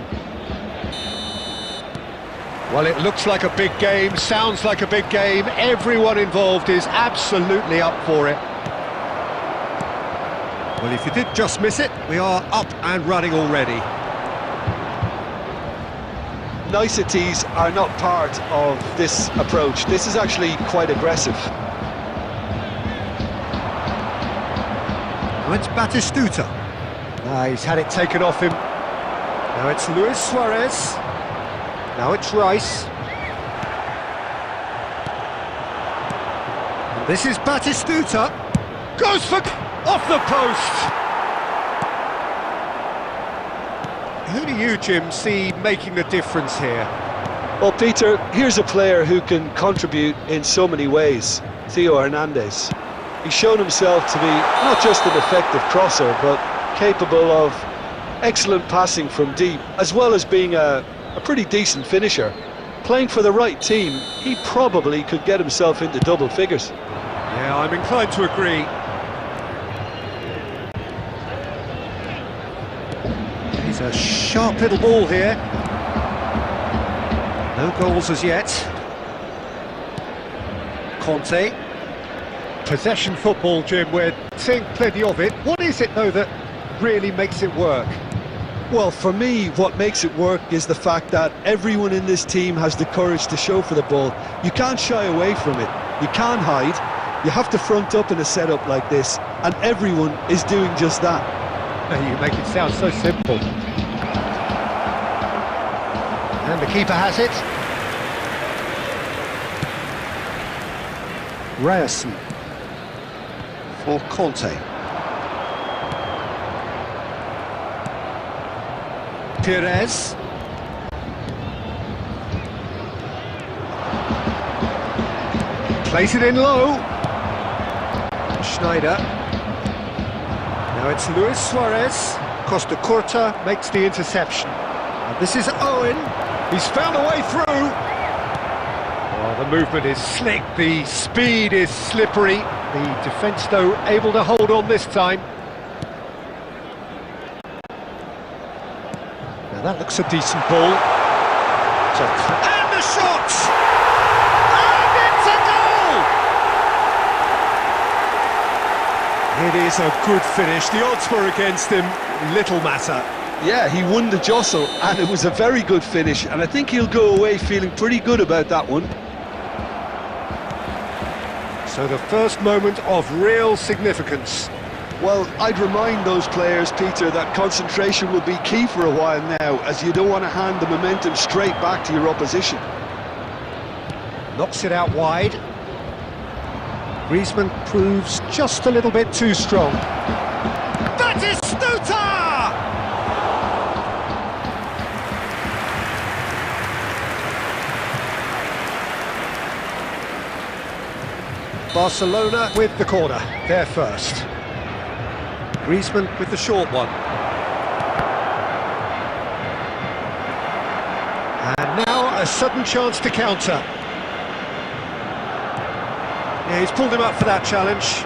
Well, it looks like a big game, sounds like a big game. Everyone involved is absolutely up for it. Well, if you did just miss it, we are up and running already. Niceties are not part of this approach. This is actually quite aggressive. Now it's Batistuta. He's had it taken off him. Now it's Luis Suarez. Now it's Rice. And this is Batistuta. Goes for... off the post! Who do you, Jim, see making the difference here? Well, Peter, here's a player who can contribute in so many ways. Theo Hernandez. He's shown himself to be not just an effective crosser, but capable of excellent passing from deep, as well as being a pretty decent finisher. Playing for the right team, he probably could get himself into double figures. Yeah, I'm inclined to agree. He's a sharp little ball here. No goals as yet. Conte. Possession football, Jim, we're seeing plenty of it. What is it, though, that really makes it work? Well, for me, what makes it work is the fact that everyone in this team has the courage to show for the ball. You can't shy away from it. You can't hide. You have to front up in a setup like this, and everyone is doing just that. You make it sound so simple. And the keeper has it. Ryerson for Conte. Perez. Plays it in low. Schneider. Now it's Luis Suarez. Costa Curta makes the interception. And this is Owen. He's found a way through. Oh, the movement is slick. The speed is slippery. The defence, though, able to hold on this time. Now that looks a decent ball. And the shot! And it's a goal! It is a good finish. The odds were against him. Little matter. Yeah, he won the jostle, and it was a very good finish, and I think he'll go away feeling pretty good about that one. So the first moment of real significance. Well, I'd remind those players, Peter, that concentration will be key for a while now, as you don't want to hand the momentum straight back to your opposition. Knocks it out wide. Griezmann proves just a little bit too strong. That is Stuta! Barcelona with the corner, they're first. Griezmann with the short one. And now a sudden chance to counter. Yeah, he's pulled him up for that challenge.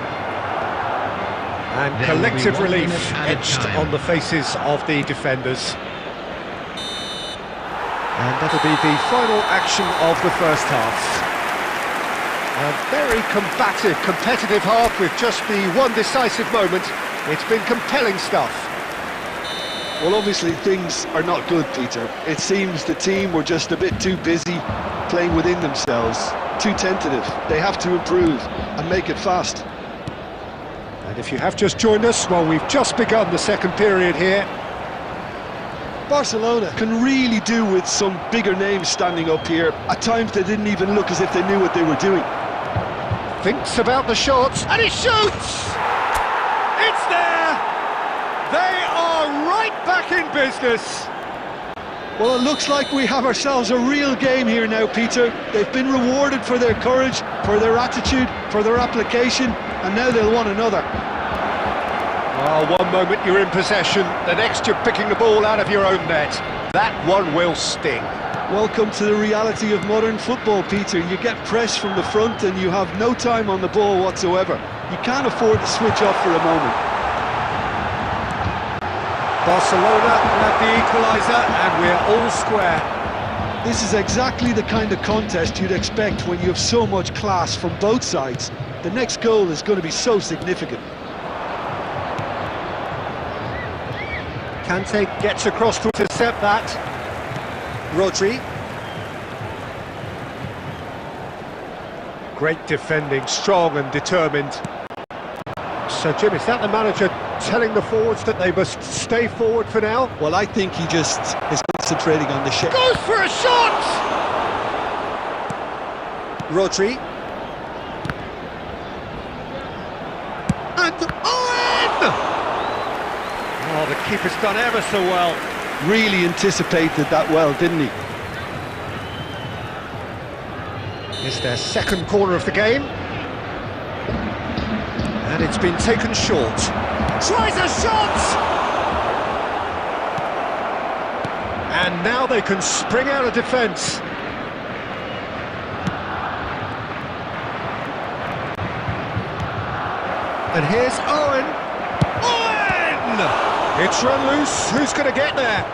And collective relief etched on the faces of the defenders. And that'll be the final action of the first half. A very combative, competitive half with just the one decisive moment. It's been compelling stuff. Well, obviously things are not good, Peter. It seems the team were just a bit too busy playing within themselves, too tentative. They have to improve and make it fast. And if you have just joined us, well, we've just begun the second period here. Barcelona can really do with some bigger names standing up here. At times they didn't even look as if they knew what they were doing. Thinks about the shot, and he shoots! It's there! They are right back in business! Well, it looks like we have ourselves a real game here now, Peter. They've been rewarded for their courage, for their attitude, for their application, and now they'll want another. Oh, one moment you're in possession, the next you're picking the ball out of your own net. That one will sting. Welcome to the reality of modern football, Peter. You get pressed from the front and you have no time on the ball whatsoever. You can't afford to switch off for a moment. Barcelona have the equaliser and we're all square. This is exactly the kind of contest you'd expect when you have so much class from both sides. The next goal is going to be so significant. Kante gets across to intercept that. Rodri. Great defending, strong and determined. So Jim, is that the manager telling the forwards that they must stay forward for now? Well, I think he just is concentrating on the shot. Goes for a shot! Rodri. And Owen! Oh, the keeper's done ever so well. Really anticipated that well, didn't he? It's their second corner of the game. And it's been taken short. Tries a shot! And now they can spring out of defence. And here's Owen. Owen! It's run loose. Who's going to get there?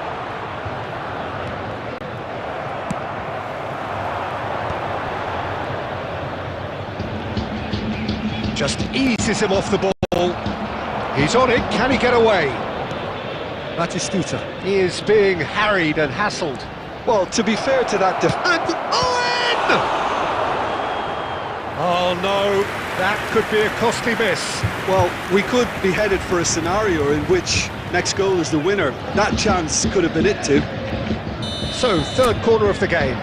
Just eases him off the ball. He's on it. Can he get away? Batistuta. He is being harried and hassled. Well, to be fair to that And Owen! Oh no, that could be a costly miss. well, we could be headed for a scenario in which next goal is the winner. That chance could have been it too. So, third corner of the game.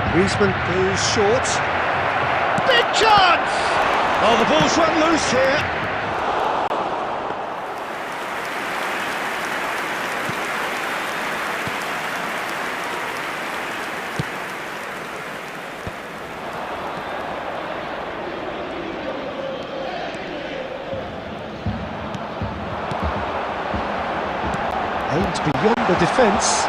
Griezmann goes short. Big chance! Oh, the ball's run loose here. Aimed beyond the defence.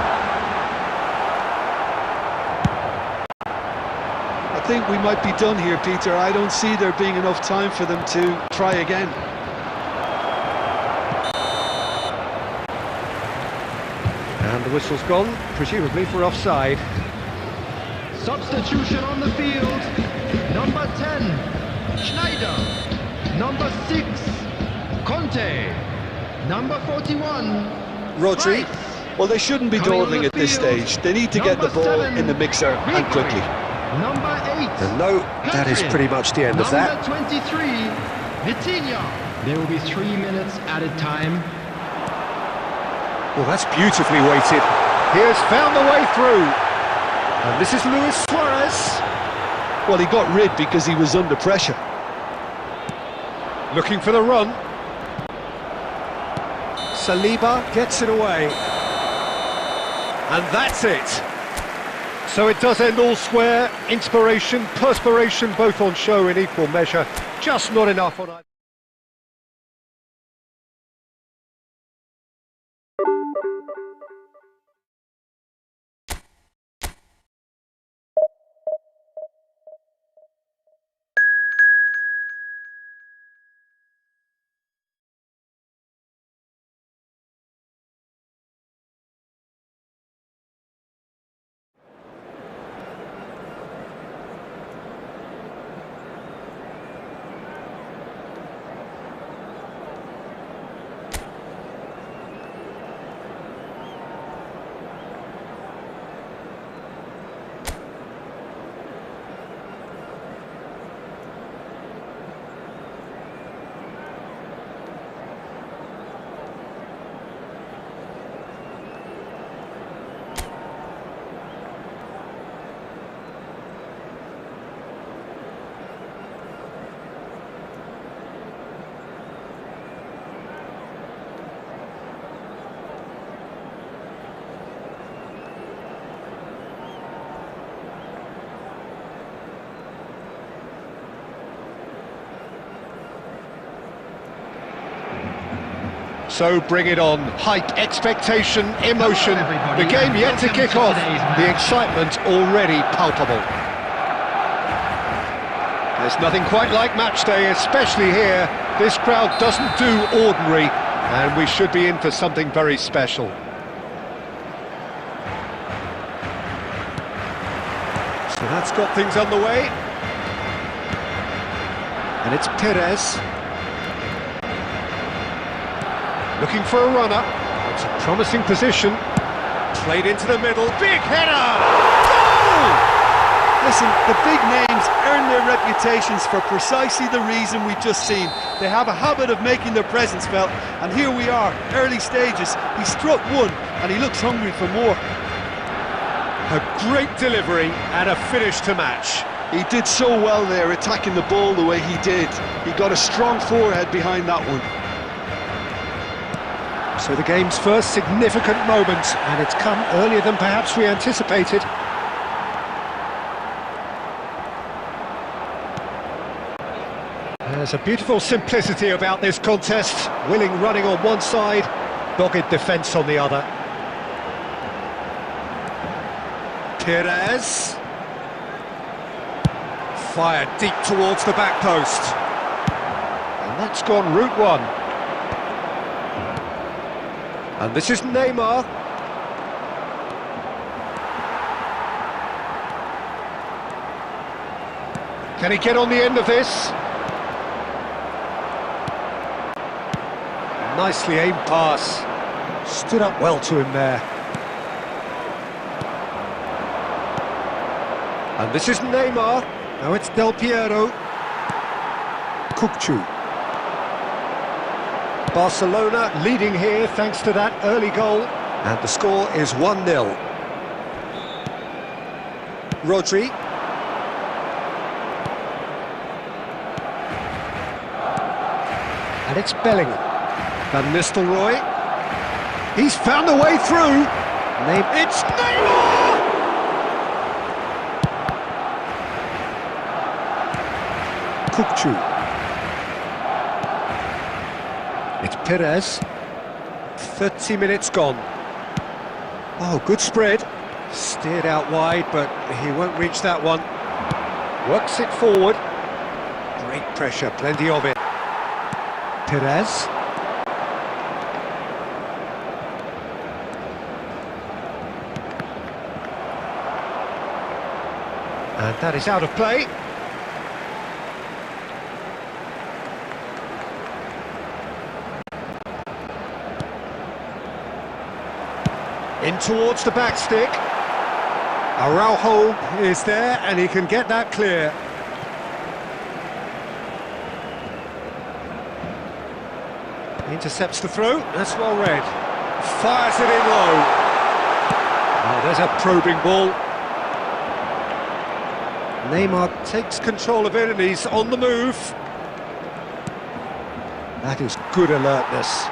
I think we might be done here, Peter. I don't see there being enough time for them to try again. And the whistle's gone, presumably for offside. Substitution on the field. Number 10, Schneider. Number 6, Conte. Number 41, Rodri, Price. well, they shouldn't be Coming on dawdling the at this field, stage. They need to get the number ball 7, in the mixer and Rivalry. quickly. Number 8, And no, that is pretty much the end of that. Number 23, Vitinha. There will be 3 minutes added time. Well, that's beautifully weighted. He has found the way through. And this is Luis Suarez. Well, he got rid because he was under pressure. Looking for the run. Saliba gets it away. And that's it. So it does end all square. Inspiration, perspiration, both on show in equal measure. Just not enough on either. So bring it on. Hype, expectation, emotion. The game yet to kick off. The excitement already palpable. There's nothing quite like match day, especially here. This crowd doesn't do ordinary, and we should be in for something very special. So that's got things underway. And it's Perez. Looking for a runner. It's a promising position. Played into the middle. Big header! Goal! Listen, the big names earn their reputations for precisely the reason we've just seen. They have a habit of making their presence felt, and here we are, early stages. He struck one, and he looks hungry for more. A great delivery and a finish to match. He did so well there, attacking the ball the way he did. He got a strong forehead behind that one. So the game's first significant moment, and it's come earlier than perhaps we anticipated. There's a beautiful simplicity about this contest. Willing running on one side, dogged defence on the other. Perez. Fired deep towards the back post. And that's gone route one. And this is Neymar. Can he get on the end of this? Nicely aimed pass. Stood up well to him there. And this is Neymar. Now it's Del Piero. Kukçu. Barcelona leading here thanks to that early goal. And the score is 1-0. Rodri. And it's Bellingham. Van Nistelrooy. He's found a way through. It's Neymar! Kukçu. It's Perez. 30 minutes gone. Oh, good spread. Steered out wide, but he won't reach that one. Works it forward. Great pressure, plenty of it. Perez. And that is out of play. In towards the back stick. Araujo is there and he can get that clear. Intercepts the throw, that's well read. Fires it in low. Oh, there's a probing ball. Neymar takes control of it and he's on the move. That is good alertness.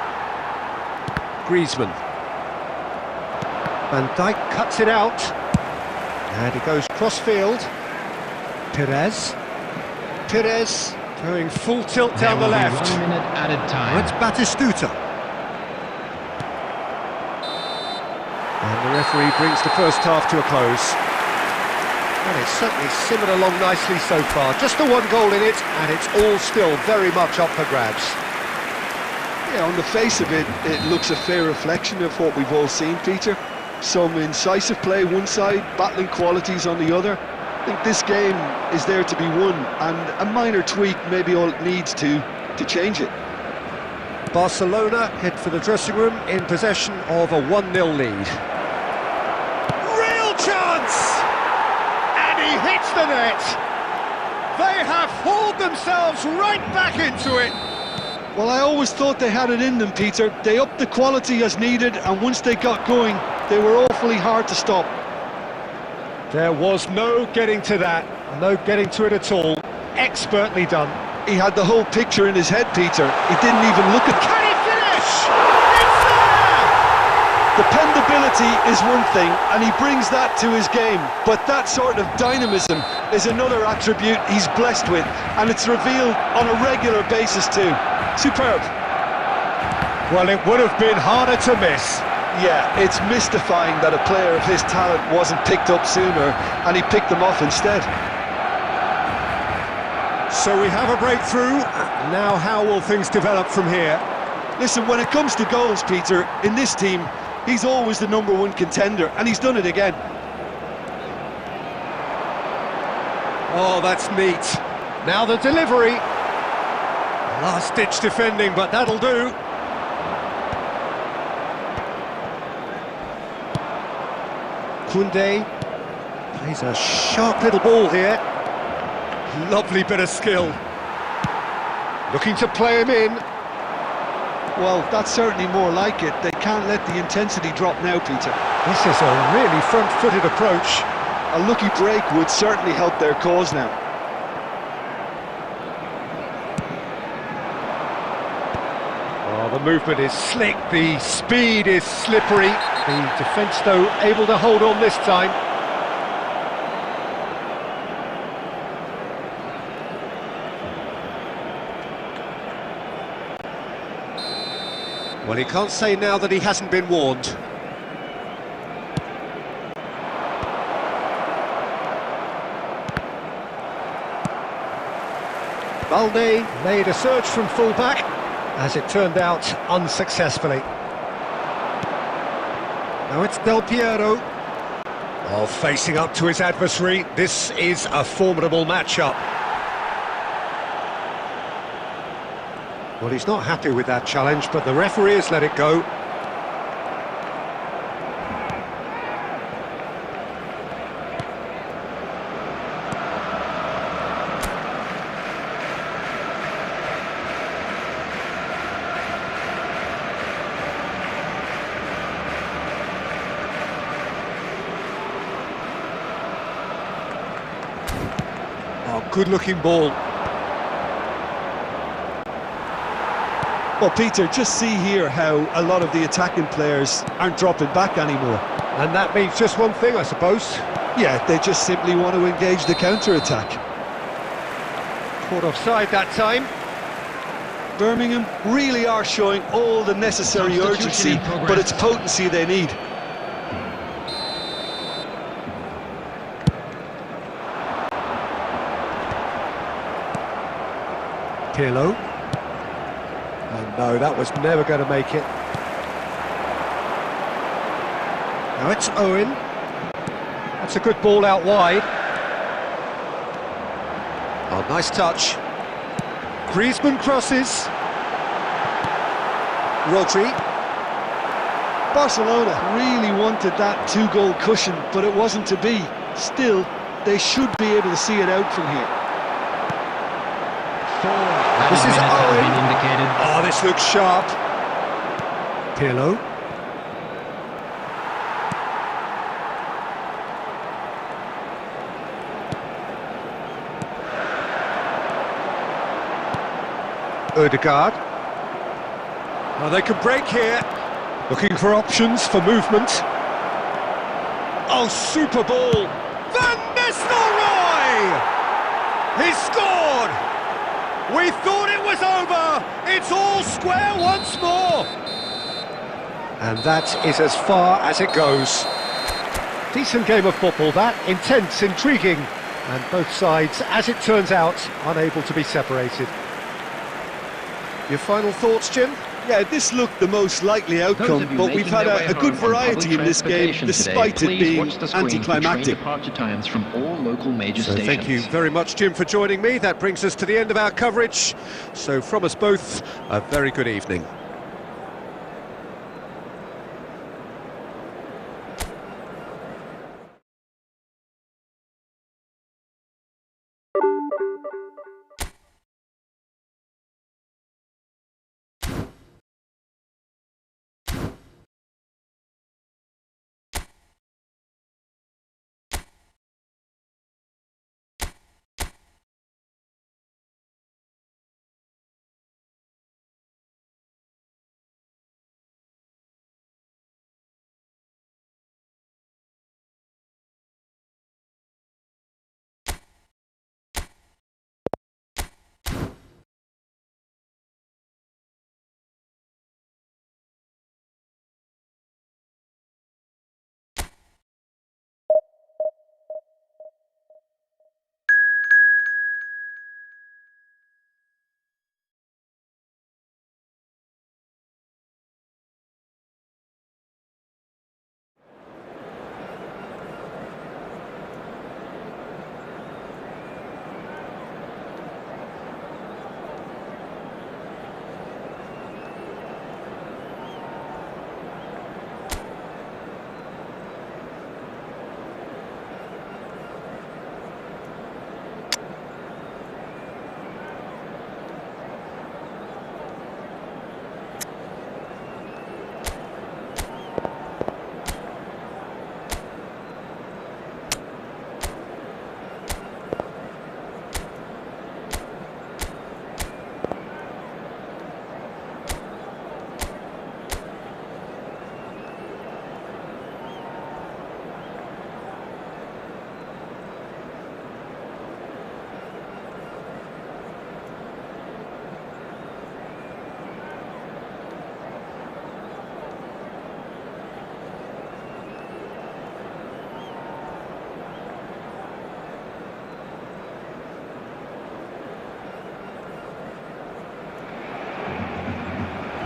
Griezmann. Van Dijk cuts it out. And he goes cross-field. Perez. Perez going full tilt down the left. 1 minute added time. It's Batistuta. And the referee brings the first half to a close. And it's certainly simmered along nicely so far. Just the one goal in it, and it's all still very much up for grabs. Yeah, on the face of it, it looks a fair reflection of what we've all seen, Peter. Some incisive play one side, battling qualities on the other. I think this game is there to be won, and a minor tweak maybe all it needs to change it. Barcelona head for the dressing room in possession of a 1-0 lead. Real chance! And he hits the net! They have hauled themselves right back into it! Well, I always thought they had it in them, Peter. They upped the quality as needed, and once they got going, they were awfully hard to stop. There was no getting to that, no getting to it at all. Expertly done. He had the whole picture in his head, Peter. He didn't even look at... Can he finish? It's there! Dependability is one thing, and he brings that to his game, but that sort of dynamism is another attribute he's blessed with, and it's revealed on a regular basis too. Superb. Well, it would have been harder to miss. Yeah, it's mystifying that a player of his talent wasn't picked up sooner, and he picked them off instead. So we have a breakthrough. Now how will things develop from here? Listen, when it comes to goals, Peter, in this team, he's always the #1 contender, and he's done it again. Oh, that's neat. Now the delivery. Last-ditch defending, but that'll do. Koundé plays a sharp little ball here. Lovely bit of skill. Looking to play him in. Well, that's certainly more like it. They can't let the intensity drop now, Peter. This is a really front-footed approach. A lucky break would certainly help their cause now. Oh, the movement is slick, the speed is slippery. The defence, though, able to hold on this time. Well, he can't say now that he hasn't been warned. Balde made a surge from full-back, as it turned out, unsuccessfully. Now it's Del Piero. Oh, facing up to his adversary, this is a formidable matchup. Well, he's not happy with that challenge, but the referee has let it go. Oh, good-looking ball. Well, Peter, just see here how a lot of the attacking players aren't dropping back anymore. And that means just one thing, I suppose. Yeah, they just simply want to engage the counter-attack. Caught offside that time. Birmingham really are showing all the necessary urgency, but it's potency they need. Pirlo. And no, that was never going to make it. Now it's Owen. That's a good ball out wide. Oh, nice touch. Griezmann crosses. Rodri. Barcelona really wanted that two-goal cushion, but it wasn't to be. Still, they should be able to see it out from here. This is Owen. Oh, this looks sharp. Pirlo. Odegaard. Oh, they can break here. Looking for options for movement. Oh, super ball. Van Nistelrooy! He scored! We thought it was over! It's all square once more! And that is as far as it goes. Decent game of football, that. Intense, intriguing, and both sides, as it turns out, unable to be separated. Your final thoughts, Jim? Yeah, this looked the most likely outcome, but we've had a good variety in this game, despite it being anticlimactic. From all local major stations. Thank you very much, Jim, for joining me. That brings us to the end of our coverage. So from us both, a very good evening.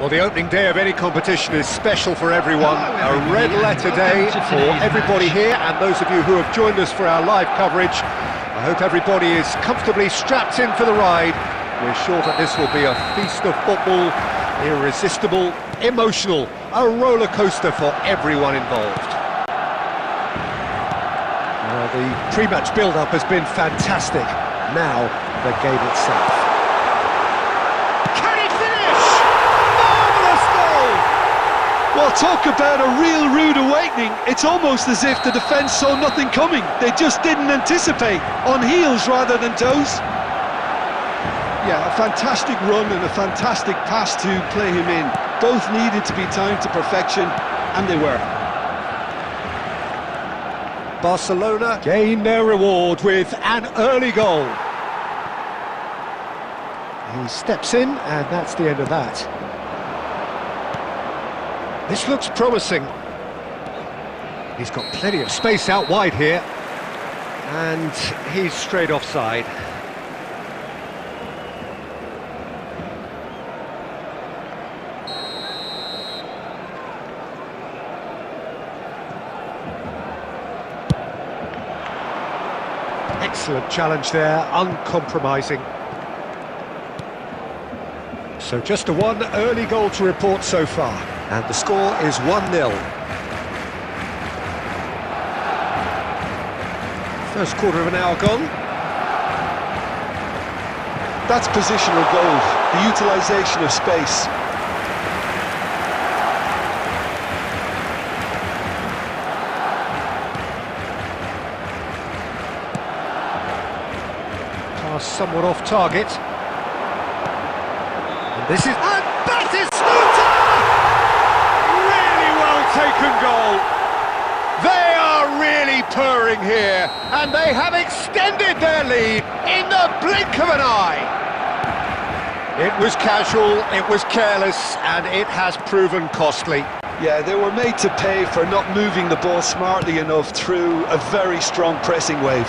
Well, the opening day of any competition is special for everyone. A red letter day for everybody here, and those of you who have joined us for our live coverage. I hope everybody is comfortably strapped in for the ride. We're sure that this will be a feast of football, irresistible, emotional, a roller coaster for everyone involved. Well, the pre-match build-up has been fantastic. Now, the game itself. Well, talk about a real rude awakening. It's almost as if the defence saw nothing coming. They just didn't anticipate, on heels rather than toes. Yeah, a fantastic run and a fantastic pass to play him in. Both needed to be timed to perfection, and they were. Barcelona gain their reward with an early goal. He steps in, and that's the end of that. This looks promising. He's got plenty of space out wide here. And he's straight offside. Excellent challenge there, uncompromising. So just a one early goal to report so far. And the score is 1-0. First quarter of an hour gone. That's positional goal, the utilisation of space. Pass somewhat off target. And this is... And that is taken goal. They are really purring here, and they have extended their lead in the blink of an eye. It was casual, it was careless, and it has proven costly. Yeah, they were made to pay for not moving the ball smartly enough through a very strong pressing wave.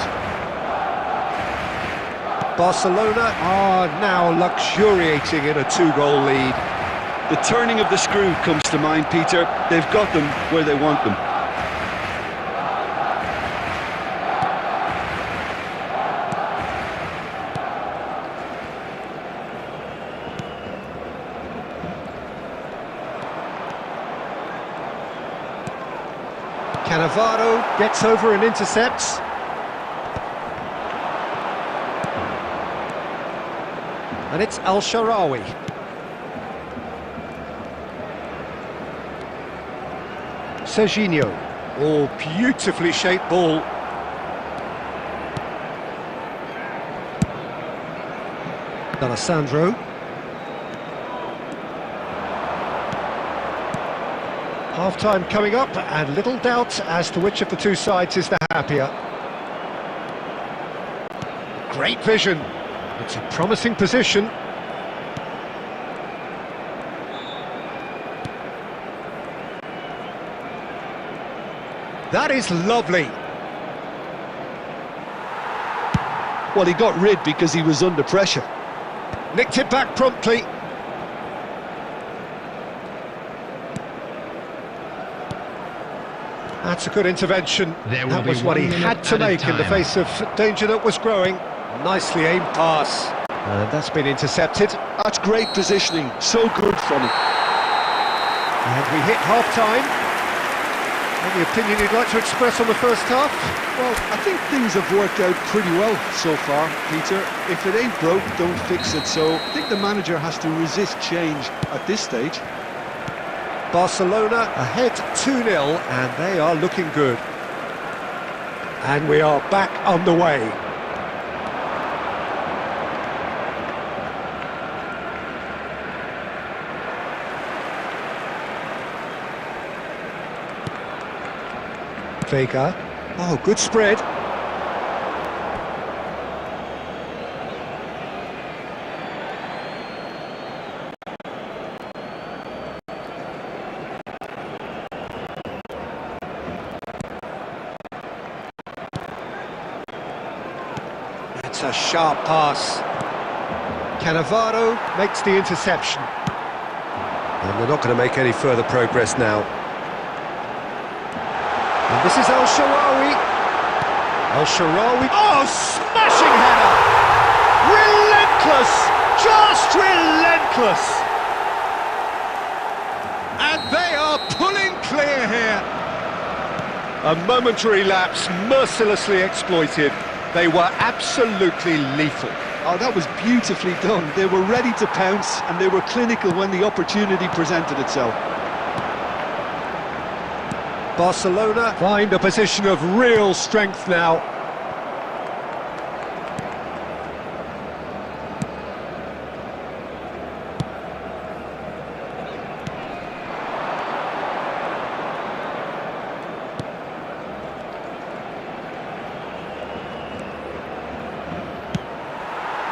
Barcelona are now luxuriating in a two-goal lead. The turning of the screw comes to mind, Peter. They've got them where they want them. Cannavaro gets over and intercepts. And it's Al-Sharawi. Serginho, oh, beautifully shaped ball. Alessandro. Half-time coming up, and little doubt as to which of the two sides is the happier. Great vision. It's a promising position. That is lovely. Well, he got rid because he was under pressure. Nicked it back promptly. That's a good intervention. That was what he had to make in the face of danger that was growing. Nicely aimed pass. And that's been intercepted. That's great positioning. So good from him. And we hit half-time. Any opinion you'd like to express on the first half? Well, I think things have worked out pretty well so far, Peter. If it ain't broke, don't fix it. So I think the manager has to resist change at this stage. Barcelona ahead 2-0, and they are looking good. And we are back on the way. Vega. Oh, good spread. That's a sharp pass. Cannavaro makes the interception. And they're not going to make any further progress now. And this is El Shaarawy. El Shaarawy. Oh, smashing header! Relentless! Just relentless! And they are pulling clear here. A momentary lapse, mercilessly exploited. They were absolutely lethal. Oh, that was beautifully done. They were ready to pounce and they were clinical when the opportunity presented itself. Barcelona find a position of real strength now.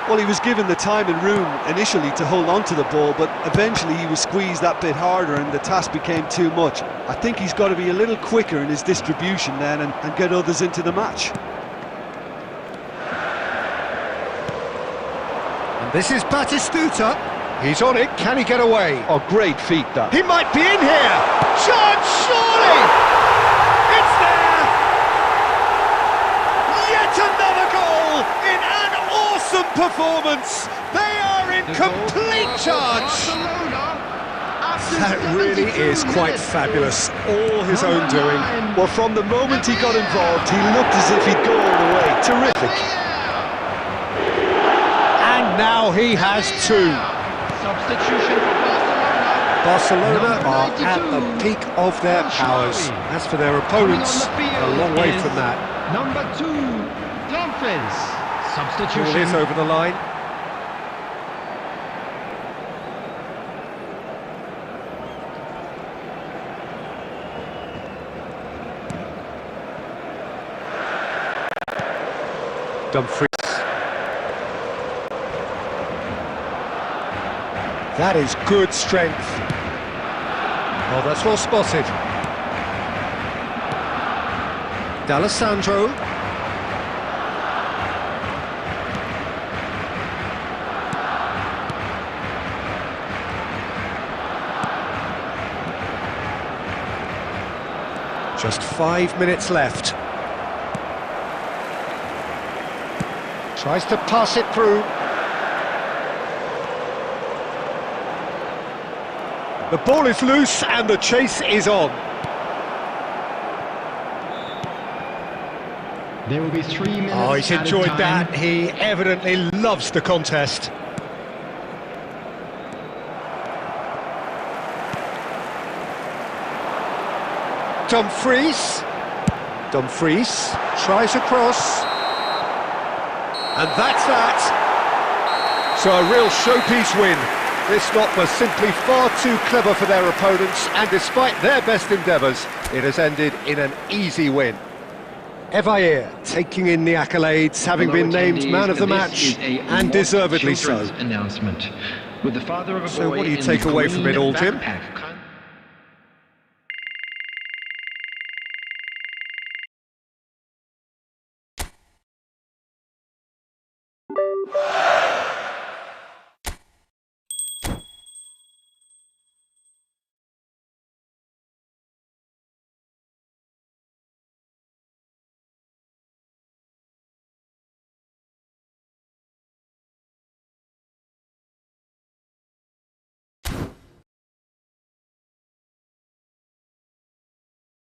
Well, he was given the time and room initially to hold on to the ball, but eventually he was squeezed that bit harder and the task became too much. I think he's got to be a little quicker in his distribution then and get others into the match. And this is Batistuta. He's on it. Can he get away? Oh, great feat that. He might be in here! Chance, surely! It's there! Yet another goal in an awesome performance! They are in complete charge! That really is quite fabulous. All his own doing. Well, from the moment he got involved, he looked as if he'd go all the way. Terrific. And now he has two. Substitution for Barcelona Number are 92. at the peak of their powers. As for their opponents, a long way from that. Number 2, Dumfries. Ball Substitution. is over the line. Dumfries. That is good strength. Oh, that's well spotted. D'Alessandro. Just 5 minutes left. Tries to pass it through. The ball is loose and the chase is on. There will be 3 minutes. Oh, he's added enjoyed time. that. He evidently loves the contest. Dumfries. Dumfries tries a cross. And that's that. So a real showpiece win. This lot was simply far too clever for their opponents, and despite their best endeavours, it has ended in an easy win. Evair taking in the accolades, having been named man of the match, and deservedly so. Announcement with the father of a So boy what do you in take the away from it green all, Jim? backpack.